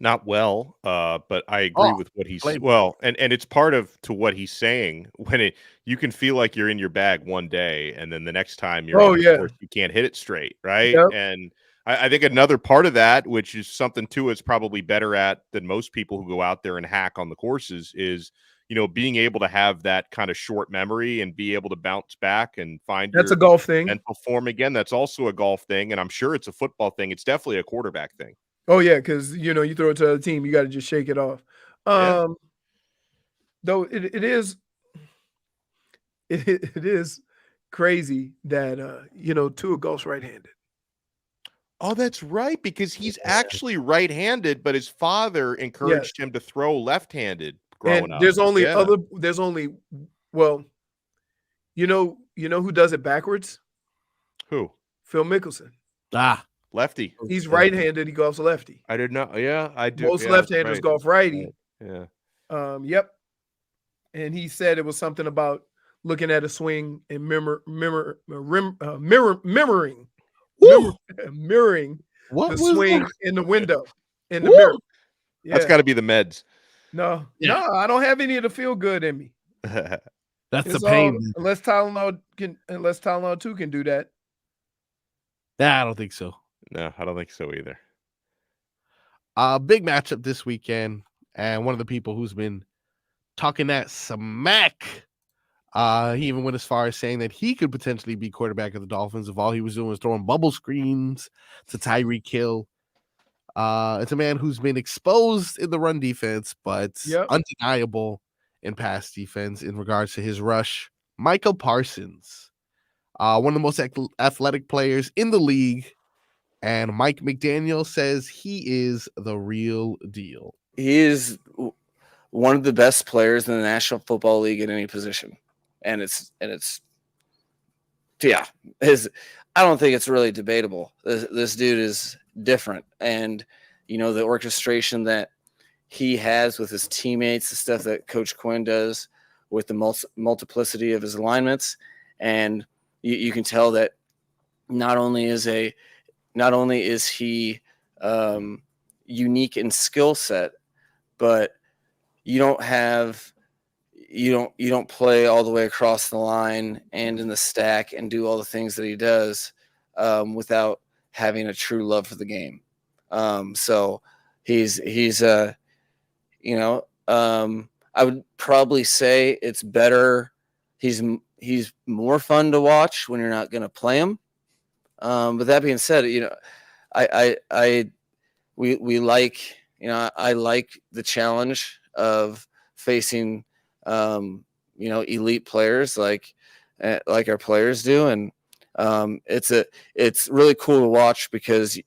Not well, but I agree with what he's and it's part of to what he's saying. When you can feel like you're in your bag one day, and then the next time you're on the course, you can't hit it straight, right? Yep. And I think another part of that, which is something Tua is probably better at than most people who go out there and hack on the courses, is being able to have that kind of short memory and be able to bounce back and find that's a golf thing and perform again. That's also a golf thing, and I'm sure it's a football thing. It's definitely a quarterback thing. Oh yeah, because you throw it to the other team, you got to just shake it off. Though it is crazy that Tua golfs right-handed. Oh, that's right, because he's actually right-handed, but his father encouraged him to throw left-handed growing up. There's only who does it backwards? Who? Phil Mickelson. Lefty. He's right-handed. He golfs lefty. I did not. Yeah, I do. Most left-handers golf righty. Yeah. Yep. And he said it was something about looking at a swing and mirroring the swing in the window in the mirror. Yeah. That's got to be the meds. No, I don't have any of the feel good in me. That's It's the pain. all, unless Tylenol 2 can do that. Nah, I don't think so. No, I don't think so either. Big matchup this weekend, and one of the people who's been talking that smack, he even went as far as saying that he could potentially be quarterback of the Dolphins if all he was doing was throwing bubble screens to Tyreek Hill. It's a man who's been exposed in the run defense, but undeniable in pass defense in regards to his rush. Micah Parsons, one of the most athletic players in the league. And Mike McDaniel says he is the real deal. He is one of the best players in the National Football League at any position. And it's I don't think it's really debatable. This dude is different. And, the orchestration that he has with his teammates, the stuff that Coach Quinn does with the multiplicity of his alignments. And you can tell that not only is he unique in skill set, but you don't play all the way across the line and in the stack and do all the things that he does without having a true love for the game. So he's I would probably say it's better. He's more fun to watch when you're not going to play him. But that being said, I like, I like the challenge of facing, elite players like our players do. And it's really cool to watch because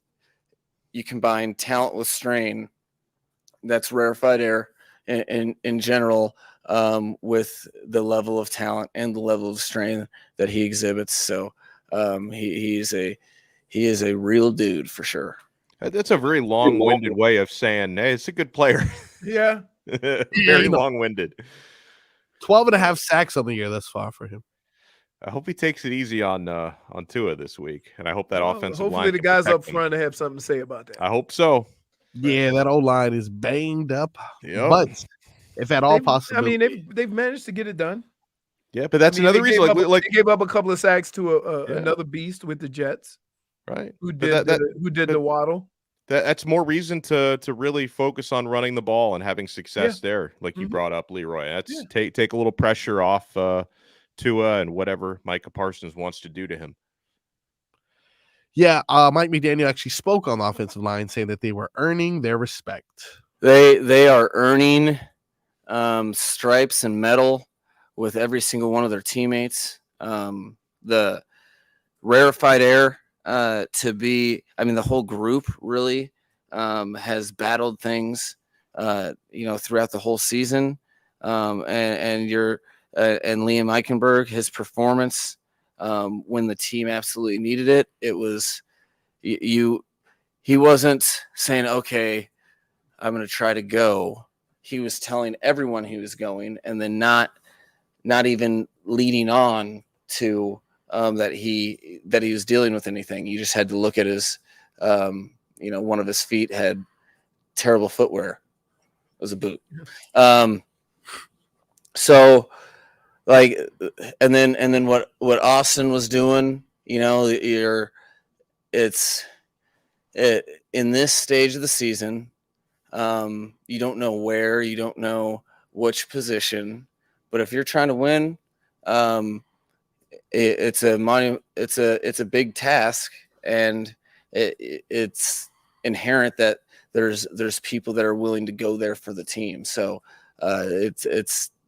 you combine talent with strain. That's rarefied air in general, with the level of talent and the level of strain that he exhibits. So, he is a real dude for sure. That's a very long-winded way of saying, hey, it's a good player. Yeah. Very long-winded. 12.5 sacks on the year thus far for him. I hope he takes it easy on Tua this week, and I hope that offensive line. Hopefully the guys up front have something to say about that. I hope so. Yeah, that O-line is banged up. Yep. But if at all possible, they've managed to get it done. Yeah, but that's another reason. They gave up a couple of sacks to another beast with the Jets, right? Who did the waddle. That's more reason to really focus on running the ball and having success there, like you brought up, Leroy. That's take a little pressure off Tua and whatever Micah Parsons wants to do to him. Yeah, Mike McDaniel actually spoke on the offensive line, saying that they were earning their respect. They are earning stripes and medal with every single one of their teammates. The rarefied air the whole group really has battled things, throughout the whole season. And Liam Eichenberg, his performance when the team absolutely needed it, it was he wasn't saying, okay, I'm going to try to go. He was telling everyone he was going, and then not even leading on to that he was dealing with anything. You just had to look at his, one of his feet had terrible footwear. It was a boot. So like, and then what Austin was doing, in this stage of the season, you don't know where, you don't know which position, but if you're trying to win, it's a big task, and it's inherent that there's people that are willing to go there for the team. So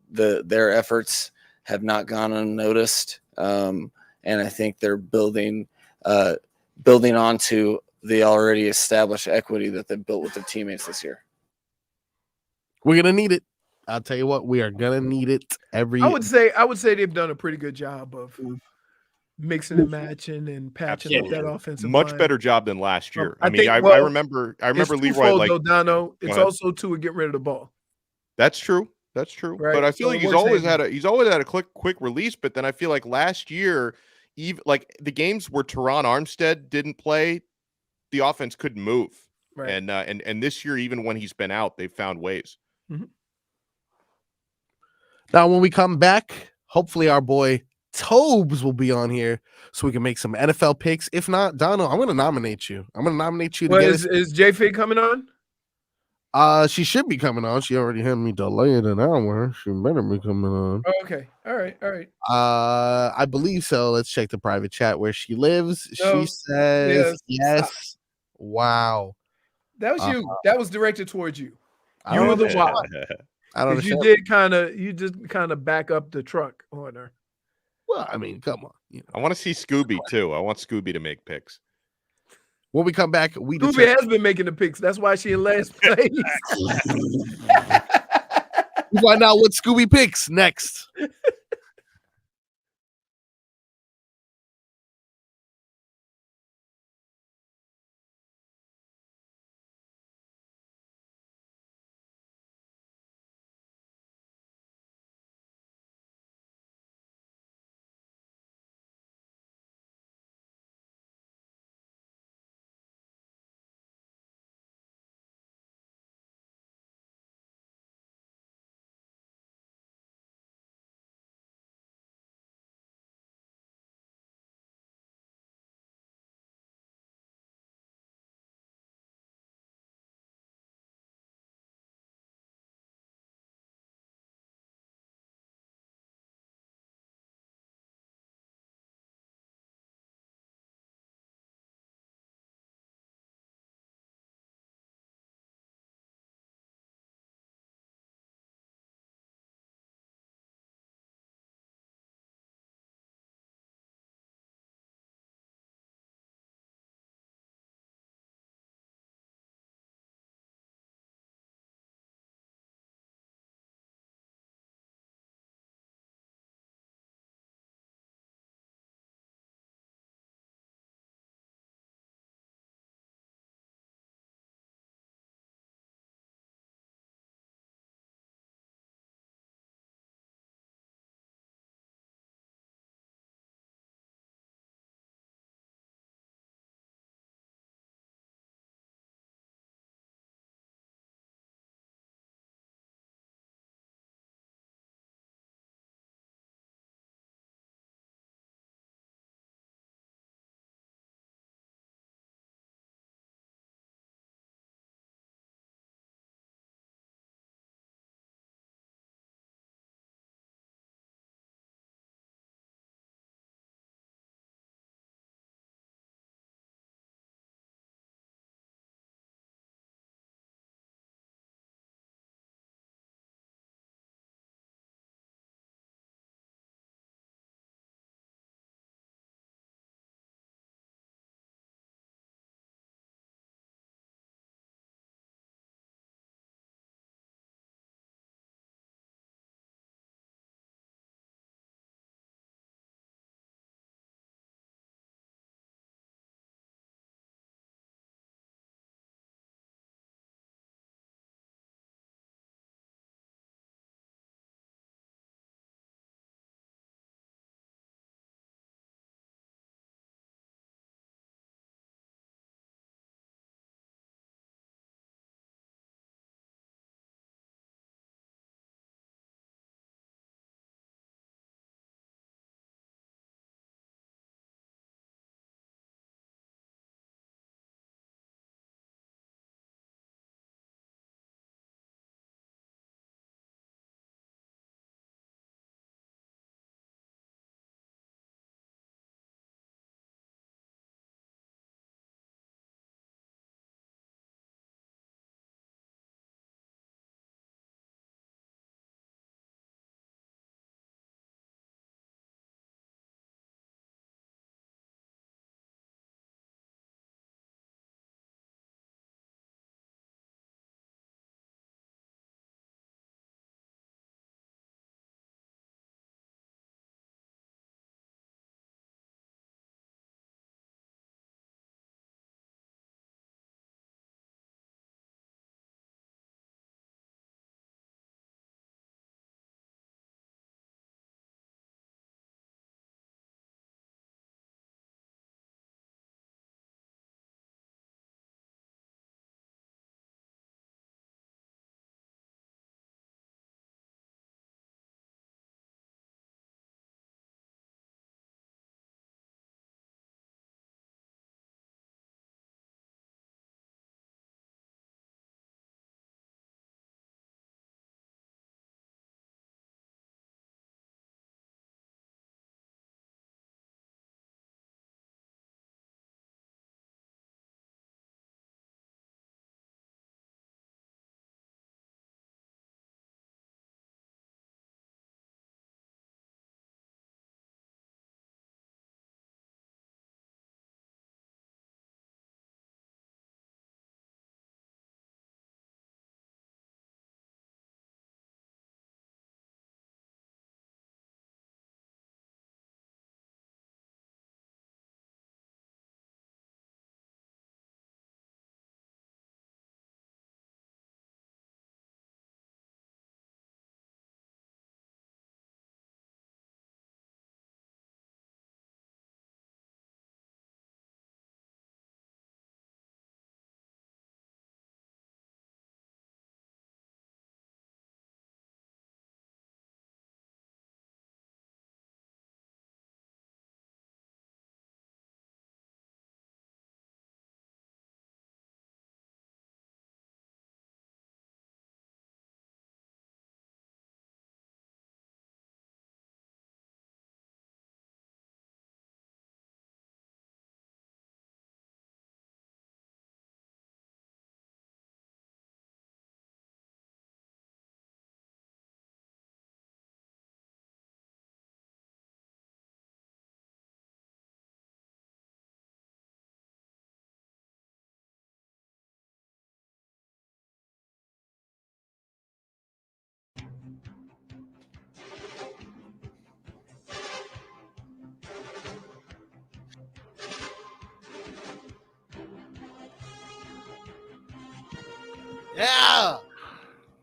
their efforts have not gone unnoticed, and I think they're building onto the already established equity that they've built with their teammates this year. We're gonna need it. I'll tell you what, we are gonna need it every. I would say they've done a pretty good job of mixing and matching and patching up that offensive much line. better job than last year. I remember it's Leroy like Donno. It's also Tua getting rid of the ball. That's true. Right. But I feel like he's always had a quick release. But then I feel like last year, even like the games where Teron Armstead didn't play, the offense couldn't move. Right. And this year, even when he's been out, they've found ways. Mm-hmm. Now, when we come back, Hopefully, our boy Tobes will be on here so we can make some NFL picks. If not, Donno, I'm going to nominate you. I'm going to nominate you to Well, get is JFig coming on? She should be coming on. She already had me delayed an hour. She better be coming on. Oh, okay. All right. I believe so. Let's check the private chat where she lives. No, She says yes. stop. Wow. That was you. That was directed towards you. I You don't were the understand. one. I don't You understand. just kind of back up the truck on her. Well, I mean, come on. You know. I want to see Scooby too. I want Scooby to make picks. When we come back, we Scooby has been making the picks. That's why she in last place. We find out what Scooby picks next.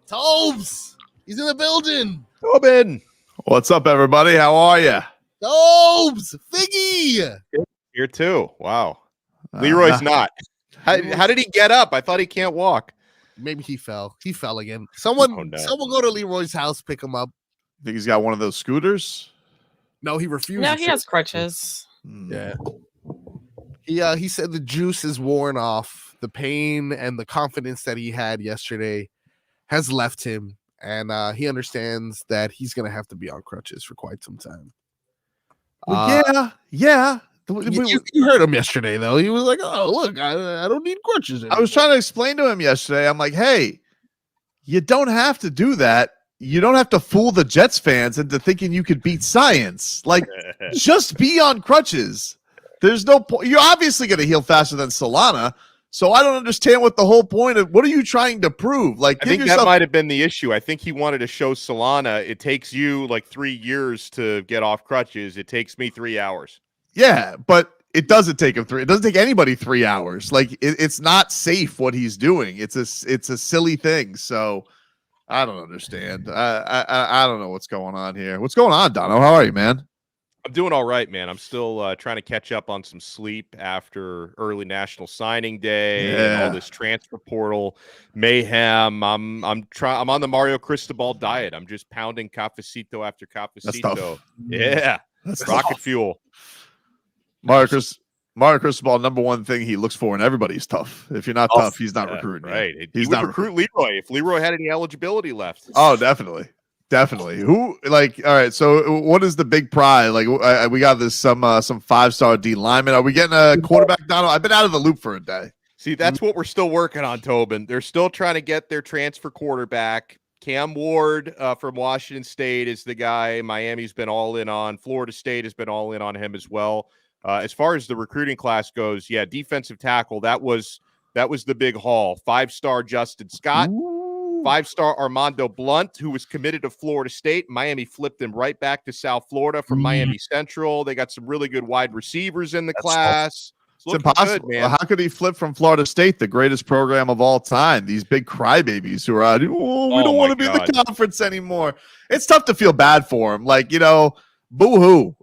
Tobes, he's in the building. Tobin, What's up, everybody? How are you? Tobes, Figgy. here too. Wow. Leroy's not. How did he get up? I thought he can't walk. Maybe he fell. He fell again. Someone go to Leroy's house, pick him up. Think he's got one of those scooters? No, he refused. No, he has crutches. Yeah. He said the juice is worn off. The pain and the confidence that he had yesterday has left him, and he understands that he's gonna have to be on crutches for quite some time. Yeah. You heard him yesterday, though. He was like, "Oh, look, I don't need crutches anymore." I was trying to explain to him yesterday. I'm like, hey, you don't have to do that. You don't have to fool the Jets fans into thinking you could beat science. Like, just be on crutches. There's no point. You're obviously going to heal faster than Solana. So I don't understand what the whole point of what are you trying to prove? Like, I think that might have been the issue. I think he wanted to show Solana it takes you like 3 years to get off crutches. It takes me 3 hours. Yeah, but it doesn't take him 3. It doesn't take anybody 3 hours. Like, it's not safe what he's doing. It's a silly thing. So I don't understand. I don't know what's going on here. What's going on, Donno? How are you, man? I'm doing all right, man. I'm still trying to catch up on some sleep after early National Signing Day and all this transfer portal mayhem. I'm on the Mario Cristobal diet. I'm just pounding cafecito after cafecito. Yeah, that's rocket fuel. Mario Cristobal, number one thing he looks for in everybody's tough. If you're not tough, he's not recruiting. Right. He's not not recruit Leroy if Leroy had any eligibility left. Oh, definitely. Who like? All right. So, what is the big prize? Like, we got this some 5-star D lineman. Are we getting a quarterback? Donald, I've been out of the loop for a day. See, that's what we're still working on, Tobin. They're still trying to get their transfer quarterback. Cam Ward from Washington State is the guy Miami's been all in on. Florida State has been all in on him as well. As far as the recruiting class goes, yeah, defensive tackle, that was the big haul. 5-star Justin Scott, 5-star Armando Blunt, who was committed to Florida State. Miami flipped him right back to South Florida from Miami Central. They got some really good wide receivers in the class. It's impossible. Good, man. How could he flip from Florida State, the greatest program of all time? These big crybabies who are out, we don't want to be in the conference anymore. It's tough to feel bad for him. Like, boo-hoo.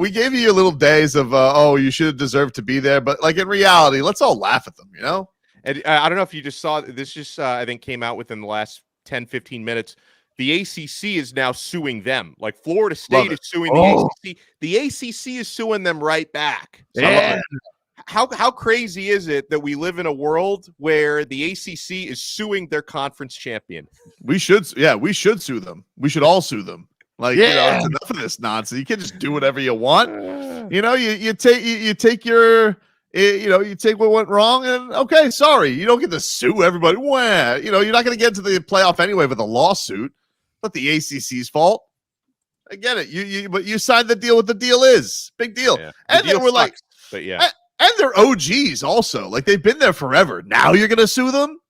We gave you your little days of, you should have deserved to be there. But, like, in reality, let's all laugh at them, And I don't know if you just saw this, just I think came out within the last 10, 15 minutes. The ACC is now suing them. Like, Florida State is suing the ACC. The ACC is suing them right back. So yeah. How crazy is it that we live in a world where the ACC is suing their conference champion? We should sue them. We should all sue them. Like, it's enough of this nonsense. You can't just do whatever you want. You take what went wrong and okay, sorry. You don't get to sue everybody. Well, you're not going to get to the playoff anyway with a lawsuit. Not the ACC's fault. I get it. But you signed the deal. What the deal is. Big deal. Yeah. And they were like, but yeah. And they're OGs also. Like, they've been there forever. Now you're going to sue them?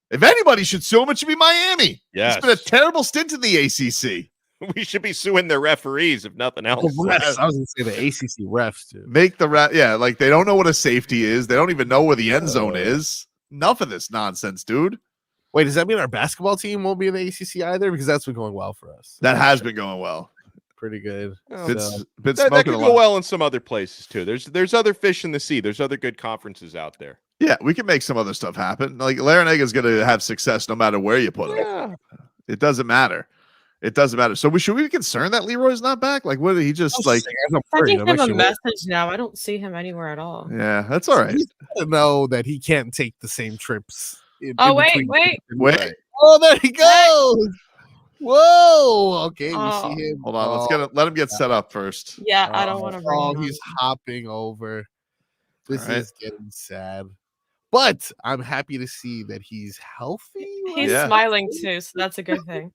If anybody should sue them, it should be Miami. Yes. It's been a terrible stint in the ACC. We should be suing their referees, if nothing else. I was going to say the ACC refs, too. Make the like they don't know what a safety is. They don't even know where the end zone is. Enough of this nonsense, dude. Wait, does that mean our basketball team won't be in the ACC either? Because that's been going well for us. That has been going well. Pretty good. That could go well in some other places, too. There's other fish in the sea. There's other good conferences out there. Yeah, we can make some other stuff happen. Like, Larinaga is going to have success no matter where you put him. It doesn't matter. It doesn't matter. So should we be concerned that Leroy's not back? Like, what did he just like? I think him a message now. I don't see him anywhere at all. Yeah, that's all right. He's to know that he can't take the same trips. Wait. Oh, there he goes. Whoa. Okay, we see him. Hold on. Let him get set up first. Yeah, I don't want to bring him. He's hopping over. This is getting sad. But I'm happy to see that he's healthy. He's smiling too, so that's a good thing.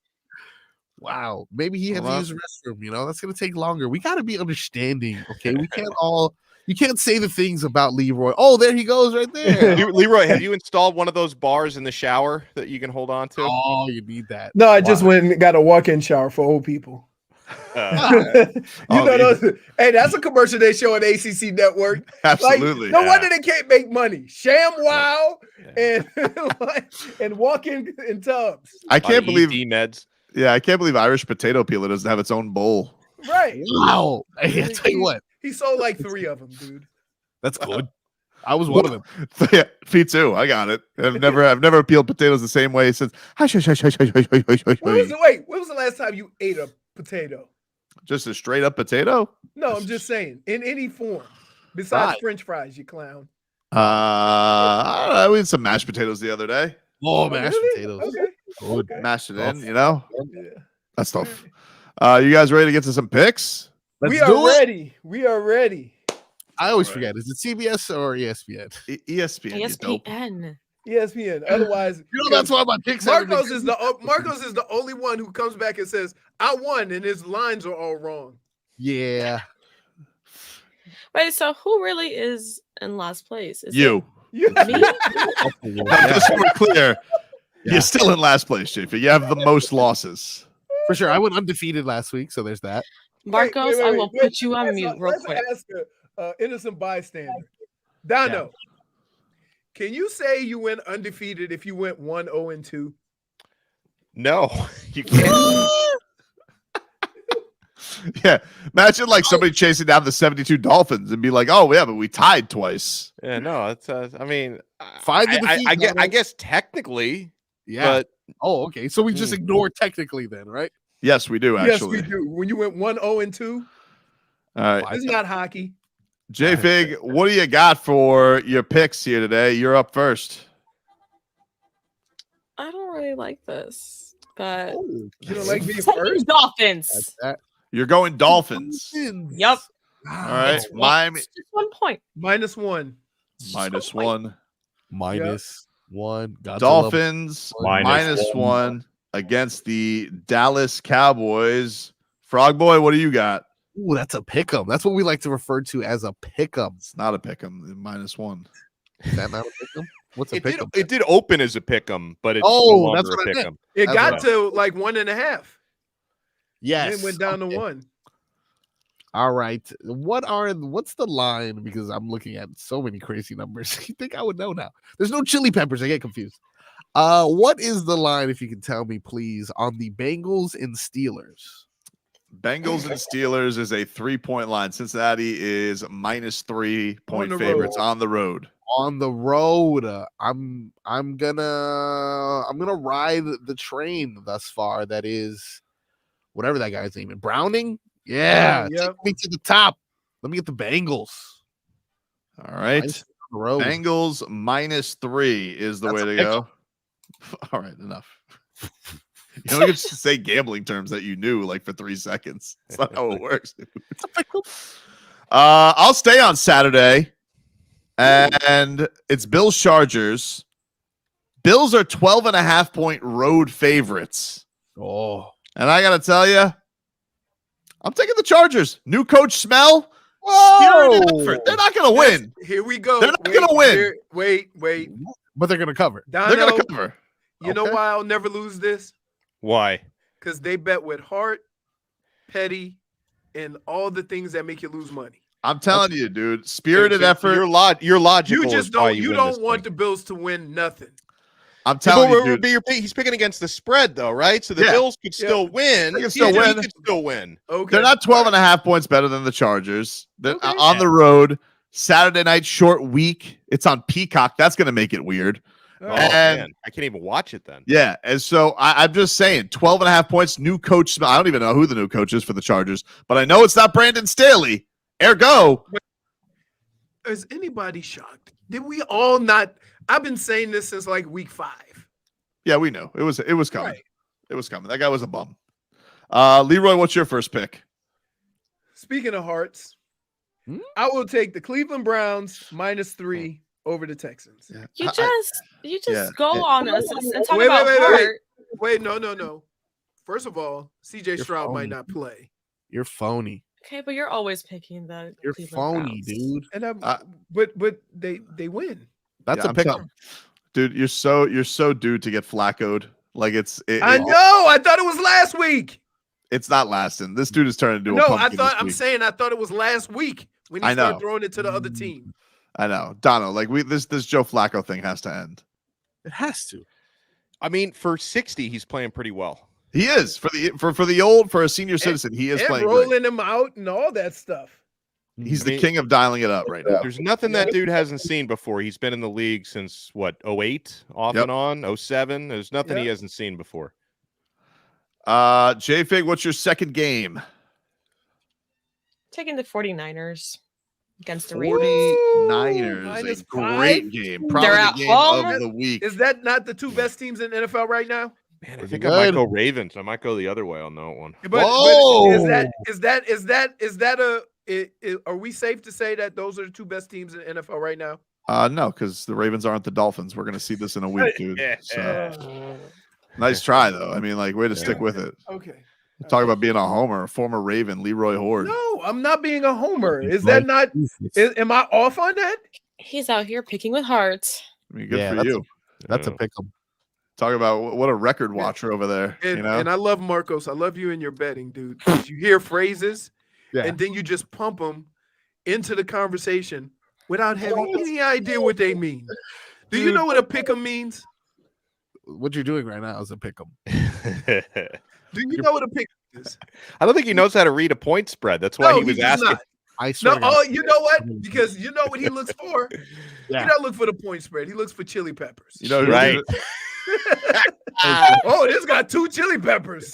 Wow, maybe he had to use the restroom. That's going to take longer. We got to be understanding, okay? You can't say the things about Leroy. Oh, there he goes right there. Leroy, have you installed one of those bars in the shower that you can hold on to? Oh, you need that. No, I just went and got a walk-in shower for old people. Hey, that's a commercial they show on ACC Network. Absolutely. No wonder they can't make money. Sham Wow and walk in tubs. I can't believe meds. Yeah, I can't believe Irish potato peeler doesn't have its own bowl. Right. Wow. Hey, I tell you what. He sold like 3 of them, dude. That's good. I was one of them. Yeah, me too. I got it. I've never peeled potatoes the same way since. When was the last time you ate a potato? Just a straight up potato? No, I'm just saying, in any form. Besides French fries, you clown. I ate some mashed potatoes the other day. Oh, mashed potatoes. Okay. Good. Mashed it in, Yeah. That's tough. You guys ready to get to some picks? We are ready. We are ready. I always forget. Is it CBS or ESPN? ESPN. ESPN. Otherwise, that's why my picks. Marcos is the only one who comes back and says, "I won," and his lines are all wrong. Yeah. Wait, so who really is in last place? Is You. it me? Just so we're clear, you're still in last place, JFig. You have the most losses. For sure. I went undefeated last week, so there's that. Marcos, I will put you on mute real quick. Ask innocent bystander. Donno, can you say you went undefeated if you went 1-0-2? No, you can't. Yeah, imagine like somebody chasing down the 72 Dolphins and be like, "Oh yeah, but we tied twice." Yeah, no, it's. I mean, I guess technically, yeah. But okay, so we just ignore technically then, right? Yes, we do. Actually, Yes, we do. When you went 1-0-2, all right. it's not hockey. JFig, what do you got for your picks here today? You're up first. I don't really like this, but You don't like being Taking first? Dolphins. You're going Dolphins. Yep. All right, It's Miami just 1 point. -1. -1. -1. Dolphins -1 against the Dallas Cowboys. Frog Boy, what do you got? Ooh, that's a pick'em. That's what we like to refer to as a pick'em. It's not a pick'em. -1. Is that not a pick'em? What's a pick'em? It did open as a pick'em, but it's that's what I a meant. pick'em. It That's got right. to like 1.5. Yes. And it went down to 1. All right. What's the line? Because I'm looking at so many crazy numbers. You think I would know now? There's no chili peppers. I get confused. What is the line, if you can tell me, please, on the Bengals and Steelers? Bengals and Steelers is a 3-point line. Cincinnati is -3-point favorites on the road. On the road, I'm gonna ride the train thus far. That is whatever that guy's name is. Browning. Yeah, take me to the top. Let me get the Bengals. All right, road. Bengals -3 is the way to go. All right, enough. You don't get to say gambling terms that you knew like for 3 seconds. That's not how it works. I'll stay on Saturday, and it's Bills Chargers. Bills are 12.5-point road favorites. Oh, and I gotta tell you, I'm taking the Chargers. New coach smell. Whoa! Effort. They're not gonna win. Here we go. They're not gonna win. Wait. But they're gonna cover. They're gonna cover. You know why I'll never lose this? Why? Because they bet with heart, petty, and all the things that make you lose money. I'm telling you, dude. Spirited effort. You're logical. You just don't. You don't want the Bills to win nothing. I'm telling you, dude. He's picking against the spread, though, right? So the Bills could still win. They can still win. He could still win. Okay. They're not 12.5 points better than the Chargers. They're on the road. Saturday night, short week. It's on Peacock. That's going to make it weird. Oh, man. I can't even watch it then. Yeah. And so I'm just saying 12.5 points. New coach. I don't even know who the new coach is for the Chargers, but I know it's not Brandon Staley. Ergo. Is anybody shocked? Did we all not? I've been saying this since like week 5. Yeah, we know. It was coming. Right. It was coming. That guy was a bum. Leroy, what's your first pick? Speaking of hearts, I will take the Cleveland Browns -3 over the Texans. Yeah. You just go on us and talk about heart. Wait, no. First of all, CJ Stroud might not play. You're phony. Okay, but you're always picking the You're Cleveland phony, Browns. dude. And but they win. That's a pick'em. Dude, you're so due to get flaccoed. Like I know. I thought it was last week. It's not lasting. This dude is turning into a No, pumpkin. I thought it was last week when he started throwing it to the other team. I know. Donno, like this Joe Flacco thing has to end. It has to. I mean, for 60, he's playing pretty well. He is for a senior citizen. He is playing rolling great. him out and all that stuff. He's the king of dialing it up right now. There's nothing that dude hasn't seen before. He's been in the league since what, 08 off and on, 07. There's nothing he hasn't seen before. JFig, what's your second game? Taking the 49ers against the Ravens. 49ers, a great game. Probably They're the at game home. of the week. Is that not the two best teams in the NFL right now? Man, I think I might go Ravens. I might go the other way on that one. But is that are we safe to say that those are the two best teams in the NFL right now? No, because the Ravens aren't the Dolphins. We're gonna see this in a week, dude. So. Nice try, though. I mean, like, way to stick with it. Okay. Talk about being a homer, a former Raven, Leroy Horde. No, I'm not being a homer. Is that not? Am I off on that? He's out here picking with hearts. I mean, good for you. That's a pick 'em. Talk about what a record watcher over there. And I love Marcos. I love you in your betting, dude. You hear phrases, and then you just pump them into the conversation without having any idea what they mean. Do you know what a pick 'em means? What you're doing right now is a pick 'em. Do you know what a pick 'em is? I don't think he knows how to read a point spread. That's why he was asking. Not. I swear. No, you know what? Because you know what he looks for. He don't look for the point spread. He looks for chili peppers. You know, right? Oh, this got 2 chili peppers.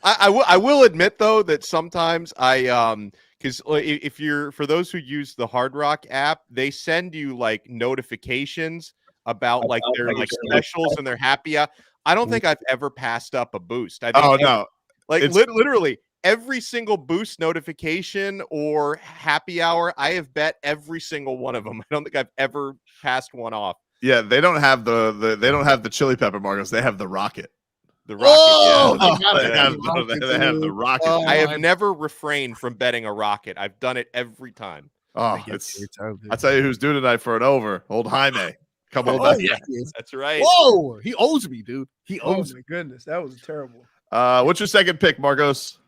I will admit though that sometimes because if you're for those who use the Hard Rock app, they send you like notifications about like their like specials and their happy hour. I don't think I've ever passed up a boost. I think no, like literally every single boost notification or happy hour, I have bet every single one of them. I don't think I've ever passed one off. Yeah, they don't have the chili pepper, Marcos. They have the rocket. The rocket. They have the rocket. I have never refrained from betting a rocket. I've done it every time. Oh, I tell you who's due tonight for an over. Old Jaime. Couple of That's right. Whoa, he owes me, dude. He owes my me. goodness, that was terrible. What's your second pick, Marcos?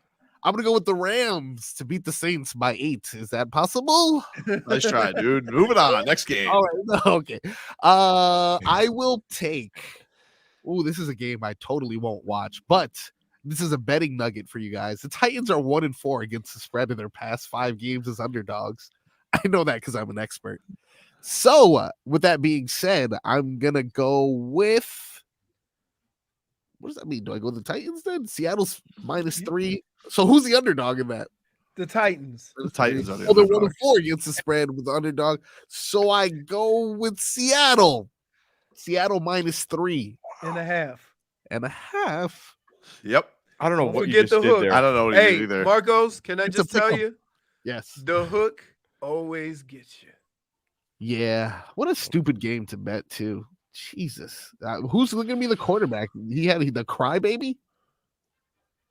I'm gonna go with the Rams to beat the Saints by 8. Is that possible? Nice try, dude. Moving on. Next game. All right. Okay. I will take. Oh, this is a game I totally won't watch, but this is a betting nugget for you guys. The Titans are 1-4 against the spread in their past 5 games as underdogs. I know that because I'm an expert. So, with that being said, I'm gonna go with. What does that mean? Do I go with the Titans then? Seattle's -3. So who's the underdog in that? The Titans. The Titans are the they're underdog. 1-4 against the spread with the underdog. So I go with Seattle. Seattle -3.5. Yep. I don't know Don't what you forget just the did hook. there. I don't know what you did either. Marcos, can I It's just a tell pick'em. you? Yes. The hook always gets you. Yeah. What a stupid game to bet too. Jesus. Who's going to be the quarterback? He had the crybaby?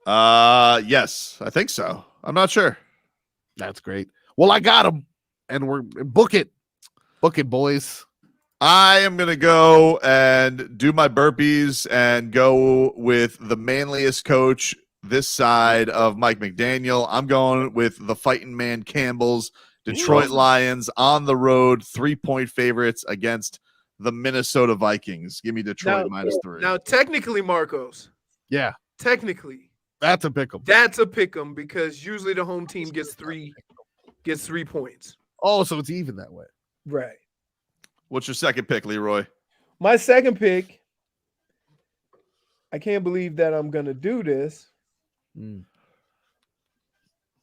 Yes, I think so. I'm not sure. That's great. Well, I got him. And we're book it. Book it, boys. I am going to go and do my burpees and go with the manliest coach this side of Mike McDaniel. I'm going with the fighting man Campbell's Detroit Lions on the road, 3-point favorites against the Minnesota Vikings. Give me Detroit -3. Now, technically, Marcos. Yeah. Technically. That's a pick 'em. That's a pick 'em because usually the home team gets 3 points. Oh, so it's even that way. Right. What's your second pick, Leroy? My second pick, I can't believe that I'm going to do this.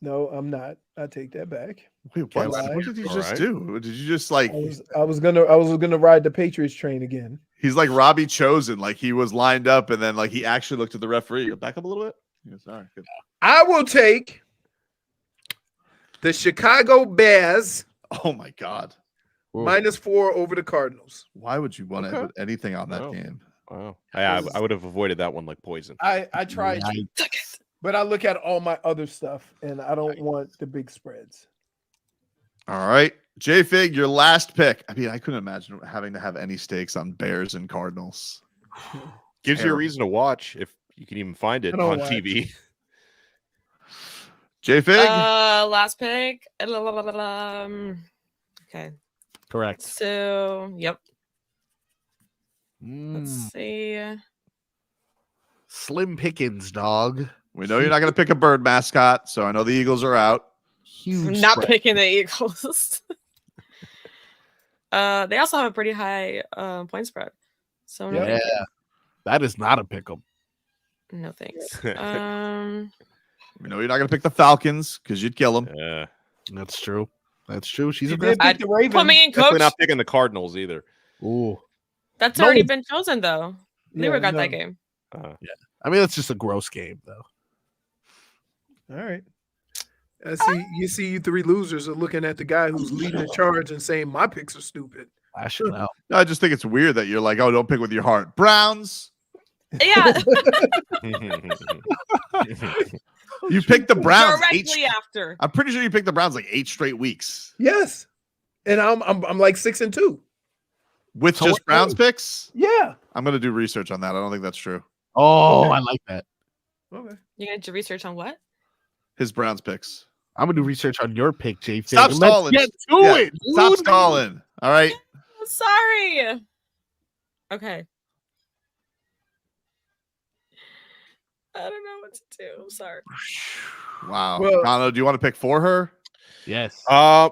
No, I'm not. I take that back. Wait, what did you just do? Did you just like I was gonna ride the Patriots train again. He's like Robbie Chosen, like he was lined up and then like he actually looked at the referee. Go back up a little bit. Yeah, sorry. Good. I will take the Chicago Bears. Oh my God. -4 over the Cardinals. Why would you want to put anything on that game? Wow. I would have avoided that one like poison. I tried, but I look at all my other stuff and I don't want the big spreads. All right. JFig, your last pick. I mean, I couldn't imagine having to have any stakes on Bears and Cardinals. Gives you a reason to watch if you can even find it on TV. JFig? Last pick. Okay. Correct. So, yep. Let's see. Slim Pickens, dog. We know you're not going to pick a bird mascot, so I know the Eagles are out. I'm not picking the Eagles. They also have a pretty high point spread. So yeah, that is not a pick 'em. No thanks. We know you're not going to pick the Falcons because you'd kill them. Yeah, that's true. That's true. She's a did pick the Ravens. Put me in, definitely coach. not picking the Cardinals either. Ooh, That's already been chosen, though. Leroy got no. that game. yeah. I mean, that's just a gross game, though. All right. You see, you three losers are looking at the guy who's leading the charge and saying my picks are stupid. I should know. No, I just think it's weird that you're like, oh, don't pick with your heart. Browns. Yeah. You picked the Browns Directly after. I'm pretty sure you picked the Browns like 8 straight weeks. Yes, and I'm like 6-2 with So just what- Browns picks. Yeah. I'm gonna do research on that. I don't think that's true. Oh, I like that. Okay. You gonna do research on what? His Browns picks. I'm gonna do research on your pick, JFig. Stop Let's stalling. get to Yeah, it. Stop dude. stalling. All right. Oh, sorry. Okay. I don't know what to do. I'm sorry. Wow. Well- Donno, do you want to pick for her? Yes.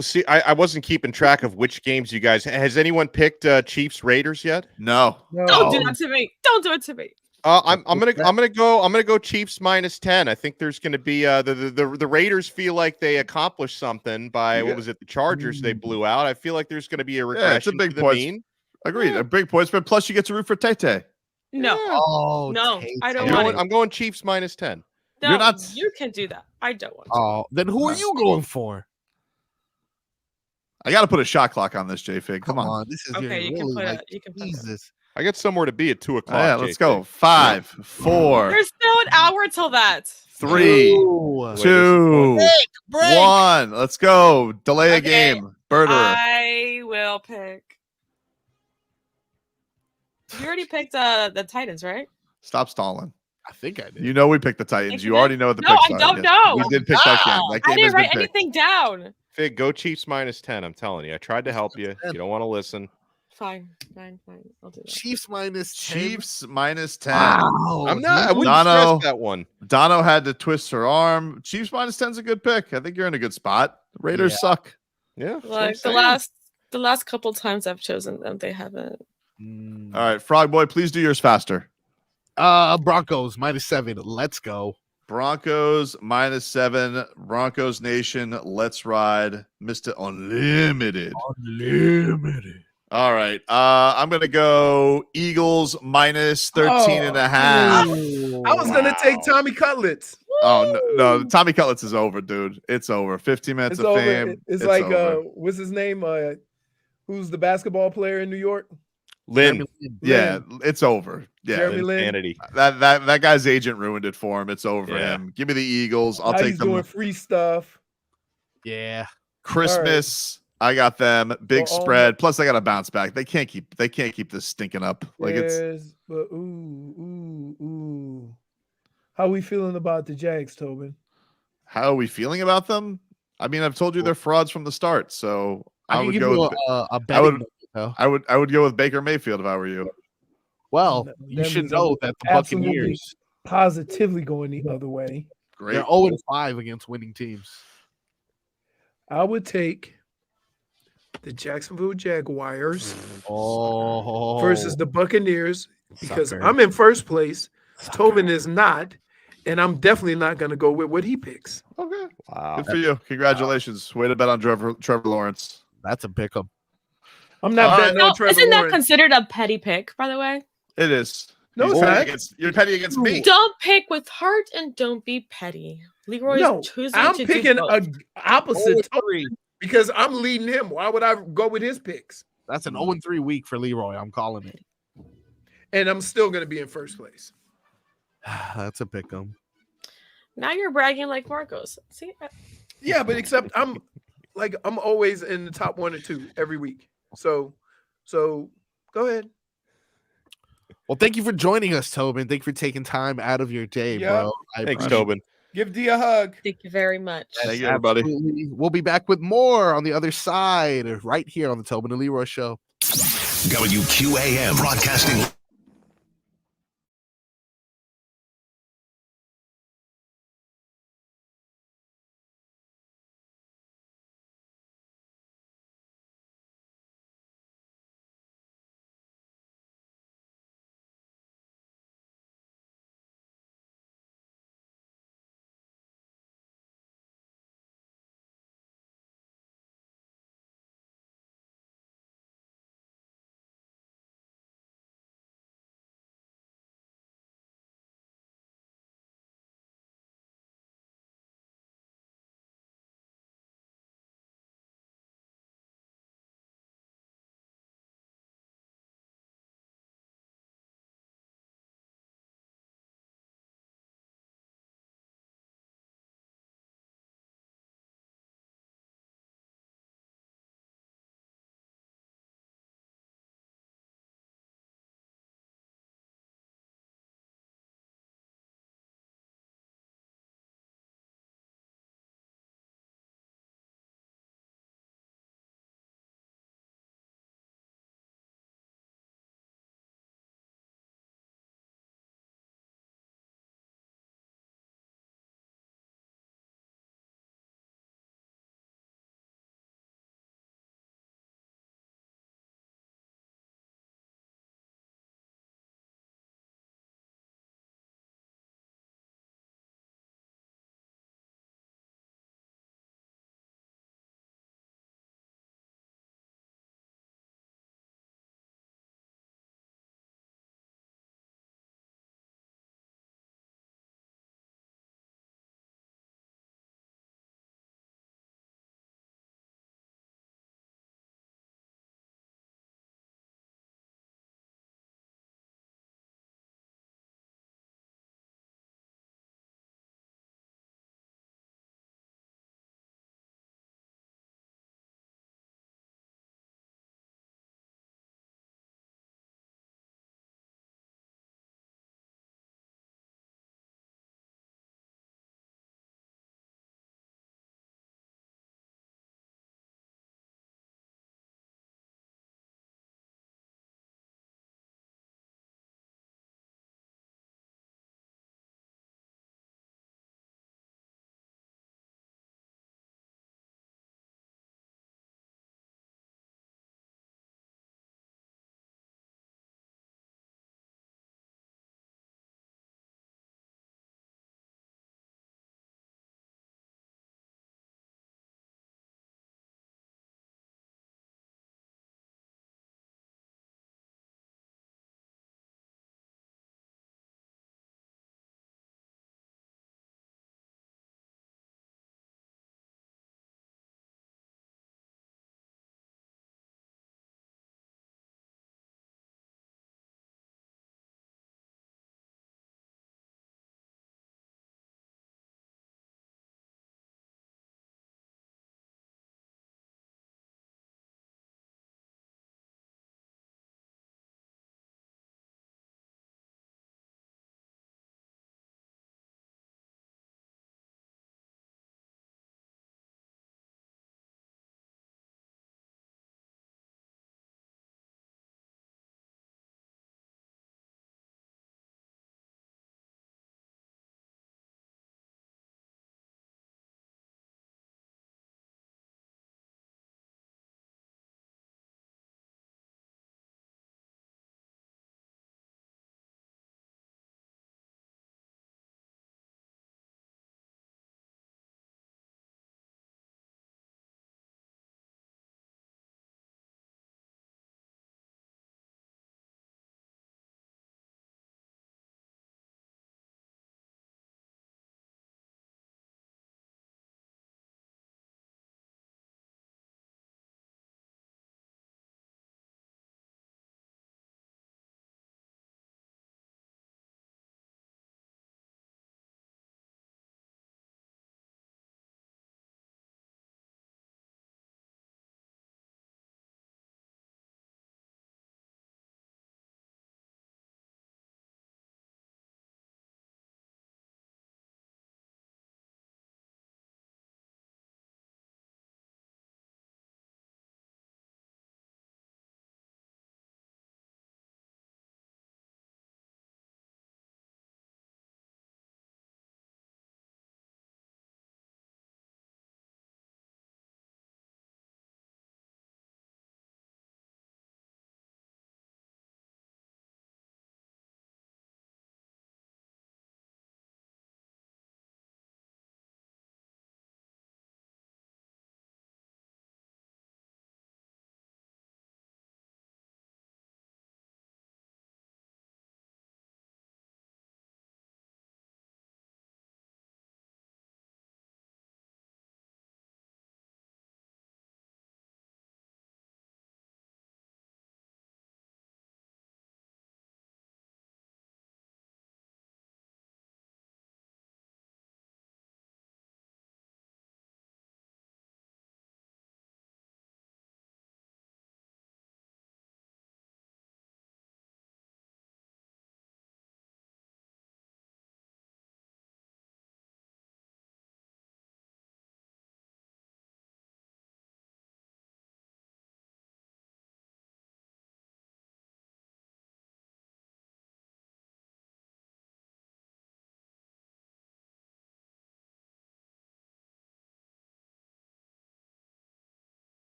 See, I wasn't keeping track of which games you guys. Has anyone picked Chiefs Raiders yet? No. Don't do that to me. Don't do it to me. I'm gonna go Chiefs -10. I think there's gonna be the Raiders feel like they accomplished something by what was it, the Chargers they blew out. I feel like there's gonna be a regression. Yeah, it's a big to the point. mean. Agreed. A big point spread. Plus, you get to root for Tete. No. Oh, No, I don't You know want what? it. I'm going Chiefs -10. No, You're not- You can do that. I don't want to. Oh, then who are you going for? I got to put a shot clock on this, JFig. Come on. This is Okay, getting you can really, put like, it. You can put it. Jesus. I got somewhere to be at 2 o'clock. Yeah, let's JP. go. 5, 4, There's still an hour till that. 3, Ooh. 2, break. 1. Let's go. Delay a Okay. game. Birder. I will pick. You already picked the Titans, right? Stop stalling. I think I did. You know we picked the Titans. Think You you already did? know what the No, picks I are. don't Yes. know. We did pick that game. That I game didn't has write been picked. anything down. Fig, go Chiefs -10. I'm telling you. I tried to help you. You don't want to listen. Fine. I'll do that. Chiefs -10. Chiefs -10. Wow. I'm not. I wouldn't Dono. stress that one. Dono had to twist her arm. Chiefs -10 is a good pick. I think you're in a good spot. The Raiders Yeah. suck. Yeah. that's what I'm Like the last couple times I've chosen them, they haven't. All right, Frog Boy, please do yours faster. Broncos -7. Let's go. Broncos -7. Broncos Nation. Let's ride. Mr. Unlimited. Unlimited. All right. I'm going to go Eagles -13.5. I was gonna take Tommy Cutlets. Oh, no. Tommy Cutlets is over, dude. It's over. 15 minutes It's of over. fame. It's like over. what's his name? Who's the basketball player in New York? Lynn. Yeah, it's over. Yeah. Jeremy Lin. Insanity. That guy's agent ruined it for him. It's over for Yeah. him. Give me the Eagles. I'll Now take he's them. doing free stuff. Yeah. Christmas. I got them. Big Well, spread. Plus, I got to bounce back. They can't keep this stinking up. Like But ooh. How we feeling about the Jags, Tobin? how are we feeling about them? I mean, I've told you they're frauds from the start. So I can would give go you with a betting note, though. I would go with Baker Mayfield if I were you. Well, you That should means know I'm that the absolutely Buccaneers, positively going the other way. Great. they're 0-5 against winning teams. I would take the Jacksonville Jaguars Oh, versus the Buccaneers because Sucker. I'm in first place. Tobin is not, and I'm definitely not going to go with what he picks. Okay. Wow. Good for you. Congratulations. Way to bet on Trevor Lawrence. that's a pick'em. I'm not All betting No, on Trevor isn't that Lawrence. considered a petty pick, by the way? It is. No, it's You're petty not. you're petty against me. Don't pick with heart and don't be petty. Leroy's No, choosing I'm to picking do a both. opposite 0-3. because I'm leading him. Why would I go with his picks? That's an 0-3 week for Leroy. I'm calling it. And I'm still going to be in first place. That's a pick'em. Now you're bragging like Marcos. See, Yeah, but except I'm always in the top 1 or 2 every week. So go ahead. Well, thank you for joining us, Tobin. Thank you for taking time out of your day, Yeah. bro. I Thanks, appreciate Tobin. Give D a hug. Thank you very much. Thank you, everybody. Absolutely. We'll be back with more on the other side, right here on the Tobin and Leroy Show. WQAM broadcasting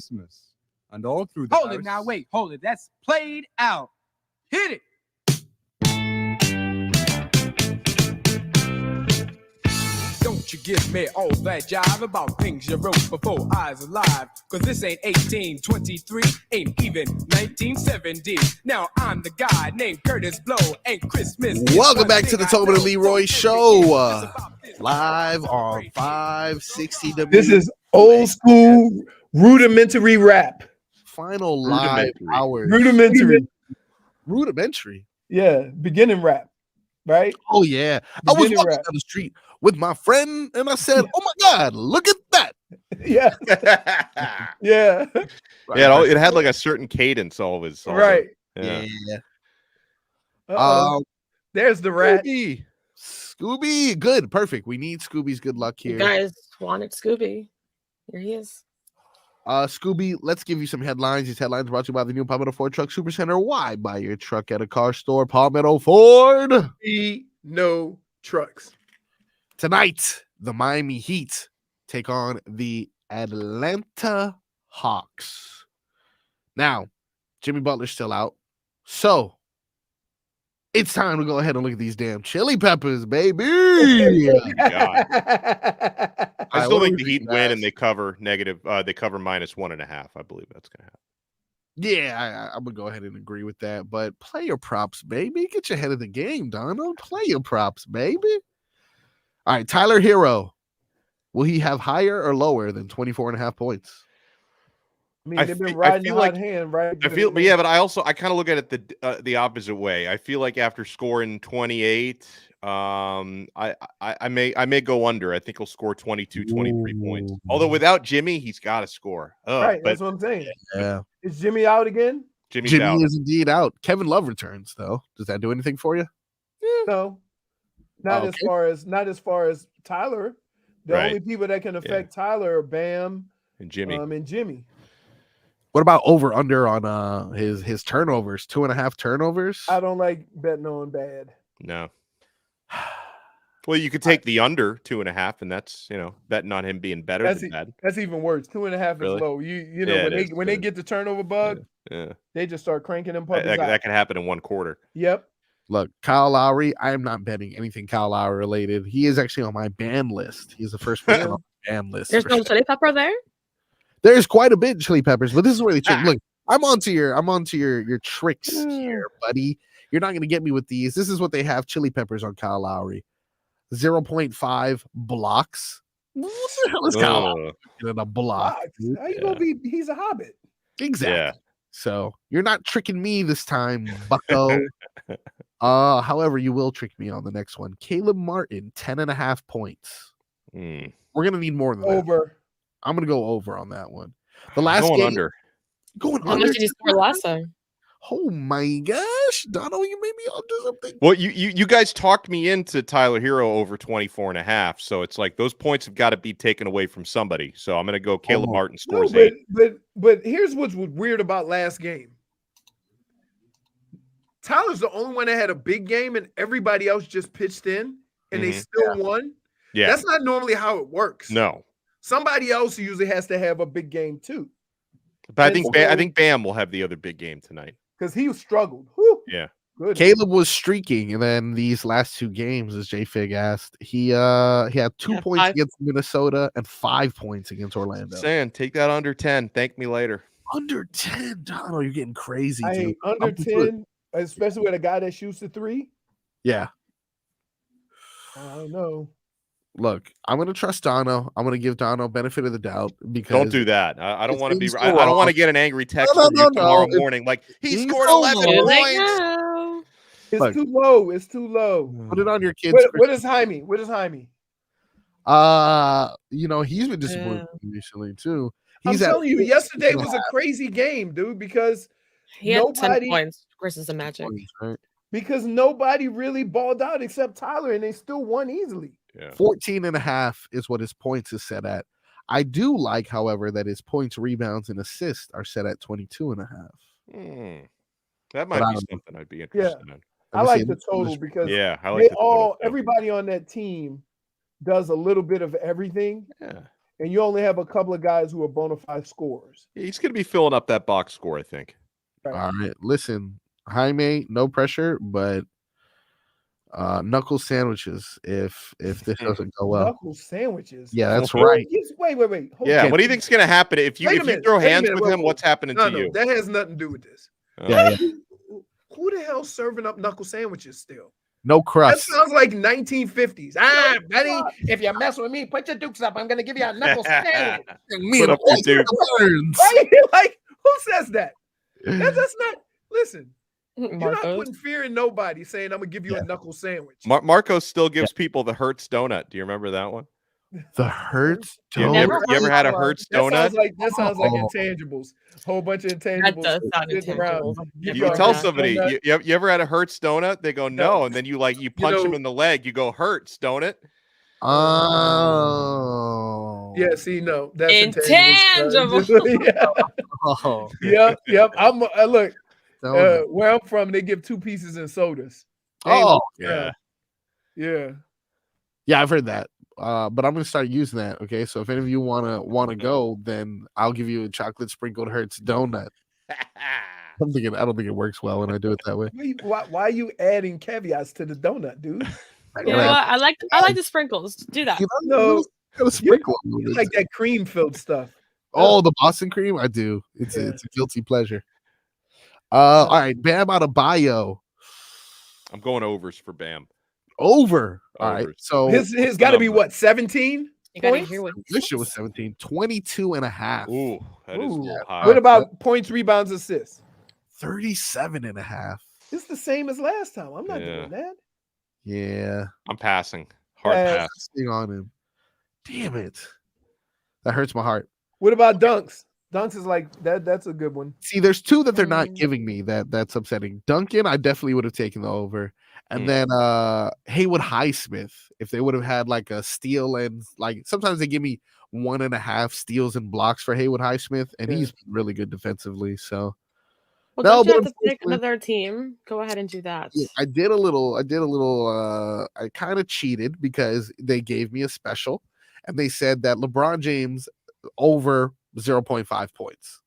Christmas. And all through the Hold it now, wait, hold it. That's played out. Hit it. Don't you give me all that jive about things you wrote before I was alive. Cause this ain't 1823, ain't even 1970. Now I'm the guy named Curtis Blow, and Christmas. Welcome back to the Tobin Leroy Show. Live on 560 W. This is old school rudimentary rap. Final live hours. Rudimentary. Yeah, beginning rap, right? Oh yeah. I was walking down the street with my friend and I said, "Oh my God, look at that!" Yeah, yeah, Yeah. It had like a certain cadence always. Right. Yeah. There's the rat. Scooby, good, perfect. We need Scooby's good luck here. You guys wanted Scooby. Here he is. Scooby, let's give you some headlines. These headlines brought to you by the new Palmetto Ford Truck Supercenter. Why buy your truck at a car store? Palmetto Ford. No trucks. Tonight, the Miami Heat take on the Atlanta Hawks. Now, Jimmy Butler's still out. So, it's time to go ahead and look at these damn chili peppers, baby. Oh, God. I still think the Heat win and they cover negative. They cover -1.5. I believe that's going to happen. Yeah, I'm going to go ahead and agree with that. But play your props, baby. Get your head of the game, Donald. Play your props, baby. All right, Tyler Hero. Will he have higher or lower than 24.5 points? I mean, they've been riding the hot hand, right? But I kind of look at it the opposite way. I feel like after scoring 28, I may go under. I think he'll score 22, 23 points. Although without Jimmy, he's got to score. Right, that's what I'm saying. Yeah. Is Jimmy out again? Jimmy out. Is indeed out. Kevin Love returns, though. Does that do anything for you? No. Not as far as Tyler. The only people that can affect Tyler are Bam and Jimmy. What about over under on his turnovers? 2.5 turnovers. I don't like betting on bad. No. Well, you could take the under 2.5, and that's betting on him being better than bad. That's even worse. 2.5 is low. You know when they get the turnover bug, they just start cranking them puppies out. That can happen in one quarter. Yep. Look, Kyle Lowry, I am not betting anything Kyle Lowry related. He is actually on my ban list. He's the first person on the ban list. There's no chili pepper there? There's quite a bit of chili peppers, but this is where they trick. Look, I'm onto your tricks here, buddy. You're not gonna get me with these. This is what they have: chili peppers on Kyle Lowry. 0.5 blocks. What the hell is Kyle Lowry in a block? How you gonna be? He's a hobbit. Exactly. Yeah. So you're not tricking me this time, bucko. However, you will trick me on the next one. Caleb Martin, 10.5 points. We're gonna need more than that. Over. I'm gonna go over on that one. The last going game, under. Going How under. much did he score last time? Oh my gosh, Donno, you made me do something. Well, you guys talked me into Tyler Hero over 24.5, so it's like those points have got to be taken away from somebody. So I'm gonna go Caleb Martin scores 8. But here's what's weird about last game. Tyler's the only one that had a big game, and everybody else just pitched in, and they still won. Yeah, that's not normally how it works. No, somebody else usually has to have a big game too. But I think Bam will have the other big game tonight because he struggled. Whew. Yeah, good. Caleb was streaking, and then these last 2 games, as JFig asked, he had 2 points against Minnesota and 5 points against Orlando. Saying take that under 10. Thank me later. Under 10, Donno, you're getting crazy. I hate under 10. Especially with a guy that shoots the 3. Yeah. I don't know. Look, I'm going to trust Donno. I'm going to give Donno benefit of the doubt because don't do that. I don't want to be. I don't want to get an angry text from you tomorrow morning. Like he scored 11 points. It's too low. It's too low. Put it on your kids. What is Jaime? What is Jaime? He's been disappointed recently too. I'm telling you, yesterday was a crazy game, dude. Because he had 10 points versus the Magic. Right? Because nobody really balled out except Tyler, and they still won easily. Yeah. 14.5 is what his points is set at. I do like, however, that his points, rebounds, and assists are set at 22.5. That might be something I'd be interested in. I like the total because I like everybody on that team does a little bit of everything. Yeah. and you only have a couple of guys who are bona fide scorers. He's going to be filling up that box score, I think. Right. All right, listen, Jaime, no pressure, but knuckle sandwiches if this doesn't go well. Knuckle sandwiches. Yeah, that's right. Wait. Hold Yeah, on. what do you think's going to happen if you throw hands with him? What's happening to you? That has nothing to do with this. Yeah. Who the hell's serving up knuckle sandwiches still? No That crust. sounds like 1950s. Betty, if you mess with me, put your dukes up. I'm gonna give you a knuckle sandwich. Put up your duke. Right? Like, who says that? That's not. Listen, you're not putting fear in nobody saying I'm gonna give you a knuckle sandwich. Marcos still gives people the Hertz donut. Do you remember that one? The Hertz You donut. ever had a Hertz donut? That sounds like intangibles. Whole bunch of intangibles. That does sound sitting around. intangible. You tell somebody, you ever had a Hertz donut? They go, no. And then you punch them in the leg. You go, Hertz, don't it? Oh. Yeah, see, no. That's intangible. Yeah. Oh. Yep. Look, where I'm from, they give 2 pieces in sodas. Oh. Yeah. Yeah. Yeah, I've heard that. But I'm gonna start using that. Okay, so if any of you wanna go, then I'll give you a chocolate sprinkled Hertz donut. I don't think it works well when I do it that way. Why are you adding caveats to the donut, dude? You know what? I like the sprinkles. Do that. No, sprinkle. You like that cream filled stuff. Oh, the Boston cream? I do. It's a guilty pleasure. All right, Bam out of bio. I'm going overs for Bam. Over. All right. So his got to be what, 17? You got to hear what this shit was 17, 22.5. Ooh, that is a little high. What about points, rebounds, assists? 37.5. It's the same as last time. I'm not doing that. Yeah. I'm passing. Hard pass. Staying on him. Damn it. That hurts my heart. What about dunks? Dunks is like that. That's a good one. See, there's 2 that they're not giving me that's upsetting. Duncan, I definitely would have taken the over. And then Haywood Highsmith, if they would have had like a steal and like sometimes they give me 1.5 steals and blocks for Haywood Highsmith, and he's really good defensively. So don't you have to pick another team? Go ahead and do that. Yeah, I did a little. I kind of cheated because they gave me a special, and they said that LeBron James over 0.5 points.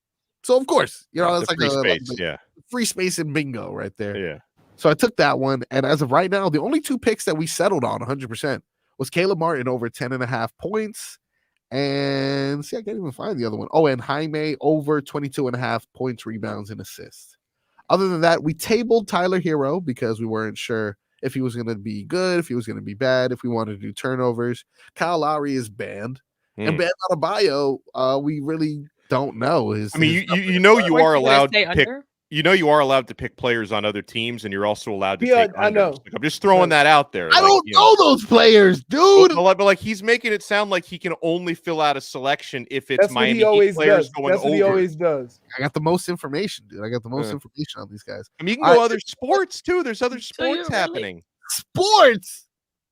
So of course, that's like free space. Free space and bingo right there. Yeah. So I took that one, and as of right now, the only 2 picks that we settled on 100% was Caleb Martin over 10.5 points, and see, I can't even find the other one. Oh, and Jaime over 22.5 points, rebounds, and assists. Other than that, we tabled Tyler Hero because we weren't sure if he was going to be good, if he was going to be bad, if we wanted to do turnovers. Kyle Lowry is banned, and Bam Adebayo, we really don't know. You are allowed to pick. You are allowed to pick players on other teams, and you're also allowed to take unders. I know. I'm just throwing that out there. I don't know those players, dude. But he's making it sound like he can only fill out a selection if it's Miami Heat players going That's over. what he always does. I got the most information, dude. I got the most information on these guys. I mean, you can go other sports too. There's other sports happening. Sports.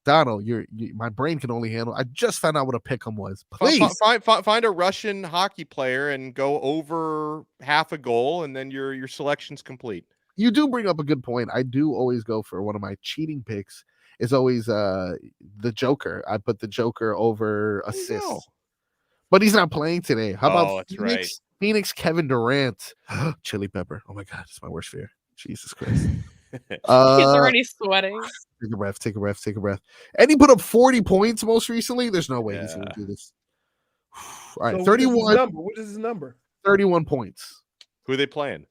Donald, my brain can only handle. I just found out what a pick'em was. Please find a Russian hockey player and go over half a goal, and then your selection's complete. You do bring up a good point. I do always go for one of my cheating picks. Is always the Joker. I put the Joker over assists, but he's not playing today. How about Phoenix Kevin Durant? Chili pepper. Oh my God, it's my worst fear. Jesus Christ. He's already sweating. Take a breath. And he put up 40 points most recently. There's no way he's going to do this. All right, 31. What is his number? 31 points. Who are they playing?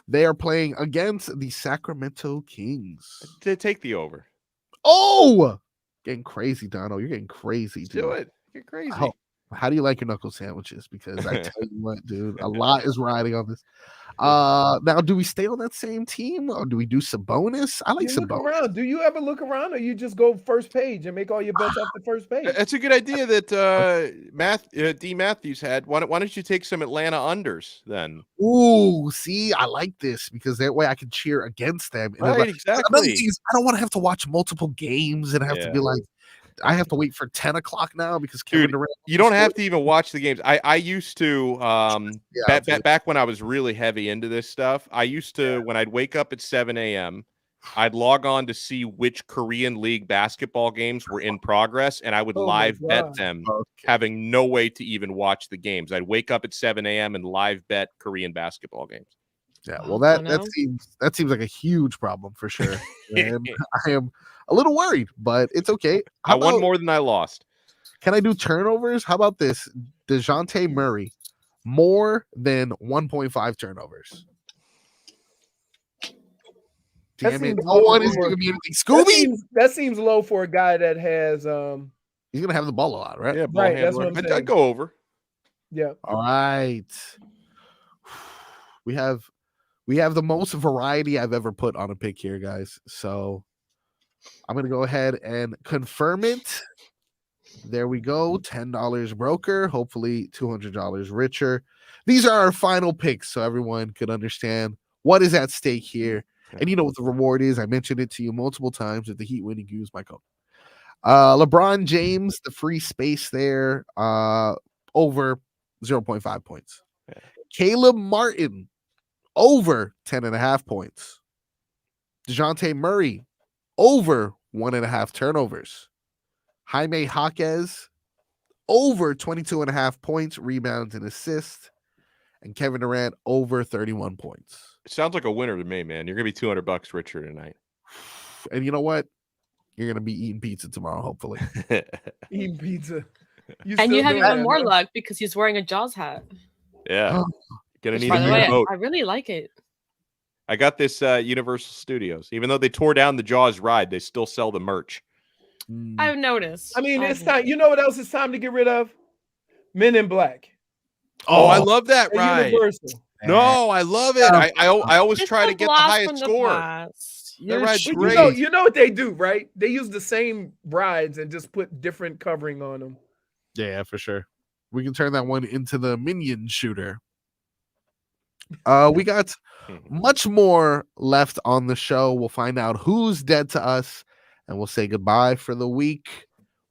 They are playing against the Sacramento Kings. To take the over. Oh, getting crazy, Donald. You're getting crazy, dude. Do it. You're crazy. How do you like your knuckle sandwiches? Because I tell you what, dude, a lot is riding on this. Now, do we stay on that same team or do we do Sabonis? I like Sabonis. Do you ever look around, or you just go first page and make all your bets off the first page? That's a good idea that D. Matthews had. Why don't you take some Atlanta unders then? Ooh, see, I like this because that way I can cheer against them. Right, exactly. Another thing is, I don't want to have to watch multiple games and have to be like, I have to wait for 10 o'clock now because Kevin Durant. You don't have to even watch the games. I used to back when I was really heavy into this stuff. I used to when I'd wake up at 7 a.m., I'd log on to see which Korean League basketball games were in progress, and I would live bet them, having no way to even watch the games. I'd wake up at 7 a.m. and live bet Korean basketball games. Yeah, well, that seems like a huge problem for sure. And I am a little worried, but it's okay. I won more than I lost. Can I do turnovers? How about this? DeJounte Murray, more than 1.5 turnovers. Damn it. No one is giving me anything. Scooby? That seems low for a guy that has he's gonna have the ball a lot, right? Yeah, ball right. That's what I'm saying. I'd go over. Yeah. All right. We have the most variety I've ever put on a pick here, guys. So I'm gonna go ahead and confirm it. There we go. $10 broker, hopefully $200 richer. These are our final picks, so everyone could understand what is at stake here. And you know what the reward is. I mentioned it to you multiple times. If the Heat win, you can use my code. LeBron James, the free space there, over 0.5 points. Yeah. Caleb Martin, over 10.5 points. DeJounte Murray, over 1.5 turnovers. Jaime Jaquez, over 22.5 points, rebounds, and assists. And Kevin Durant, over 31 points. It sounds like a winner to me, man. You're gonna be $200 richer tonight. And you know what? You're gonna be eating pizza tomorrow, hopefully. Eating pizza. And you have even more luck because he's wearing a Jaws hat. Yeah. Gonna need By a the new way, remote. I really like it. I got this Universal Studios. Even though they tore down the Jaws ride, they still sell the merch. I've noticed. I mean, it's time. You know what else it's time to get rid of? Men in Black. Oh, I love that At ride. Universal. No, I love it. I always try to get the highest score. That ride's great. You know what they do, right? They use the same rides and just put different covering on them. Yeah, for sure. We can turn that one into the minion shooter. We got much more left on the show. We'll find out who's dead to us, and we'll say goodbye for the week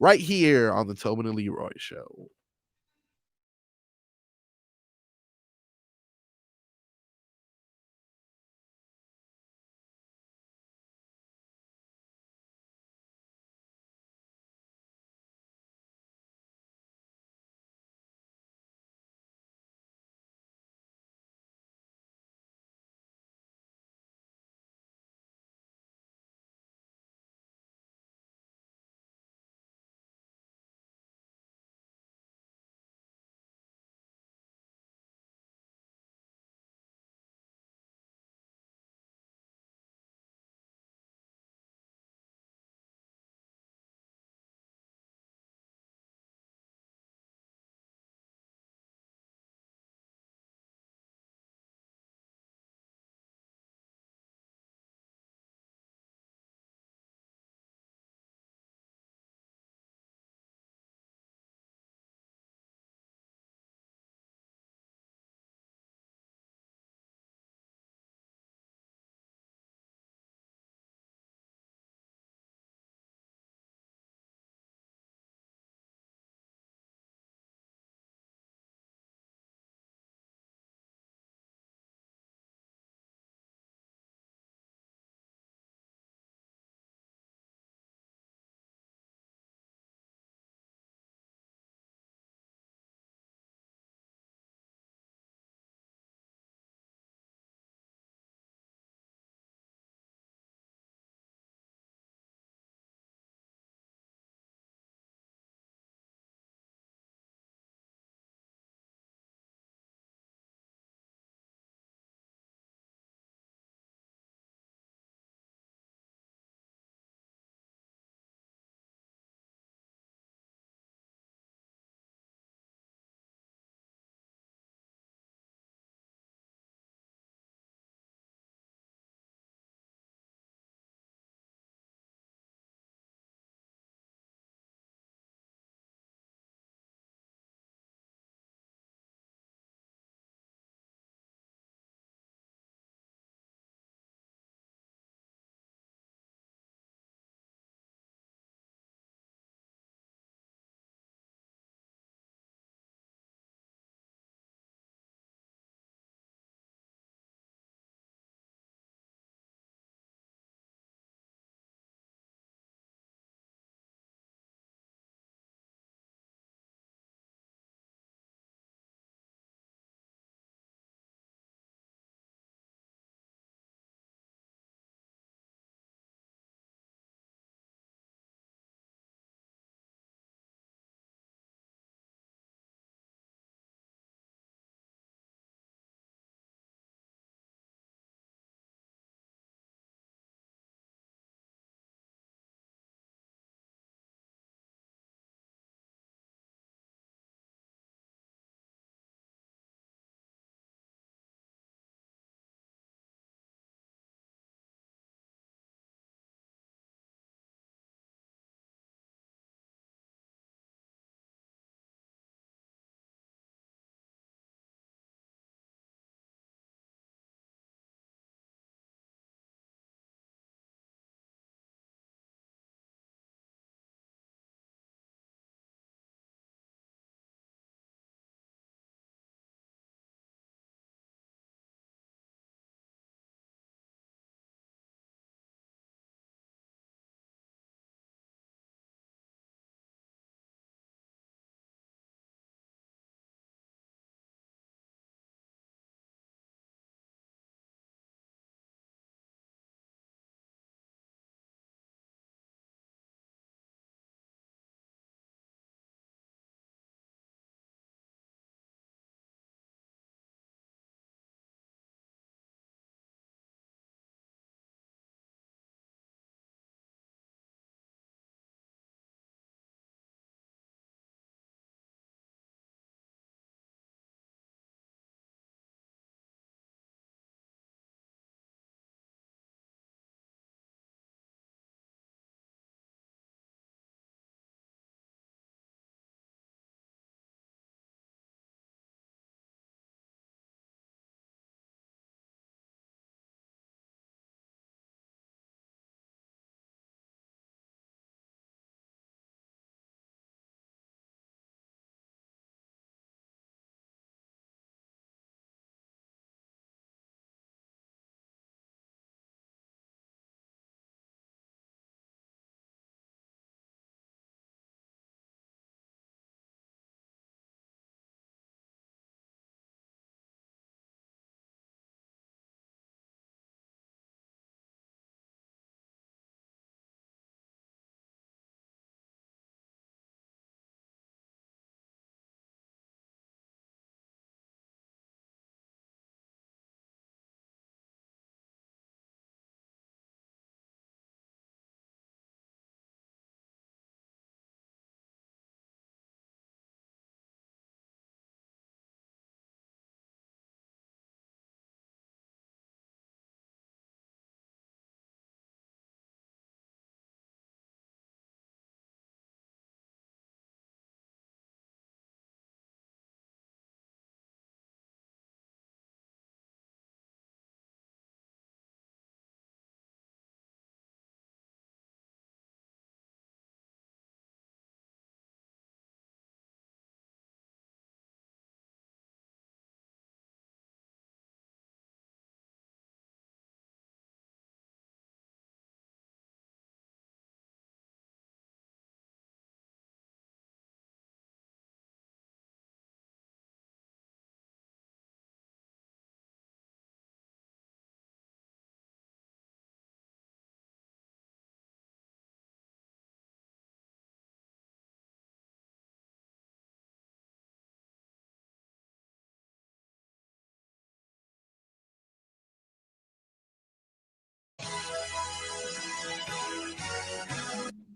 right here on the Tobin and Leroy Show.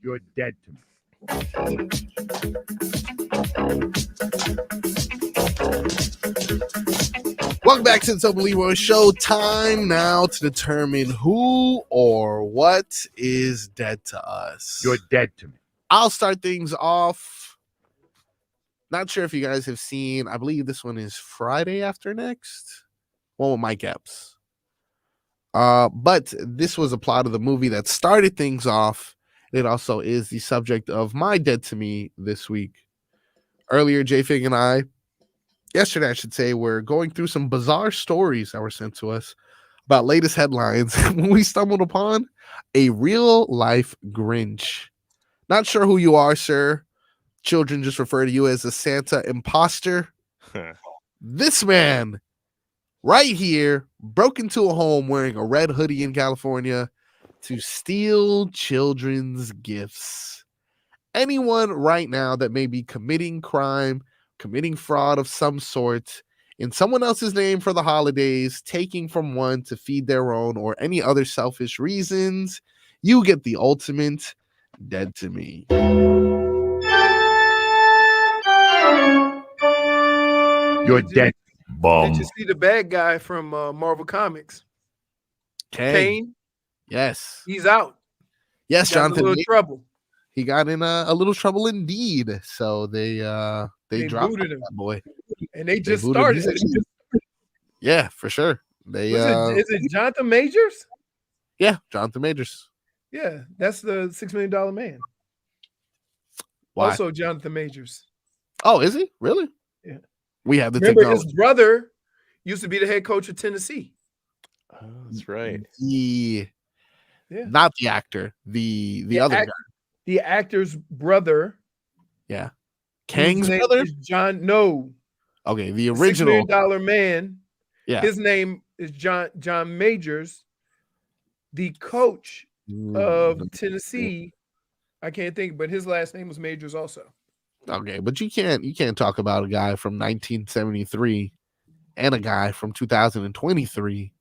You're dead to me. Welcome back to the Tobin Leroy Show. Time now to determine who or what is dead to us. You're dead to me. I'll start things off. Not sure if you guys have seen, I believe this one is Friday after next. One with Mike Epps. But this was a plot of the movie that started things off. It also is the subject of my Dead to Me this week. Earlier, JFig and I, yesterday I should say, we're going through some bizarre stories that were sent to us about latest headlines when we stumbled upon a real life Grinch. Not sure who you are, sir. Children just refer to you as a Santa imposter. This man right here broke into a home wearing a red hoodie in California to steal children's gifts. Anyone right now that may be committing crime, committing fraud of some sort in someone else's name for the holidays, taking from one to feed their own, or any other selfish reasons, you get the ultimate dead to me. You're dead. Did you see the bad guy from Marvel Comics? Kane? Yes. He's out. Yes, He got in Jonathan. a little trouble. He got in a little trouble indeed. So they dropped booted him. that boy. And they just booted him. started. Yeah, for sure. They Is it Jonathan Majors? Yeah, Jonathan Majors. Yeah, that's the $6 million man. Why? Also Jonathan Majors. Oh, is he? Really? Yeah. We have the Remember, technology. his brother used to be the head coach of Tennessee. Oh, that's right. Yeah. Not the actor, the other guy. The actor's brother. Yeah. Kang's His name brother? is John. No. Okay, the original. $6 million man. Yeah. His name is John Majors, the coach of Tennessee. I can't think, but his last name was Majors also. Okay, but you can't talk about a guy from 1973 and a guy from 2023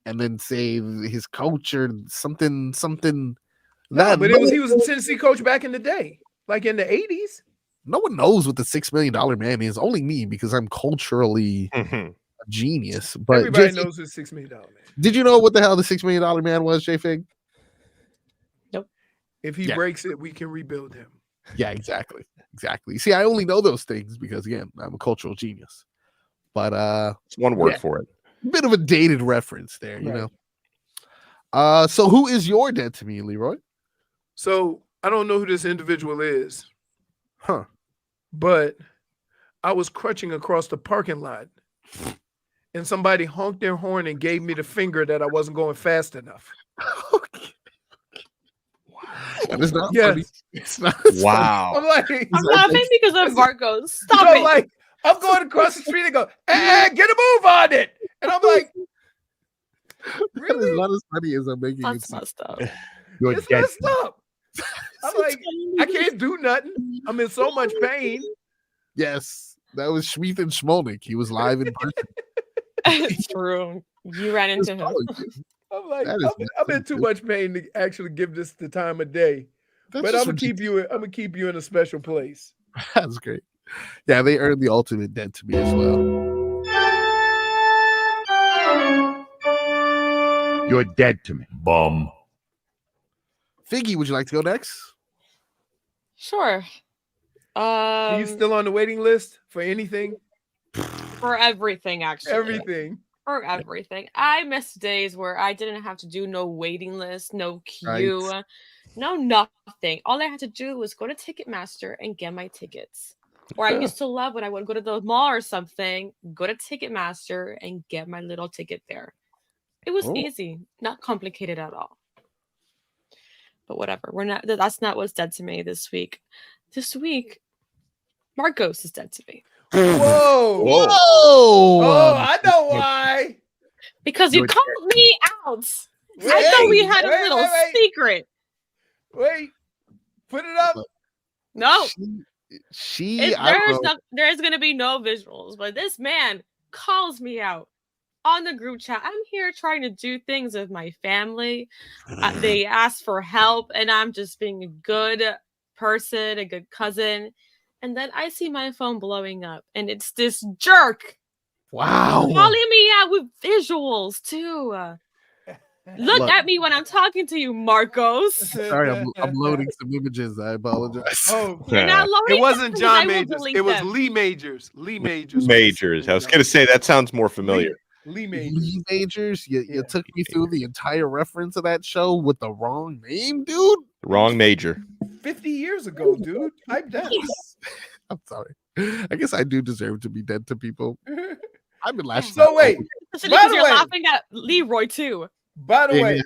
and then say his coach or something. No, but he was a Tennessee coach back in the day, like in the 80s. No one knows what the $6 million man is. Only me, because I'm culturally a genius. But everybody knows who the $6 million man. Did you know what the hell the $6 million man was, JFig? Nope. If he breaks it, we can rebuild him. Yeah, exactly. See, I only know those things because, again, I'm a cultural genius. But it's one word for it. Bit of a dated reference there, you know. So who is your dead to me, Leroy? So I don't know who this individual is. Huh. But I was crutching across the parking lot and somebody honked their horn and gave me the finger that I wasn't going fast enough. That is not Yes. funny. It's not Wow. I'm like, I'm laughing because of Marcos. Stop it. Like, I'm going across the street and go, hey, get a move on it. And I'm like, That is not as funny as I'm making That's it seem. messed up. You're it's dead. messed up. I'm like, I can't do nothing. I'm in so much pain. Yes, that was Schmeeth and Schmolnick. He was live in person. It's true. You ran into him. I'm like, That is I'm in too much pain to actually give this the time of day. That's But just I'm gonna keep you in a special place. That's great. Yeah, they earned the ultimate dead to me as well. You're dead to me. Bum. Figgy, would you like to go next? Sure. Are you still on the waiting list for anything? For everything, actually. Everything. For everything. I miss days where I didn't have to do no waiting list, no queue, no nothing. All I had to do was go to Ticketmaster and get my tickets. Or I used to love when I would go to the mall or something, go to Ticketmaster and get my little ticket there. It was easy, not complicated at all. But whatever. That's not what's dead to me this week. This week, Marcos is dead to me. Whoa. Oh, I know why. Because you called me out. I thought we had a little secret. Wait. Put it up. No. There's There's going to be no visuals, but this man calls me out. on the group chat. I'm here trying to do things with my family. They asked for help, and I'm just being a good person, a good cousin. And then I see my phone blowing up, and it's this jerk. Wow. Calling me out with visuals, too. Look at me when I'm talking to you, Marcos. Sorry, I'm loading some images. I apologize. Oh, You're not loading it wasn't them, John I will Majors. delete It was them. Lee Majors. Lee Majors. Majors. I was going to say that sounds more familiar. Lee Majors. Lee Majors? You took me through the entire reference of that show with the wrong name, dude? Wrong major. 50 years ago, dude. Pipe down. I'm sorry. I guess I do deserve to be dead to people. I've been laughing. So wait. Especially By because the you're way, laughing at Leroy, too. by the Yeah, way, yeah.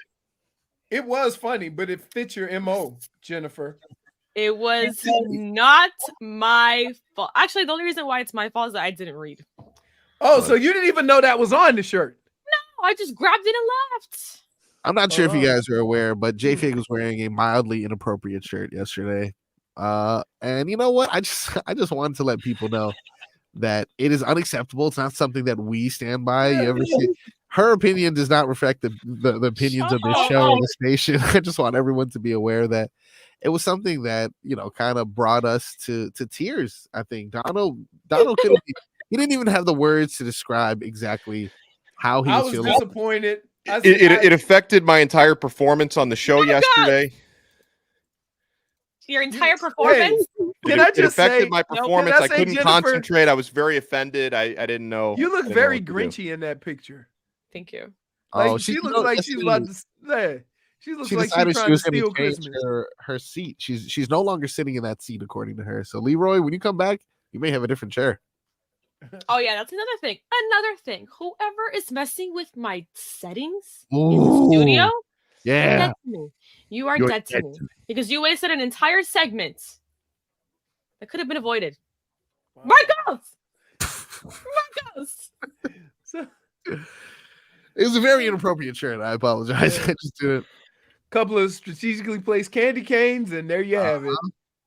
it was funny, but it fits your MO, Jennifer. It was not my fault. Actually, the only reason why it's my fault is that I didn't read. Oh, so you didn't even know that was on the shirt? No, I just grabbed it and left. I'm not sure if you guys are aware, but JFig was wearing a mildly inappropriate shirt yesterday. And you know what? I just wanted to let people know that it is unacceptable. It's not something that we stand by. You ever see her opinion does not reflect the opinions of this show and the station. I just want everyone to be aware that it was something that, you know, kind of brought us to tears. I think Donno could have, he didn't even have the words to describe exactly how he I was was feeling. disappointed. It affected my entire performance on the show yesterday. Your entire performance? Can I It just affected say my no, performance. can I say, couldn't Jennifer, concentrate. I was very offended. I didn't know. You I look didn't very know what to do. Grinchy in that picture. Thank you. Like, Oh, she you looks know, like she's about to say. She looks She like she's decided trying she was to going steal to change Christmas. her seat. She's no longer sitting in that seat, according to her. So Leroy, when you come back, you may have a different chair. Oh, yeah, that's another thing. Another thing. Whoever is messing with my settings in the Ooh, studio, yeah. dead to me. You are You're dead to me. Because you wasted an entire segment that could have been avoided. Marcos! Marcos! It was a very inappropriate shirt. I apologize. I just did it. Couple of strategically placed candy canes, and there you have it.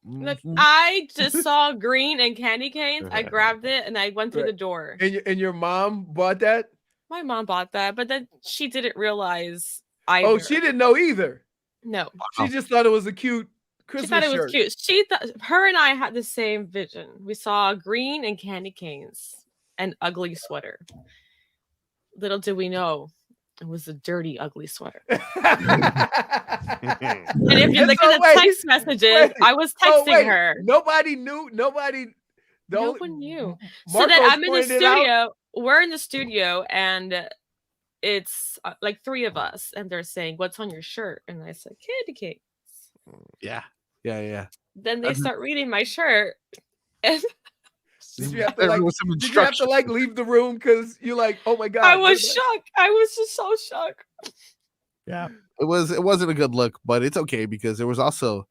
Look, I just saw green and candy canes. I grabbed it and I went through the door. And your mom bought that? My mom bought that, but then she didn't realize either. Oh, she didn't know either. No. She just thought it was a cute Christmas She thought it was shirt. cute. She thought her and I had the same vision. We saw green and candy canes and ugly sweater. Little did we know it was a dirty, ugly sweater. And if you look at the text messages, I was texting her. Nobody knew. No one knew. So Marcos then I'm in the pointed it out. studio. We're in the studio, and it's like three of us, and they're saying, "What's on your shirt?" And I said, "Candy canes." Yeah. Then they start reading my shirt, and Did you have to, There like, was some did you have to like leave the room because you're like, oh my god? I what was is that? shocked. I was just so shocked. Yeah. It wasn't a good look, but it's okay because there was also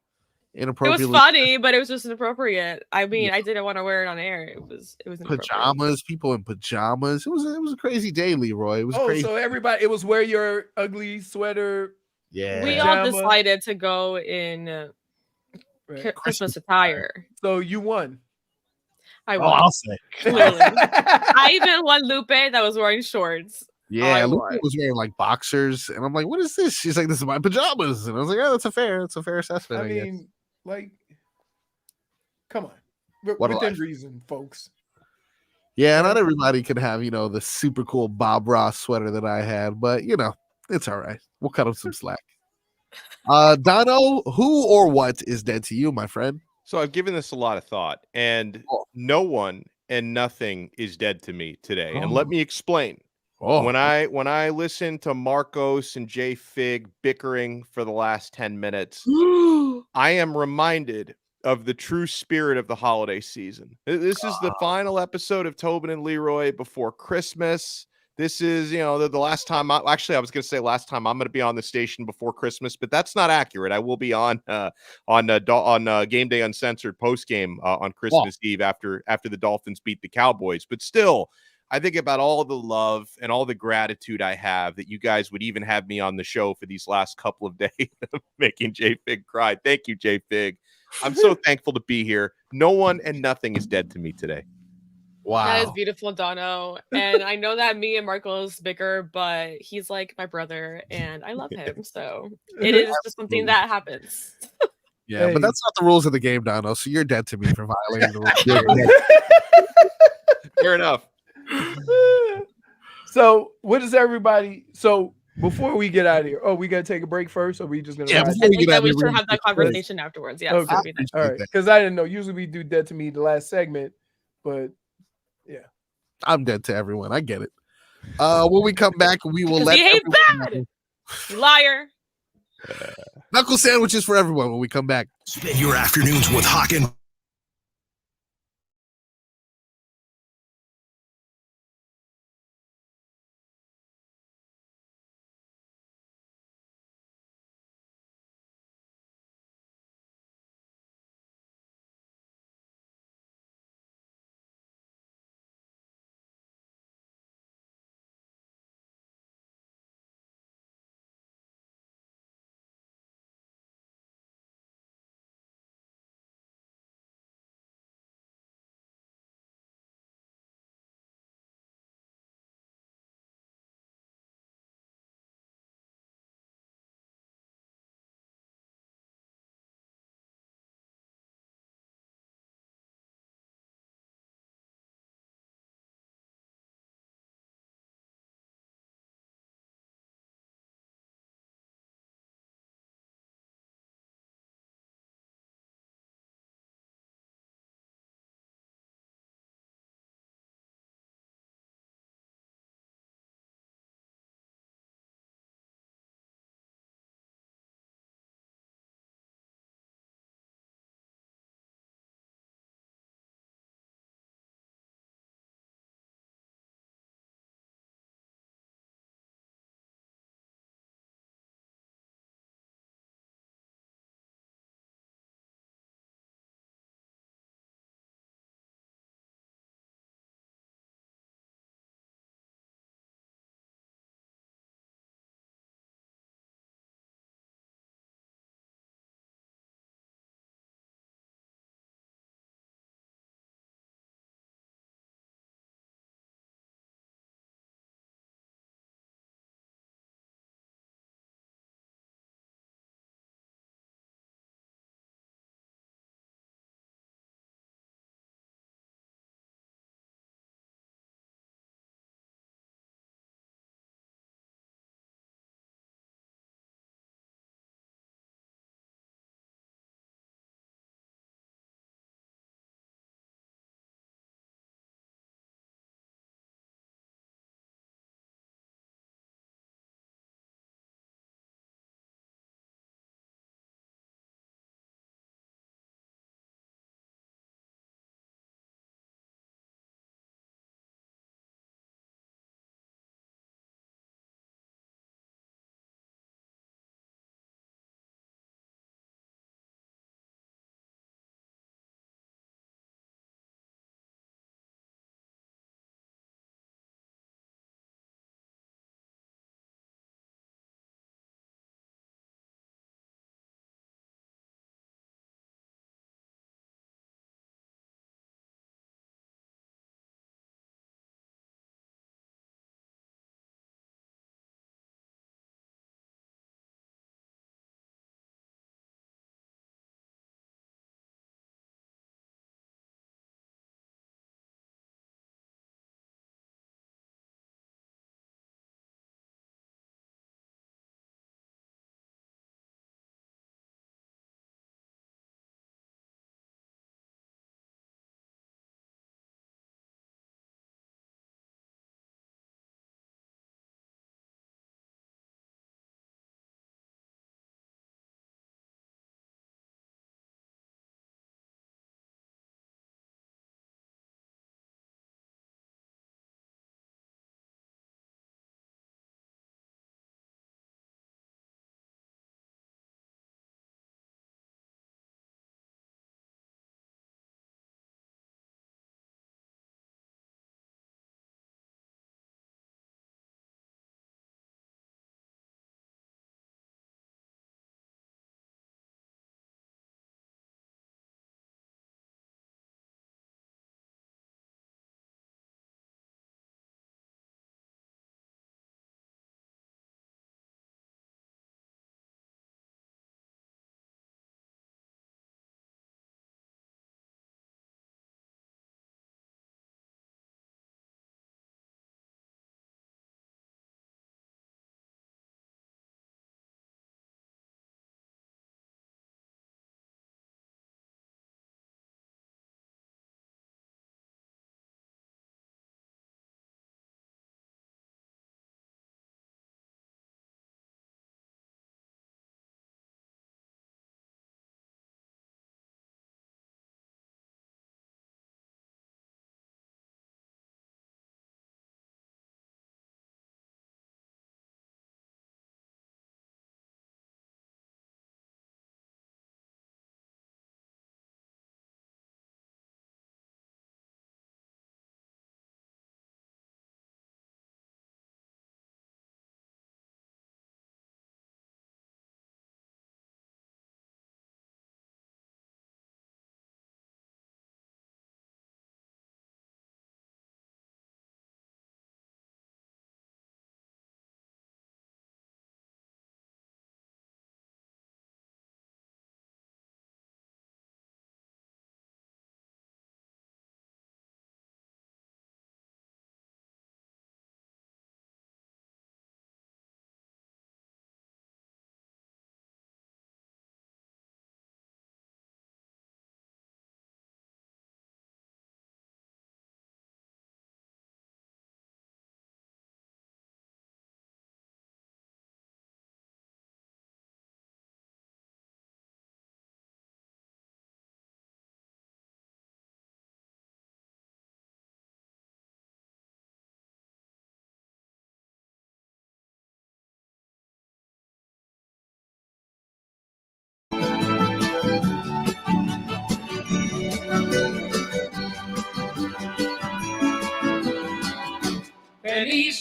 It inappropriate was funny, but it was just inappropriate. I mean, I didn't want to wear it on air. It was inappropriate. pajamas, people in pajamas. It was a crazy day, Leroy. It was Oh, crazy. so everybody, it was wear your ugly sweater. Yeah. We all decided to go in Christmas attire. So you won. I Oh, won. I'll say. Clearly. I even won Lupe that was wearing shorts. Yeah, Lupe won. was wearing like boxers, and I'm like, "What is this?" She's like, "This is my pajamas," and I was like, "Oh, that's a fair assessment." I I guess. mean, like, come on. What a Within life. reason, folks. Yeah, not everybody can have, you know, the super cool Bob Ross sweater that I had, but you know, it's all right. We'll cut him some slack. Donno, who or what is dead to you, my friend? So I've given this a lot of thought, and no one and nothing is dead to me today. And let me explain. When I listen to Marcos and JFig bickering for the last 10 minutes, I am reminded of the true spirit of the holiday season. This is the final episode of Tobin and Leroy before Christmas. This is, you know, the last time. I was going to say last time I'm going to be on the station before Christmas, but that's not accurate. I will be on Gameday Uncensored post game on Christmas Eve after the Dolphins beat the Cowboys. But still, I think about all the love and all the gratitude I have that you guys would even have me on the show for these last couple of days, making JFig cry. Thank you, JFig. I'm so thankful to be here. No one and nothing is dead to me today. That is Wow. beautiful, Donno. And I know that me and Marcos bicker, but he's like my brother and I love him. So it is just something that happens. Yeah, but that's not the rules of the game, Donno. So you're dead to me for violating the rules. Fair enough. So what is everybody? So before we get out of here, we gotta take a break first, or we just gonna? Yeah, ride before I we think get that out we of here, should have that conversation afterwards. Yes. Okay. that'd be nice. All right. Because I didn't know. Usually we do dead to me the last segment, but yeah. I'm dead to everyone. I get it. When we come back, we will Because let he ain't everyone bad. know. You liar. Knuckle sandwiches for everyone when we come back. Spend your afternoons with Hawk and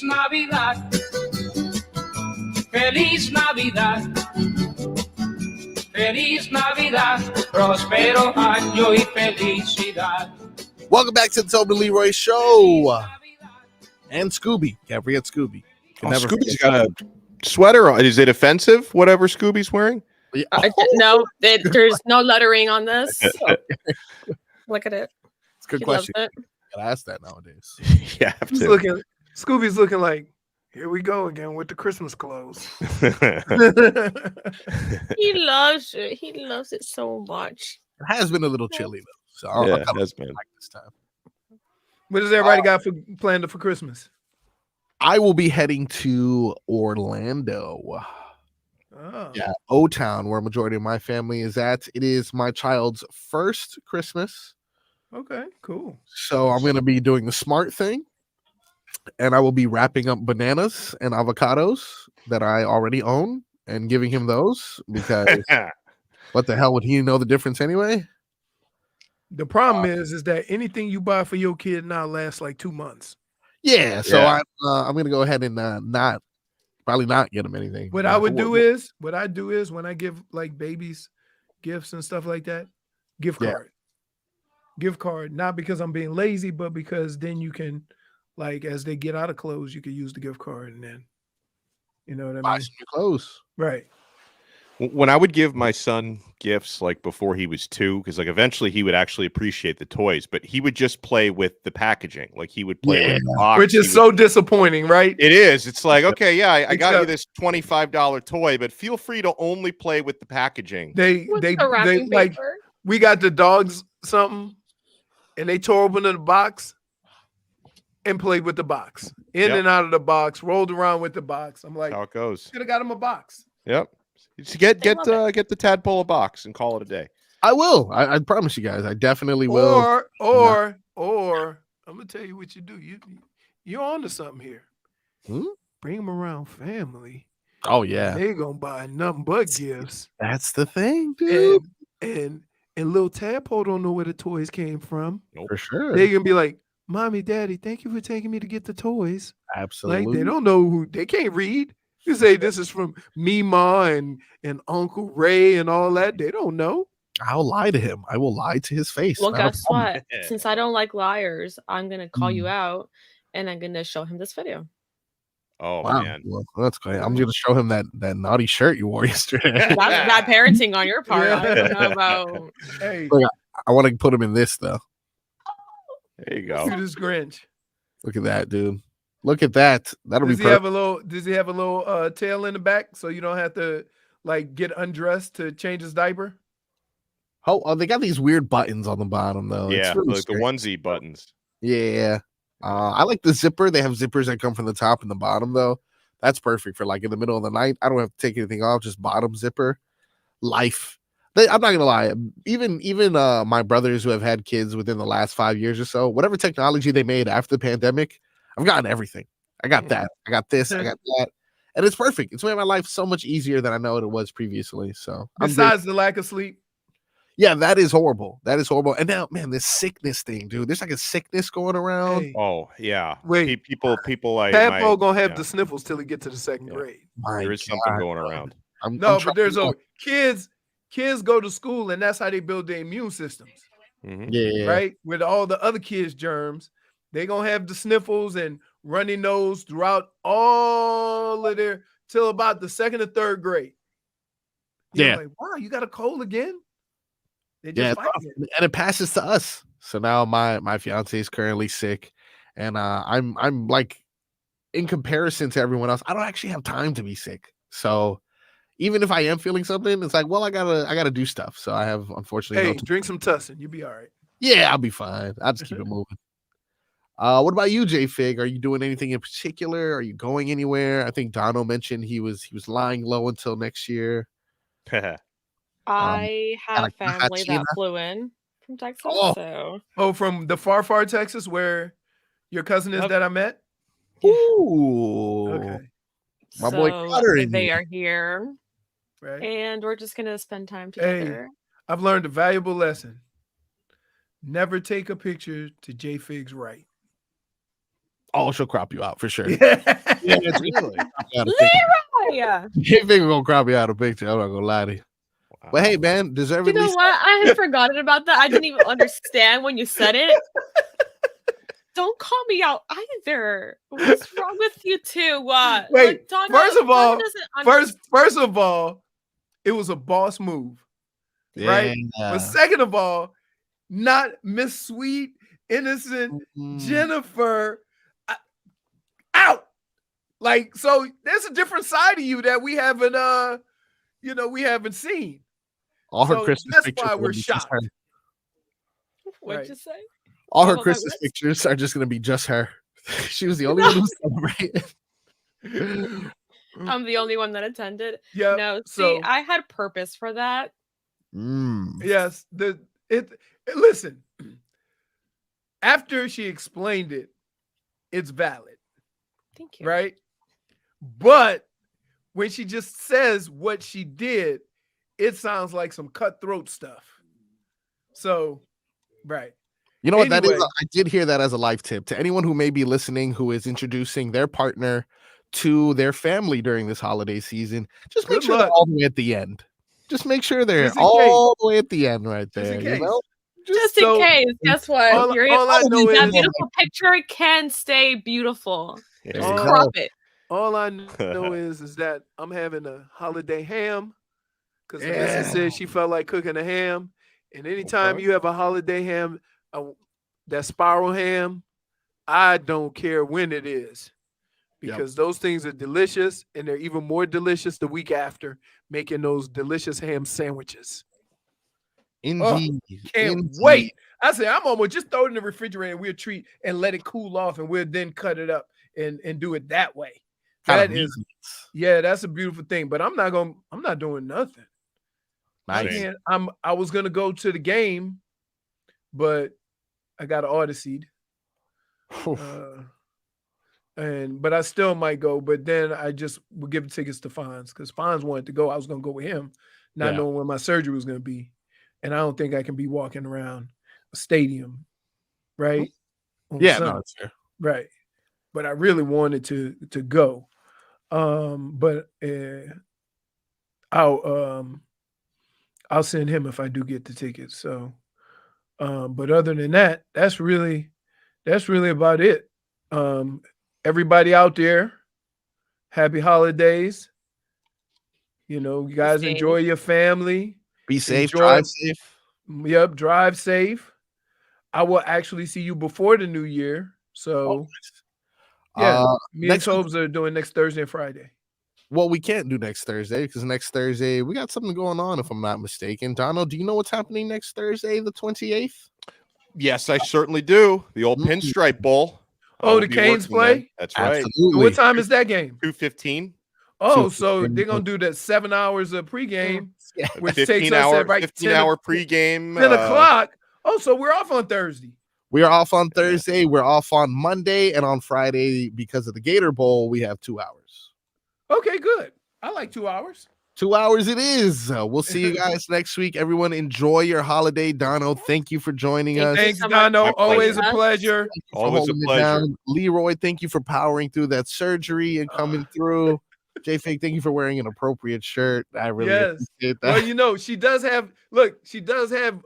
Navidad. Feliz Navidad. Feliz Navidad. Prospero año y felicidad. Welcome back to the Tobin Leroy Show. And Scooby. Can't forget Scooby. Scooby's got a sweater on. Is it offensive, whatever Scooby's wearing? No, there's no lettering on this. Look at it. It's a good He question. loves it. Gotta ask that nowadays. Yeah, Scooby's looking like, here we go again with the Christmas clothes. He loves it. He loves it so much. It has been a little chilly though. So I'll Yeah, come it has been. back this time. What does everybody got planned for Christmas? I will be heading to Orlando. Oh. Yeah, O-Town, where a majority of my family is at. It is my child's first Christmas. Okay, cool. So I'm going to be doing the smart thing. And I will be wrapping up bananas and avocados that I already own and giving him those because what the hell would he know the difference anyway? The problem is that anything you buy for your kid now lasts like 2 months. Yeah, so I'm going to go ahead and probably not get him anything. What I do is when I give like babies gifts and stuff like that, gift card, not because I'm being lazy, but because then you can, like, as they get out of clothes, you can use the gift card and then, you know what I mean? Buy some new clothes. Right. When I would give my son gifts, like before he was 2, because like eventually he would actually appreciate the toys, but he would just play with the packaging. Like he would play with the box. Which is so disappointing, right? It is. It's like, okay, yeah, I got you this $25 toy, but feel free to only play with the packaging. They like, we got the dogs something, and they tore open the box and played with the box, in and out of the box, rolled around with the box. I'm like, how it goes. Could have got him a box. Yep. Just get the tadpole a box and call it a day. I will. I promise you guys. I definitely will. Or I'm gonna tell you what you do. You're on to something here. Bring them around family. Oh yeah. They're gonna buy nothing but gifts. That's the thing, dude. And little tadpole don't know where the toys came from. For sure. They can be like, Mommy, Daddy, thank you for taking me to get the toys. Absolutely. Like they don't know who, they can't read. You say this is from Mima and Uncle Ray and all that. They don't know. I'll lie to him. I will lie to his face. Well, Not a guess problem. what? Since I don't like liars, I'm gonna call you out and I'm gonna show him this video. Oh wow. man. Well, that's great. I'm gonna show him that naughty shirt you wore yesterday. That's bad parenting on your part. I don't know about. Hey, Look, I want to put him in this though. There you go. Look at this Grinch. Look at that, dude. Look at that. That'll Does be he perfect. have a little tail in the back so you don't have to like get undressed to change his diaper? Oh, they got these weird buttons on the bottom though. Yeah, It's really like the onesie buttons. Yeah. I like the zipper. They have zippers that come from the top and the bottom though. That's perfect for like in the middle of the night. I don't have to take anything off, just bottom zipper. Life. I'm not gonna lie. Even my brothers who have had kids within the last 5 years or so, whatever technology they made after the pandemic, I've gotten everything. I got that. I got this. I got that. And it's perfect. It's made my life so much easier than I know it was previously. So besides the lack of sleep. Yeah, that is horrible. That is horrible. And now, man, this sickness thing, dude. There's like a sickness going around. Hey, Oh yeah. Wait. People like Tadpole gonna have the sniffles till he get to the second grade. there is something going around. No, but there's kids go to school and that's how they build their immune systems. Yeah. Right? With all the other kids' germs, they gonna have the sniffles and runny nose throughout all of their till about the second or third grade. You're like, wow, you got a cold again? They just fight it. And it passes to us. So now my fiance is currently sick, and I'm like, in comparison to everyone else, I don't actually have time to be sick. So even if I am feeling something, it's like, well, I gotta do stuff. So I have unfortunately drink some Tussin, you'll be all right. Yeah, I'll be fine. I'll just keep it moving. What about you, JFig? Are you doing anything in particular? Are you going anywhere? I think Donno mentioned he was lying low until next year. I have family that flew in from Texas. From the far Texas where your cousin is that I met? Ooh. Okay. My boy Cutter. They are here. Right. And we're just gonna spend time together. I've learned a valuable lesson. Never take a picture to JFig's right. Oh, she'll crop you out for sure. Yeah. It's Leroy. JFig gonna crop you out a picture. I'm not gonna lie to you. Wow. But hey, man, deservedly. You know what? I had forgotten about that. I didn't even understand when you said it. Don't call me out either. What's wrong with you two? Wait, Donno, first of all, doesn't first of all, it was a boss move, right? But second of all, not Miss Sweet, innocent Jennifer out. Like, so there's a different side of you that we haven't we haven't seen. All her So Christmas that's pictures why are we're gonna be just shocked. her. What'd you say? All her Oh, Christmas pictures are just gonna be just her. She was the only one who celebrated. I'm the only one that attended. Yeah. No, see, so I had purpose for that. yes, listen. After she explained it, it's valid. Thank you. Right? But when she just says what she did, it sounds like some cutthroat stuff. So, right. You know what that is? Anyway. I did hear that as a life tip to anyone who may be listening who is introducing their partner to their family during this holiday season. Just make Good sure they're luck. all the way at the end. Just make sure they're Just in all the way at the end right Just in there. You case. know? Just in case, guess what? all You're I know that is- beautiful picture can stay beautiful. Just All- crop it. All I know is that I'm having a holiday ham because Yeah. Melissa said she felt like cooking a ham. And anytime you have a holiday ham, that spiral ham, I don't care when it is because those things are delicious and they're even more delicious the week after making those delicious ham sandwiches. Indeed. Can't wait. I say I'm almost just throw it in the refrigerator. We'll treat and let it cool off, and we'll then cut it up and do it that way. That is, that's a beautiful thing. But I'm not doing nothing. Nice. I was gonna go to the game, but I got an Odyssey. But I still might go. But then I just would give tickets to Fonz because Fonz wanted to go. I was gonna go with him, not knowing when my surgery was gonna be. And I don't think I can be walking around a stadium, right? on Yeah, Sunday. no, it's fair. Right. But I really wanted to go. But I'll send him if I do get the tickets. So, but other than that, that's really about it. Everybody out there, happy holidays. You know, you guys enjoy your family. Be safe, drive safe. Yep, drive safe. I will actually see you before the new year. So, yeah, me and Tobes are doing next Thursday and Friday. Well, we can't do next Thursday because next Thursday we got something going on, if I'm not mistaken. Donno, do you know what's happening next Thursday, the 28th? Yes, I certainly do. The old Pinstripe Bowl. Oh, the Canes play? Then. That's right. Absolutely. What time is that game? 2:15. Oh, so they're gonna do that 7 hours of pregame, which takes us at right 15-hour pregame. 10 o'clock. Oh, so we're off on Thursday. We are off on Thursday. We're off on Monday, and on Friday, because of the Gator Bowl, we have 2 hours. Okay, good. I like 2 hours. 2 hours it is. We'll see you guys next week. Everyone, enjoy your holiday. Donno, thank you for joining us. Thanks, Donno. Always a pleasure. Always a pleasure. Leroy, thank you for powering through that surgery and coming through. JFig, thank you for wearing an appropriate shirt. I really appreciate that. Well, you know, she does have,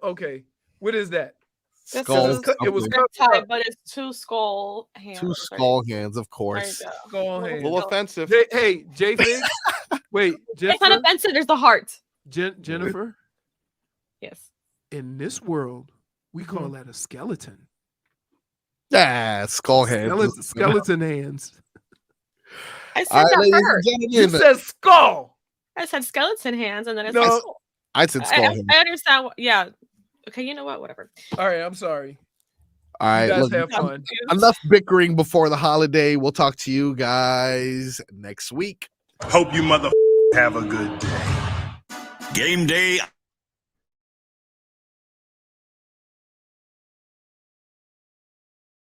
okay, what is that? Skull. It was tight, but it's 2 skull hands. 2 skull hands, of course. Skull A hands. little offensive. Hey, JFig. Wait, It's not offensive. There's the heart. Jennifer. Yes. In this world, we call that a skeleton. Yeah, skull hands. Skeleton hands. I said that first. You said skull. I said skeleton hands, and then I said No. skull. I said skull hands. I understand. Yeah. Okay, you know what? Whatever. All right, I'm sorry. All right, You guys look, have fun. enough bickering before the holiday. We'll talk to you guys next week. Hope you mother have a good day. Game day